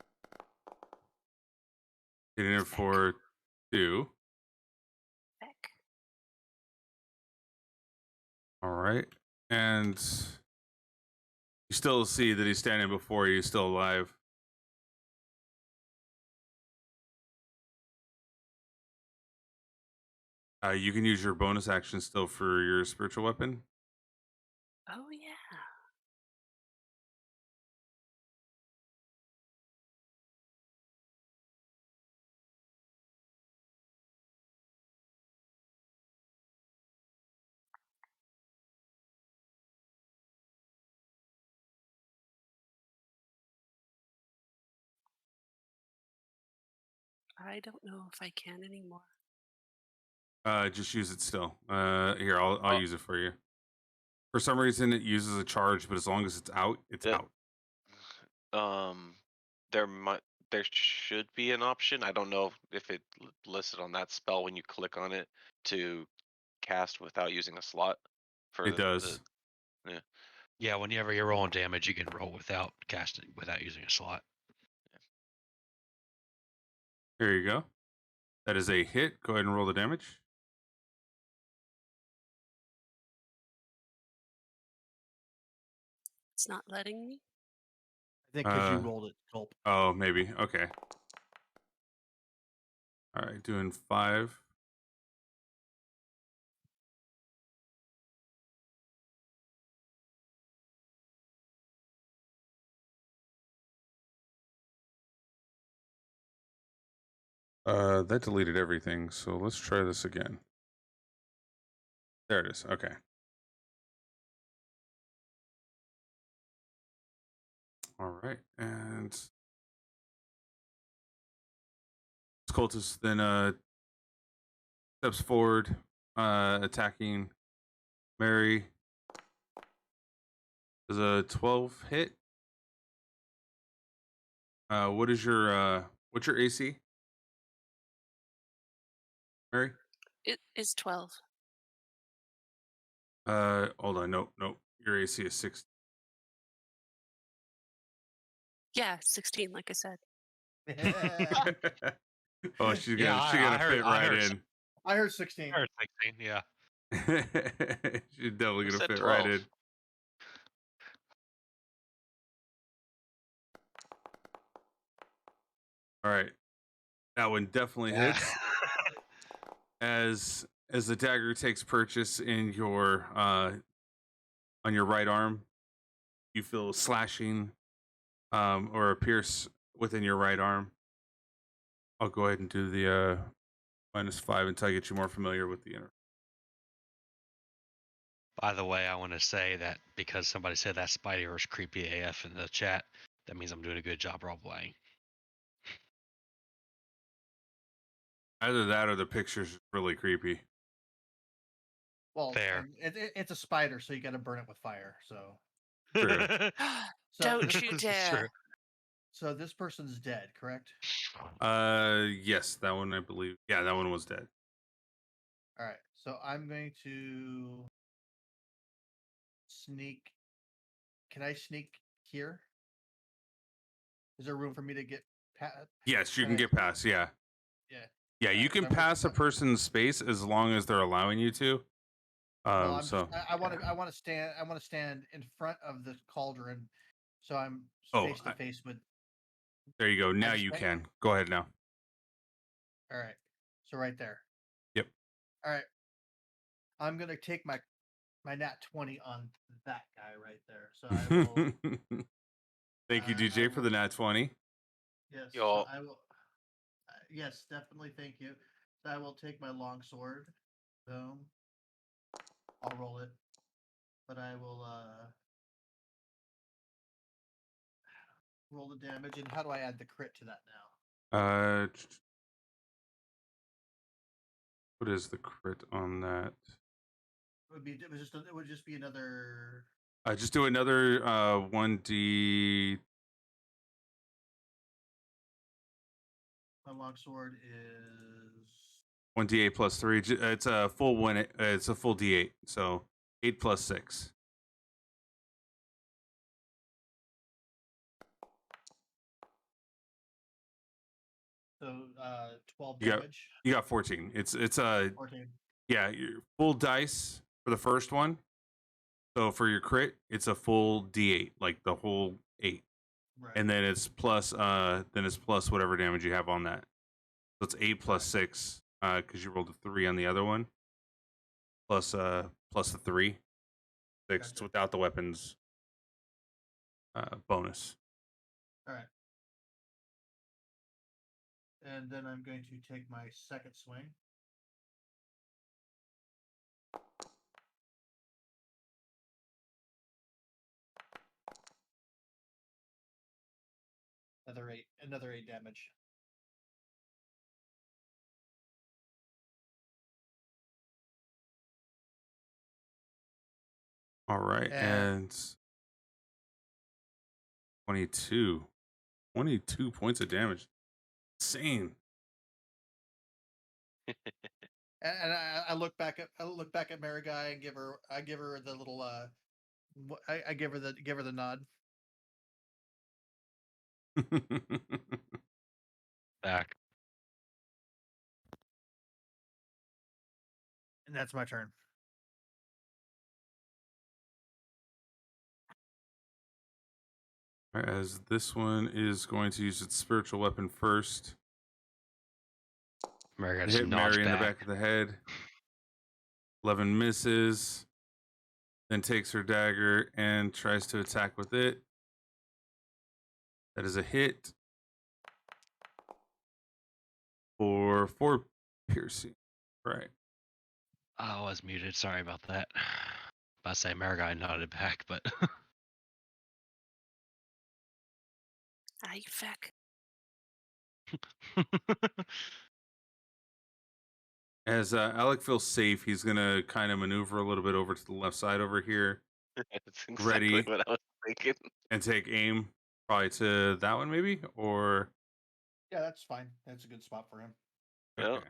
Hitting her for 2. Back. All right, and you still see that he's standing before you, still alive. You can use your bonus action still for your spiritual weapon. Oh yeah. I don't know if I can anymore. Just use it still. Here, I'll Oh. use it for you. For some reason, it uses a charge, but as long as it's out, it's Yeah. out. There should be an option. I don't know if it listed on that spell when you click on it to cast without using a slot. It does. Yeah, whenever you're rolling damage, you can roll without casting, without using a slot. Here you go. That is a hit. Go ahead and roll the damage. It's not letting me. I think because you Uh, rolled it, Culp. Oh, maybe. Okay. All right, doing 5. That deleted everything, so let's try this again. There it is. Okay. All right, and this cultist then steps forward, attacking Mary. Does a 12 hit? What's your AC? Mary? It is 12. Hold on. Nope. Your AC is 6. Yeah, 16, like I said. Oh, she's gonna Yeah, I heard- fit I right heard in. I heard 16. Or 16, yeah. She's definitely Who gonna said fit right 12? in. All right, that one definitely hits. As the dagger takes purchase in your on your right arm, you feel slashing or a pierce within your right arm. I'll go ahead and do the -5 until I get you more familiar with the inner. By the way, I want to say that because somebody said that spider was creepy AF in the chat, that means I'm doing a good job role playing. Either that or the picture's really creepy. Well, Fair. it's a spider, so you got to burn it with fire. So, True. so Don't this you This is dare. true. So this person's dead, correct? Yes, that one I believe. Yeah, that one was dead. All right. So I'm going to sneak. Can I sneak here? Is there room for me to get past? Yes, you Can can I- get past. Yeah. Yeah. Yeah, you Alright, can so I'm gonna- pass a person's space as long as they're allowing you to. Well, I'm So just, I want to stand. I want to stand in front of the cauldron, so I'm Oh, face to face with. there you go. Now just you make- can. Go ahead now. All right. So right there. Yep. All right. I'm gonna take my nat 20 on that guy right there. So I will. Thank you, I DJ, for the nat 20. Yes. Yo. So I will. Yes, definitely. Thank you. So I will take my long sword. Boom. I'll roll it, but I will roll the damage. And how do I add the crit to that now? What is the crit on that? It would just be another. Just do another 1d. My longsword is 1d8 plus 3. It's a full one. It's a full d8. So 8 plus 6. so 12 You got- damage. You got 14. It's 14. yeah, your full dice for the first one. So for your crit, it's a full d8, like the whole 8. Right. And then it's plus whatever damage you have on that. So it's 8 plus 6. because you rolled a 3 on the other one, plus the 3. 6. It's Gotcha. without the weapons bonus. All right. And then I'm going to take my second swing. Another 8 damage. All right, and 22 points of damage. Insane. And I look back at Mary Guy and give her the little I give her the nod. Back. And that's my turn. As this one is going to use its spiritual weapon first. Mary Hit just nods Mary in the back. back of the head. 11 misses. Then takes her dagger and tries to attack with it. That is a hit for 4 piercing. Right. I was muted. Sorry about that. I say Marigai nodded back, but I feck. As Alec feels safe, he's going to kind of maneuver a little bit over to the left side over here. That's exactly Ready. what I was thinking. And take aim probably to that one maybe, or Yeah, that's fine. That's a good spot for him. Yep. okay.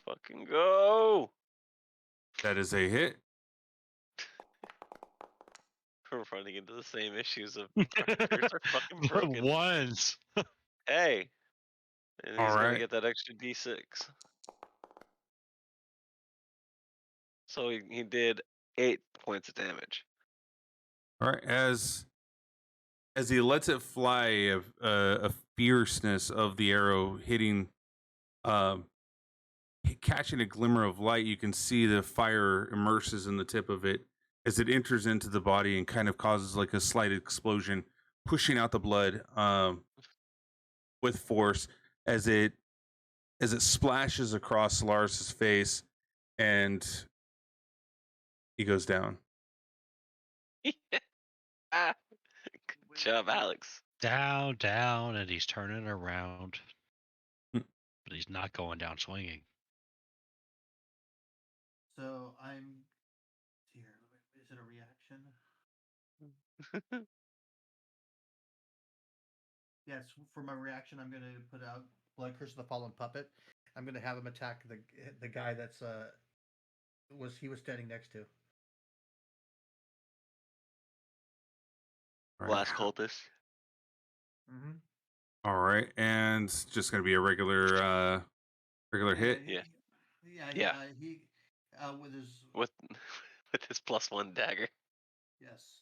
Fucking go! That is a hit. We're running into the same issues of characters are fucking broken. Ones. Hey, and he's All gonna right. get that extra D6. So he did 8 points of damage. All right, as he lets it fly, a fierceness of the arrow hitting, catching a glimmer of light. You can see the fire immerses in the tip of it as it enters into the body and kind of causes like a slight explosion, pushing out the blood with force as it splashes across Lars's face, and he goes down. Ah, good job, Alex. Down, and he's turning around. Hmm. But he's not going down swinging. So I'm here. Is it a reaction? Yes, for my reaction, I'm going to put out Blood Curse of the Fallen Puppet. I'm going to have him attack the guy that's he was standing next to. All right. Last cultist. Mm-hmm. All right, and it's just gonna be a regular hit. Yeah. He with his With his +1 dagger. yes.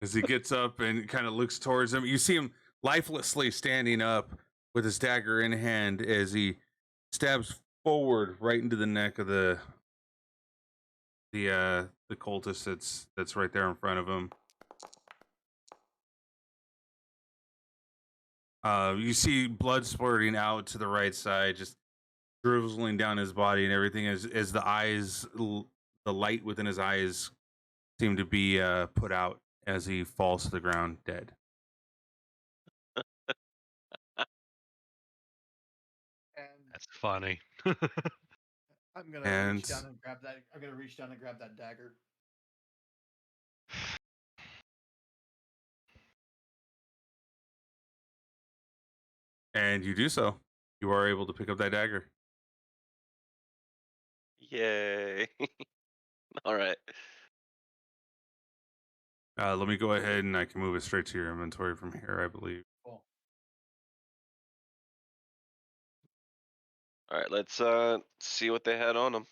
As he gets up and kind of looks towards him, you see him lifelessly standing up with his dagger in hand as he stabs forward right into the neck of the cultist that's right there in front of him. You see blood splurting out to the right side, just drizzling down his body and everything as the eyes, the light within his eyes seem to be put out as he falls to the ground dead. That's funny. I'm gonna reach down and grab that. I'm gonna reach down and grab that dagger. And you do so. You are able to pick up that dagger. Yay. All right. Let me go ahead and I can move it straight to your inventory from here, I believe. Cool. All right, let's see what they had on them.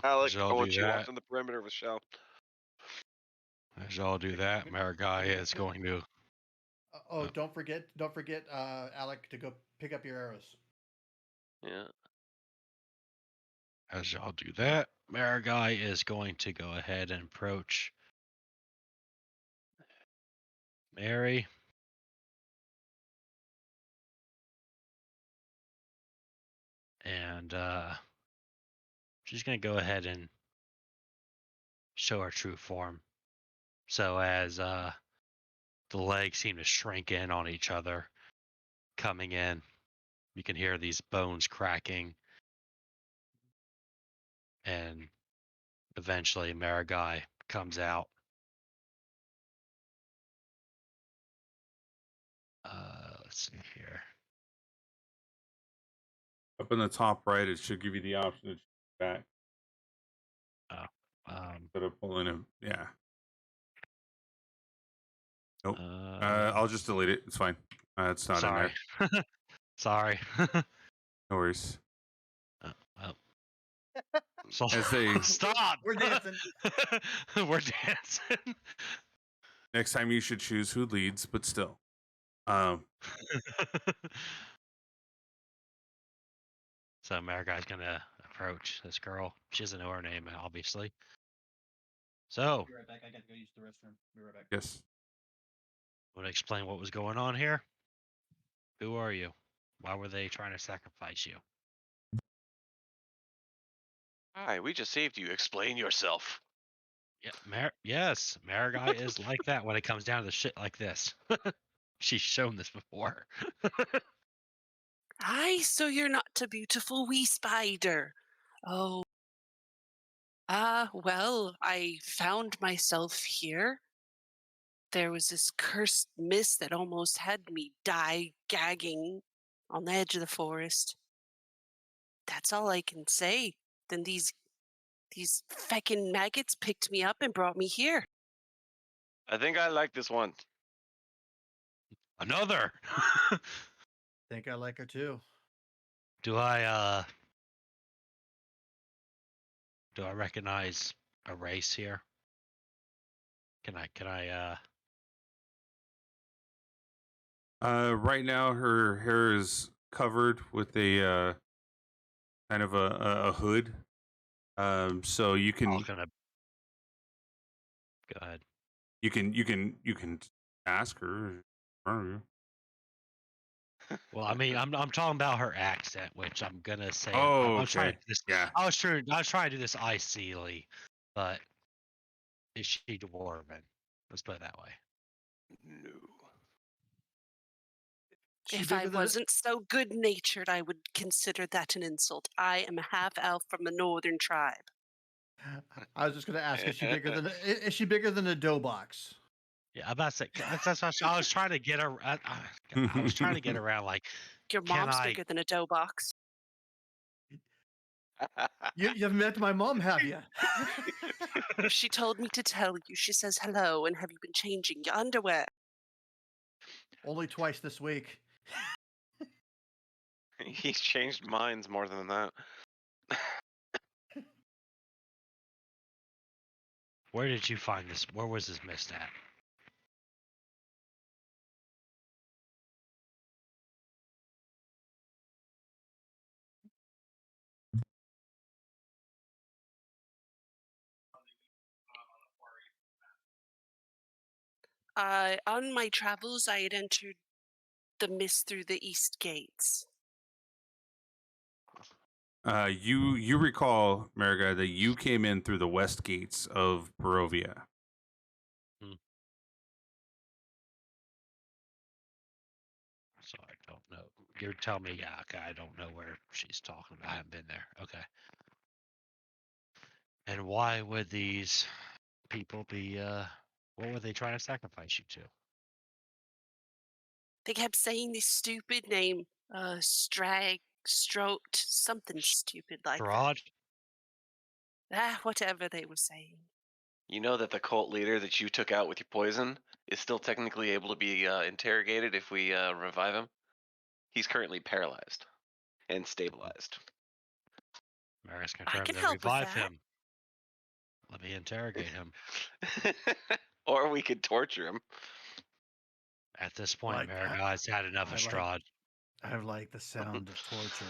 Alec, I I'll want do you that. watching the perimeter with Shell. As y'all do that, Marigai is going to. Don't forget, Alec, to go pick up your arrows. Yeah. As y'all do that, Marigai is going to go ahead and approach Mary. And she's going to go ahead and show her true form. So as the legs seem to shrink in on each other, coming in, you can hear these bones cracking. And eventually Marigai comes out. Let's see here. Up in the top right, it should give you the option to choose back instead of pulling him. Yeah. Nope. I'll just delete it. It's fine. It's not sorry. in there. Sorry. No worries. So, As they stop. We're dancing. We're dancing. next time you should choose who leads, but still. So Marigai's gonna approach this girl. She doesn't know her name, obviously. So, Be right back. I got to go use the restroom. Be right back. Yes. want to explain what was going on here? Who are you? Why were they trying to sacrifice you? Hi, we just saved you. Explain yourself. Yeah, yes, Marigai is like that when it comes down to shit like this. She's shown this before. Aye, so you're not a beautiful wee spider. Oh. Well, I found myself here. There was this cursed mist that almost had me die gagging on the edge of the forest. That's all I can say. Then these feckin' maggots picked me up and brought me here. I think I like this one. Another. Think I like her too. Do I recognize a race here? Can I Right now, her hair is covered with a kind of a hood. So you can go ahead. you can ask her. Well, I mean, I'm talking about her accent, which I'm gonna say. Oh, I'm trying okay. to do this. Yeah. I was trying to do this icily, but is she dwarven? Let's put it that way. No. If I wasn't so good-natured, I would consider that an insult. I am a half-elf from a northern tribe. I was just going to ask: is she bigger than a dough box? Yeah, I'm about to say that's what I was trying to get her. I was trying to get around like. Your mom's bigger than a dough box. You've met my mom, have you? She told me to tell you. She says hello, and have you been changing your underwear? Only twice this week. He's changed minds more than that. Where did you find this? Where was this mist at? On my travels, I had entered the mist through the east gates. You recall, Mariga, that you came in through the west gates of Barovia. So I don't know. You're telling me, yeah, okay, I don't know where she's talking about. I haven't been there. Okay. And why would these people be, what were they trying to sacrifice you to? They kept saying this stupid name, Strahd, something stupid like Strahd? that. Whatever they were saying. You know that the cult leader that you took out with your poison is still technically able to be interrogated if we revive him? He's currently paralyzed and stabilized. Maris I confirmed can to help with revive that. him. Let me interrogate him. Or we could torture him. At this point, Like, Maragai's had enough of Strahd. I like the sound of torture.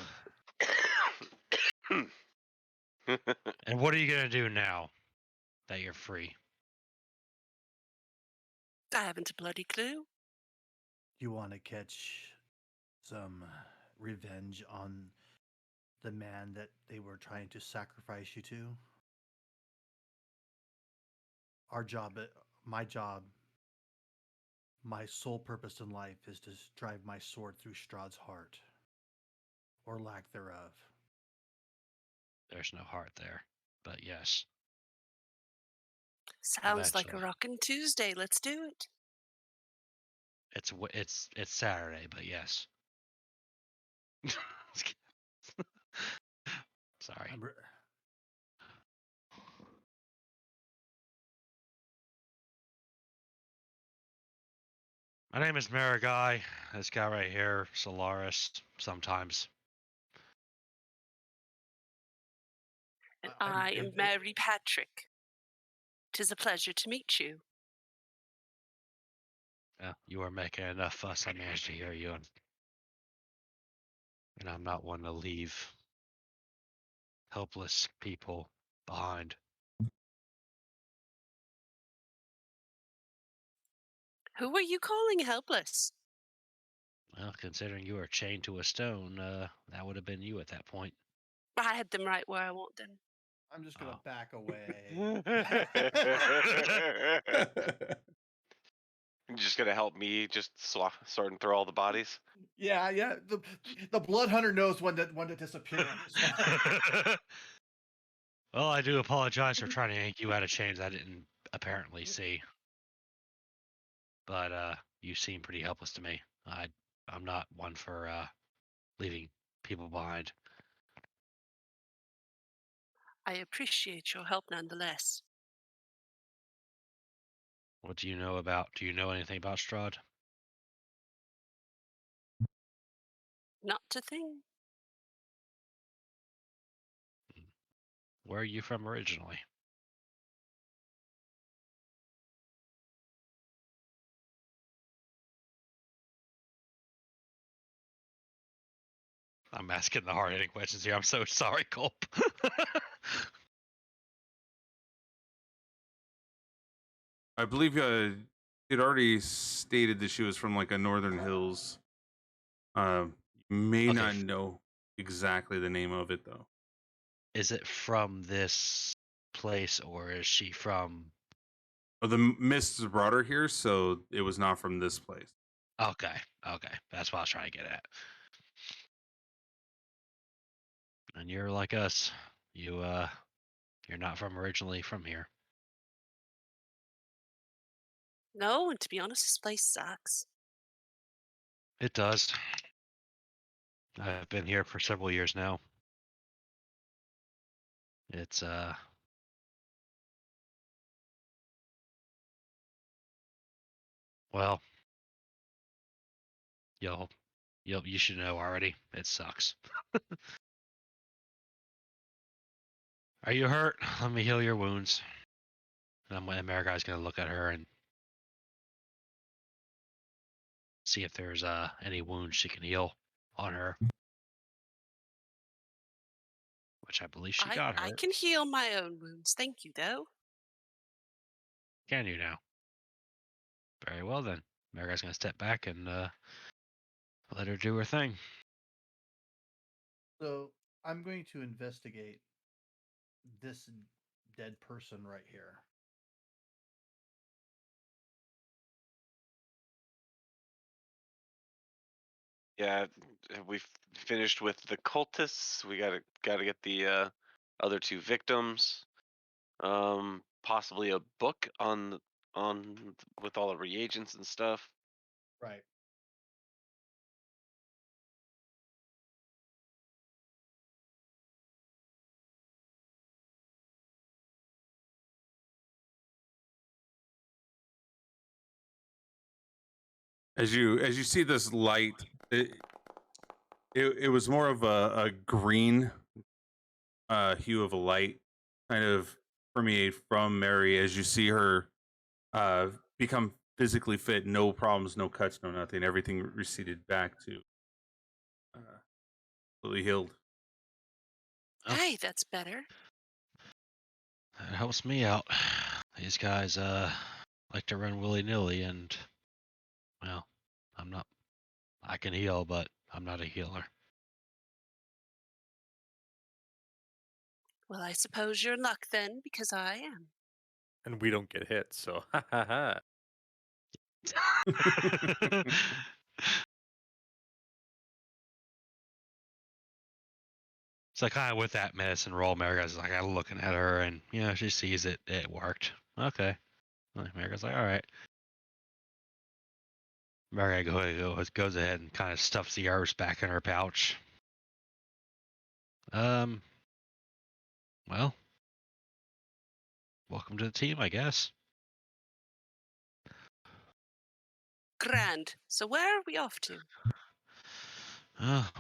And what are you gonna do now that you're free? I haven't a bloody clue. You want to catch some revenge on the man that they were trying to sacrifice you to? Our job, my job, my sole purpose in life is to drive my sword through Strahd's heart, or lack thereof. There's no heart there, but yes. Sounds like a Eventually. rockin' Tuesday. Let's do it. It's Saturday, but yes. Sorry. My name is Maragai. This guy right here, Solaris, sometimes. And I am Mary Patrick. 'Tis a pleasure to meet you. You are making enough fuss. I managed to hear you, and I'm not one to leave helpless people behind. Who are you calling helpless? Well, considering you are chained to a stone, that would have been you at that point. I had them right where I want them. I'm just gonna back away. You're just gonna help me just sorting through all the bodies. Yeah. The blood hunter knows when to disappear. Well, I do apologize for trying to yank you out of chains I didn't apparently see. But you seem pretty helpless to me. I'm not one for leaving people behind. I appreciate your help nonetheless. What do you know about? Do you know anything about Strahd? Not a thing. Where are you from originally? I'm asking the hard-hitting questions here. I'm so sorry, Culp. I believe you'd already stated that she was from like a Northern Hills. May Okay. not know exactly the name of it though. Is it from this place, or is she from? Oh, the mists brought her here, so it was not from this place. Okay, that's what I was trying to get at. And you're like us. You're not originally from here. No, and to be honest, this place sucks. It does. I've been here for several years now. It's well, you should know already. It sucks. Are you hurt? Let me heal your wounds. And Maragai's gonna look at her and see if there's any wounds she can heal on her. Which I believe she got her. I can heal my own wounds. Thank you, though. Can you now? Very well then. Maragai's gonna step back and let her do her thing. So I'm going to investigate this dead person right here. Yeah, we've finished with the cultists. We gotta get the other two victims. Possibly a book on with all the reagents and stuff. Right. As you see this light, it was more of a green hue of a light kind of permeate from Mary as you see her become physically fit, no problems, no cuts, no nothing. Everything receded back to fully healed. Oh. Hey, that's better. That helps me out. These guys like to run willy-nilly, and well, I'm not. I can heal, but I'm not a healer. Well, I suppose you're in luck then, because I am. And we don't get hit, so ha ha ha. So kind of with that medicine roll, Marigo's like looking at her, and she sees it. It worked. Okay. Marigo's like, all right. Marigo goes ahead and kind of stuffs the herbs back in her pouch. Well, welcome to the team, I guess. Grand. So where are we off to?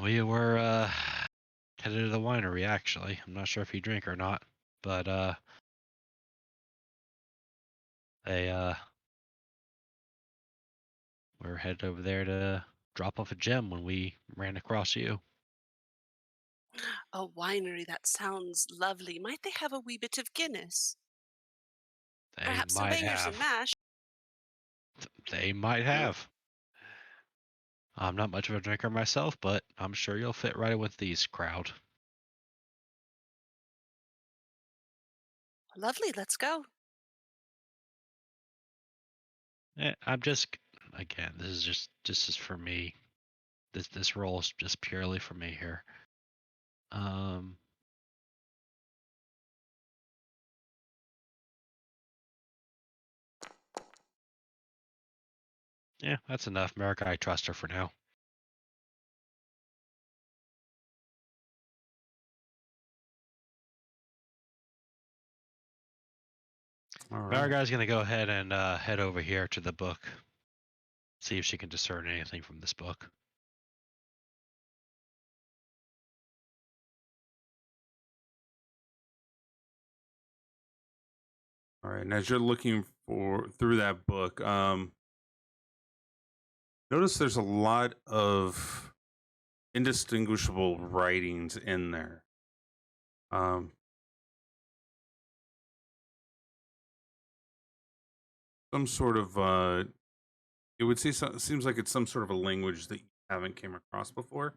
We were headed to the winery, actually. I'm not sure if you drink or not, but we were headed over there to drop off a gem when we ran across you. A winery, that sounds lovely. Might they have a wee bit of Guinness? They Perhaps some might bangers have. and mash? They might have. I'm not much of a drinker myself, but I'm sure you'll fit right in with these crowd. Lovely, let's go. I'm just, again, this is for me. This role is just purely for me here. Yeah, that's enough. America, I trust her for now. All right. Mariguy's gonna go ahead and head over here to the book. See if she can discern anything from this book. All right. And as you're looking through that book, notice there's a lot of indistinguishable writings in there. Some sort of it would say seems like it's some sort of a language that you haven't came across before.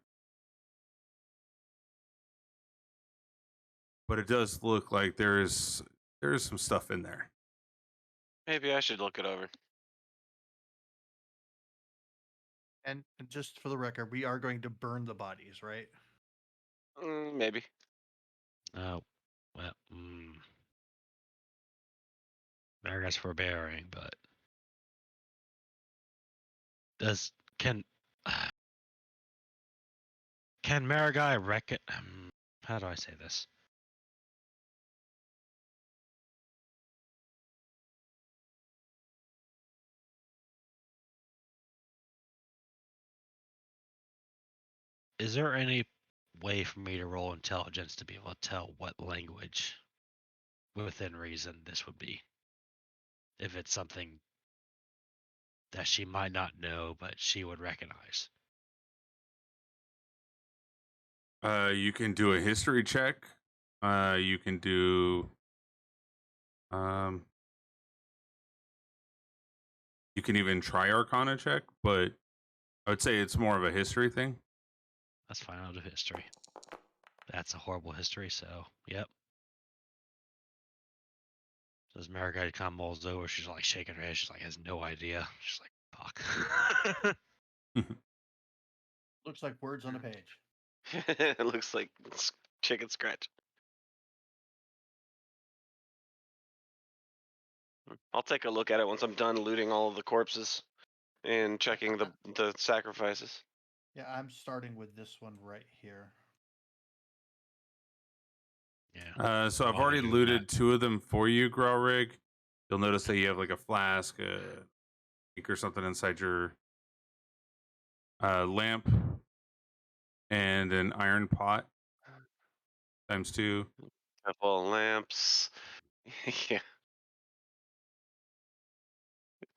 But it does look like there is some stuff in there. Maybe I should look it over. And just for the record, we are going to burn the bodies, right? Maybe. Oh, well, Mariguy's forbearing, but can Mariguy reckon? How do I say this? Is there any way for me to roll intelligence to be able to tell what language, within reason, this would be? If it's something that she might not know, but she would recognize. You can do a history check. You can do you can even try Arcana check, but I would say it's more of a history thing. That's fine. I'll do history. That's a horrible history, so yep. So as Mariguy kind of mulls over, she's like shaking her head. She's like, has no idea. She's like, fuck. Looks like words on a page. It looks like chicken scratch. I'll take a look at it once I'm done looting all of the corpses and checking the sacrifices. Yeah, I'm starting with this one right here. Yeah. So I've While already you're doing looted 2 of them for you, Growrig. You'll notice that you have like a flask, ink or something inside your lamp, and an iron pot ×2. Couple of lamps. Yeah.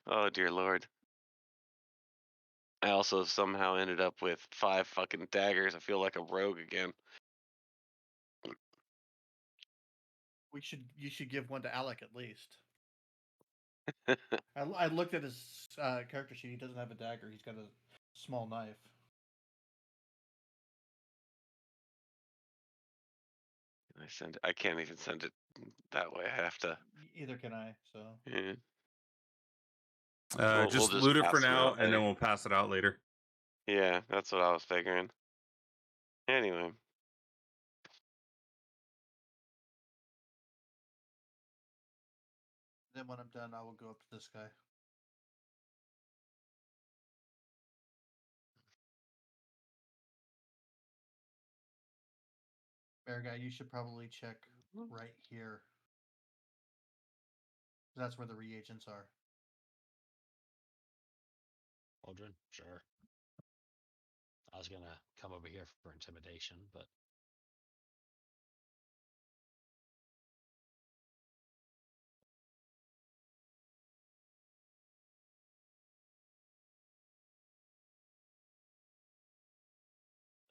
Oh dear lord. I also somehow ended up with 5 fucking daggers. I feel like a rogue again. You should give one to Alec at least. I looked at his character sheet. He doesn't have a dagger. He's got a small knife. I can't even send it that way. I have to. Either can I. So Yeah. We'll Just just loot it for pass them now, out and then later. we'll pass it out later. Yeah, that's what I was figuring. Anyway. then when I'm done, I will go up to this guy. Bear guy, you should probably check right here. That's where the reagents are. Cauldron, sure. I was gonna come over here for intimidation, but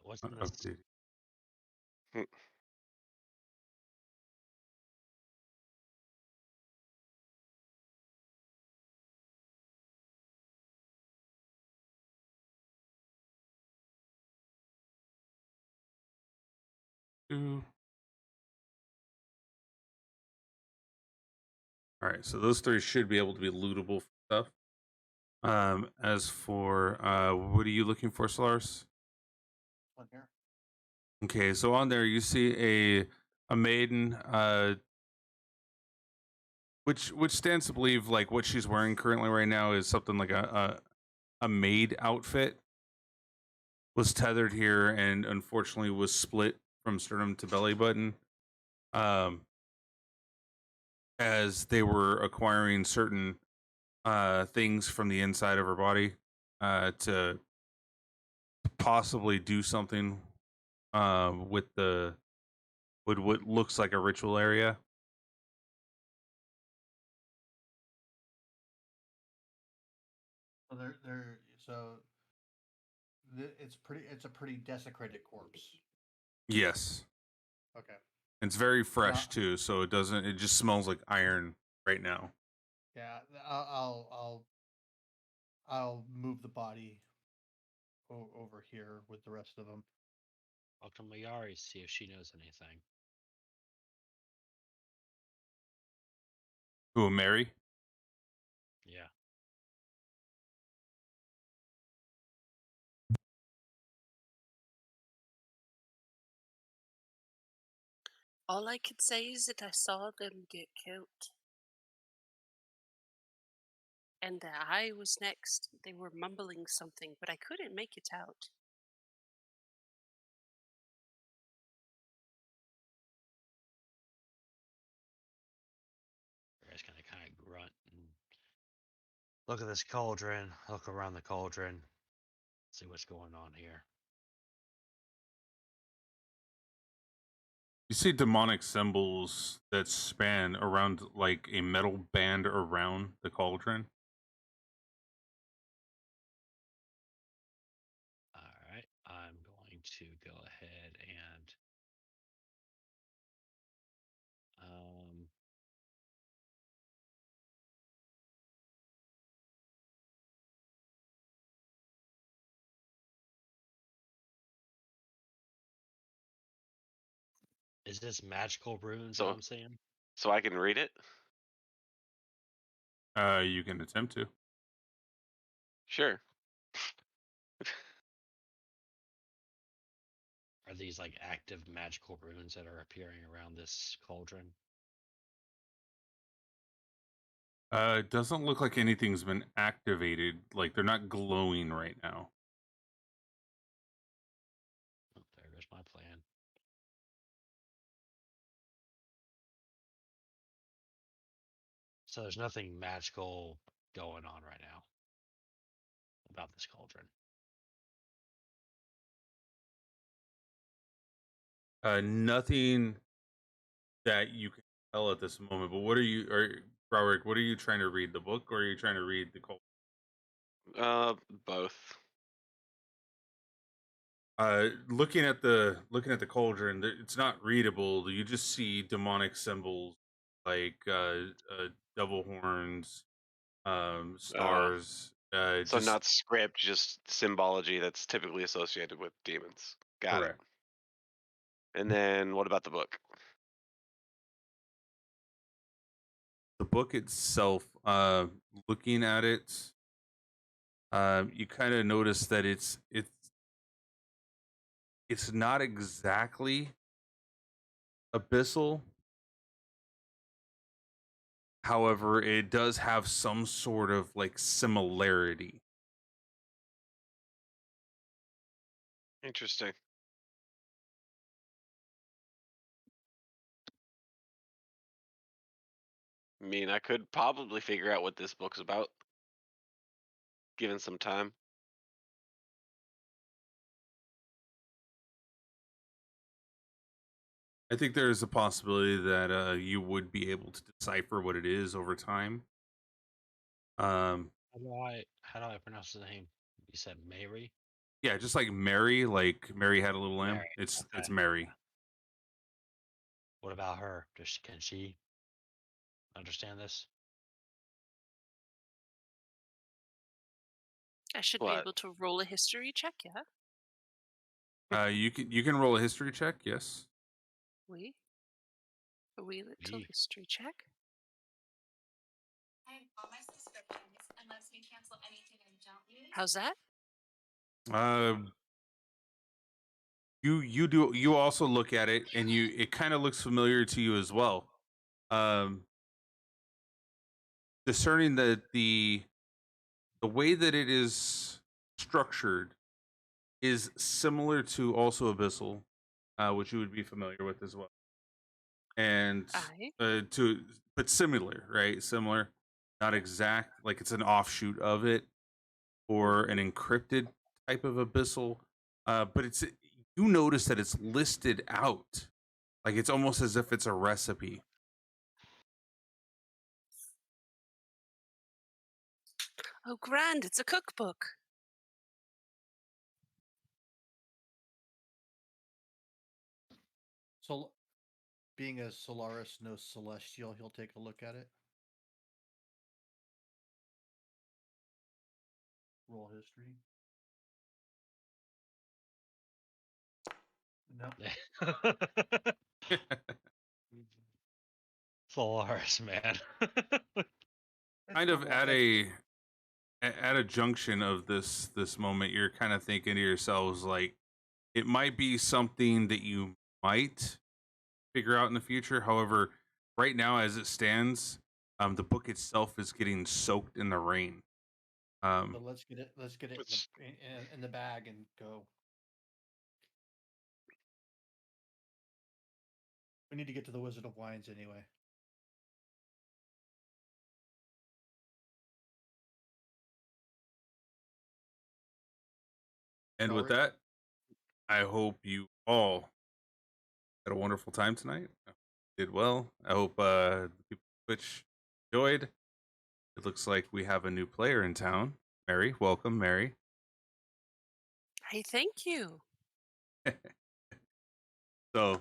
what's in this? Update. All right, so those 3 should be able to be lootable stuff. As for what are you looking for, Solaris? One here. Okay, so on there you see a maiden, which stands to believe like what she's wearing currently right now is something like a maid outfit. Was tethered here and unfortunately was split from sternum to belly button. As they were acquiring certain things from the inside of her body to possibly do something with what looks like a ritual area. So it's a pretty desecrated corpse. Yes, Okay. it's very fresh Uh, too, so it just smells like iron right now. Yeah, I'll move the body over here with the rest of them. I'll come to Mayari, see if she knows anything. Who, Mary? Yeah. All I could say is that I saw them get killed. And that I was next. They were mumbling something, but I couldn't make it out. You guys gonna kind of grunt and look at this cauldron, look around the cauldron, see what's going on here. You see demonic symbols that span around like a metal band around the cauldron. Alright, I'm going to go ahead and is this magical runes that So, I'm seeing? so I can read it? You can attempt to. Sure. Are these like active magical runes that are appearing around this cauldron? It doesn't look like anything's been activated. Like they're not glowing right now. Oh, there goes my plan. So there's nothing magical going on right now about this cauldron. Nothing that you can tell at this moment. But what are Roderick, what are you trying to read? The book, or are you trying to read the cult? Both. Looking at the cauldron, it's not readable. You just see demonic symbols like devil horns, stars. So just not script, just symbology that's typically associated with demons. Got correct. it. And then what about the book? The book itself, looking at it, you kind of notice that it's not exactly abyssal. However, it does have some sort of like similarity. Interesting. I mean, I could probably figure out what this book's about, given some time. I think there is a possibility that you would be able to decipher what it is over time. How do I pronounce his name? You said Mary? Yeah, just like Mary had a little lamb. Mary, It's okay. Mary. What about her? Can she understand this? I should What? be able to roll a history check, yeah? You can roll a history check. Yes. We? A wee little Yee. history check. I have all my subscriptions and lets me cancel anything I don't use. How's that? You also look at it, and it kind of looks familiar to you as well. Discerning that the way that it is structured is similar to also abyssal, which you would be familiar with as well, and Aye. but similar, right? Similar, not exact. Like it's an offshoot of it, or an encrypted type of abyssal. But you notice that it's listed out, like it's almost as if it's a recipe. Oh, grand, it's a cookbook. So, being a Solaris, no celestial, he'll take a look at it. Roll history. No. Solaris, man. Kind of at a junction of this moment, you're kind of thinking to yourselves like, it might be something that you might figure out in the future. However, right now as it stands, the book itself is getting soaked in the rain. So let's get it It's- in the bag and go. We need to get to the Wizard of Wines anyway. And with Alright. that, I hope you all had a wonderful time tonight. I hope you did well. I hope the people on Twitch enjoyed. It looks like we have a new player in town. Mary, welcome, Mary. Hey, thank you. So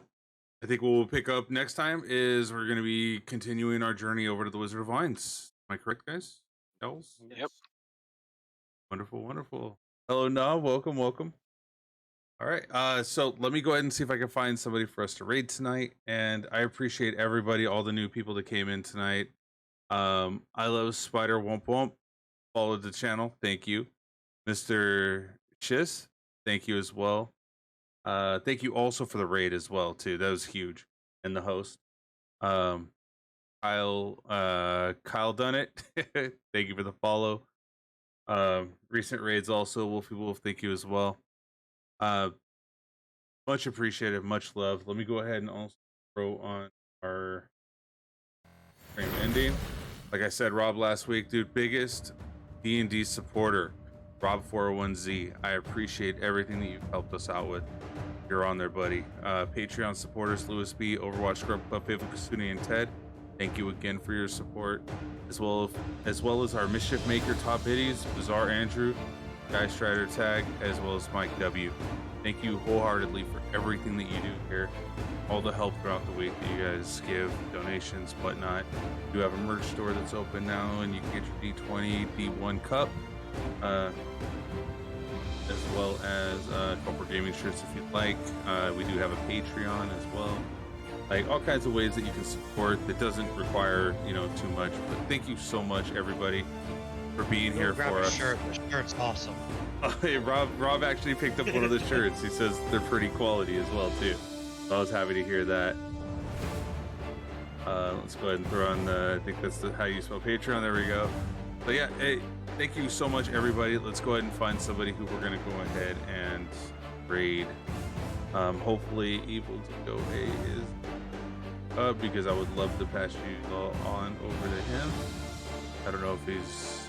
I think what we'll pick up next time is we're going to be continuing our journey over to the Wizard of Wines. Am I correct, guys? Elves? Yep. Wonderful, wonderful. Hello, Na. Welcome, welcome. All right. So let me go ahead and see if I can find somebody for us to raid tonight. And I appreciate everybody, all the new people that came in tonight. I love Spider Womp Womp. Followed the channel. Thank you. Mr. Shiz, thank you as well. Thank you also for the raid as well, too. That was huge. And the host. Kyle done it. Thank you for the follow. Recent raids also, Wolfie Wolf, thank you as well. Much appreciated, much love. Let me go ahead and also throw on our stream ending. Like I said, Rob last week, dude, biggest D&D supporter, Rob401Z. I appreciate everything that you've helped us out with. You're on there, buddy. Patreon supporters, Lewis B, Overwatch Scrub Club, Faithful Kasuni, and Ted. Thank you again for your support, as well as our Mischief Maker top biddies, Bizarre Andrew, Guy Strider Tag, as well as Mike W. Thank you wholeheartedly for everything that you do here, all the help throughout the week that you guys give, donations, whatnot. We do have a merch store that's open now, and you can get your D20, D1 cup, as well as Kulprids Gaming shirts if you'd like. We do have a Patreon as well. Like all kinds of ways that you can support that doesn't require, you know, too much. But thank you so much, everybody, for being here Grab for a us. shirt. The shirt's awesome. Hey, Rob actually picked up one of the shirts. He says they're pretty quality as well too. So I was happy to hear that. Let's go ahead and throw on the, I think that's how you spell Patreon. There we go. But yeah, hey, thank you so much, everybody. Let's go ahead and find somebody who we're gonna go ahead and raid. Hopefully Evil to Go A is up, because I would love to pass you all on over to him. I don't know if he's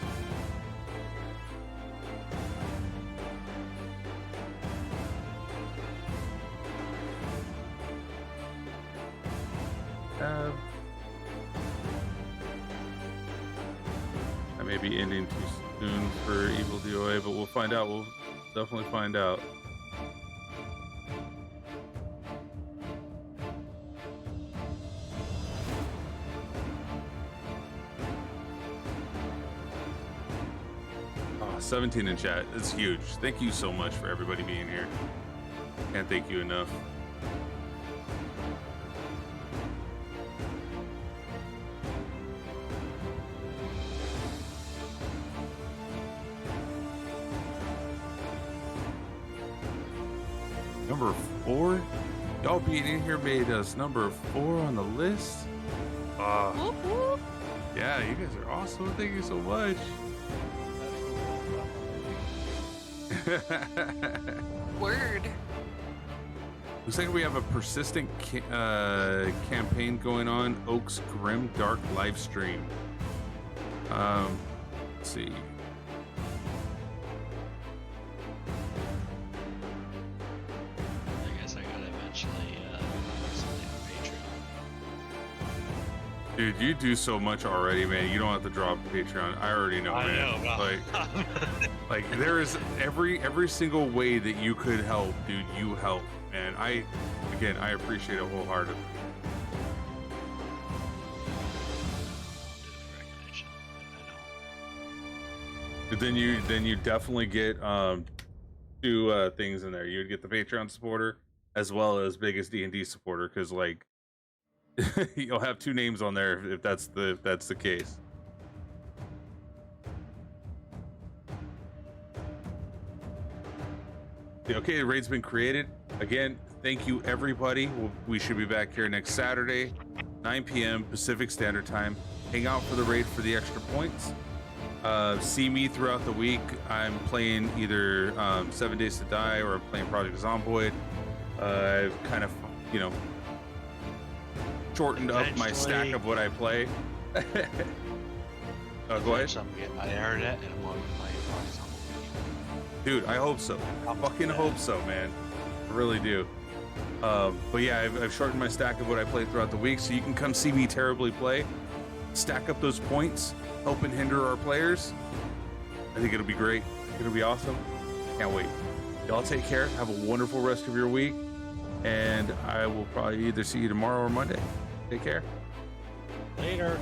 I may be ending too soon for Evil DOA, but we'll find out. We'll definitely find out. Oh, 17 in chat. It's huge. Thank you so much for everybody being here. Can't thank you enough. Number 4? Y'all being in here made us number 4 on the list. Whoop, whoop. Yeah, you guys are awesome. Thank you so much. Word. Looks like we have a persistent campaign going on. Oak's Grim Dark live stream. Let's see. I guess I gotta eventually something on Patreon. Dude, you do so much already, man. You don't have to drop Patreon. I already know, I man. know, Like there is every single way that you could help, dude. You help, man. I appreciate it wholeheartedly. But then you definitely get 2 things in there. You'd get the Patreon supporter as well as biggest D&D supporter, because like you'll have 2 names on there if that's the case. Okay, the raid's been created. Again, thank you everybody. We should be back here next Saturday, 9 p.m. Pacific Standard Time. Hang out for the raid for the extra points. See me throughout the week. I'm playing either 7 Days to Die or I'm playing Project Zomboid. I've kind of, you know, shortened up my stack of what I play. Go ahead. I heard it, and I'm going to play Project Zomboid. Dude, I hope so. I fucking hope so, man. I really do. But yeah, I've shortened my stack of what I play throughout the week, so you can come see me terribly play. Stack up those points, help and hinder our players. I think it'll be great. It'll be awesome. Can't wait. Y'all take care. Have a wonderful rest of your week. And I will probably either see you tomorrow or Monday. Take care. Later.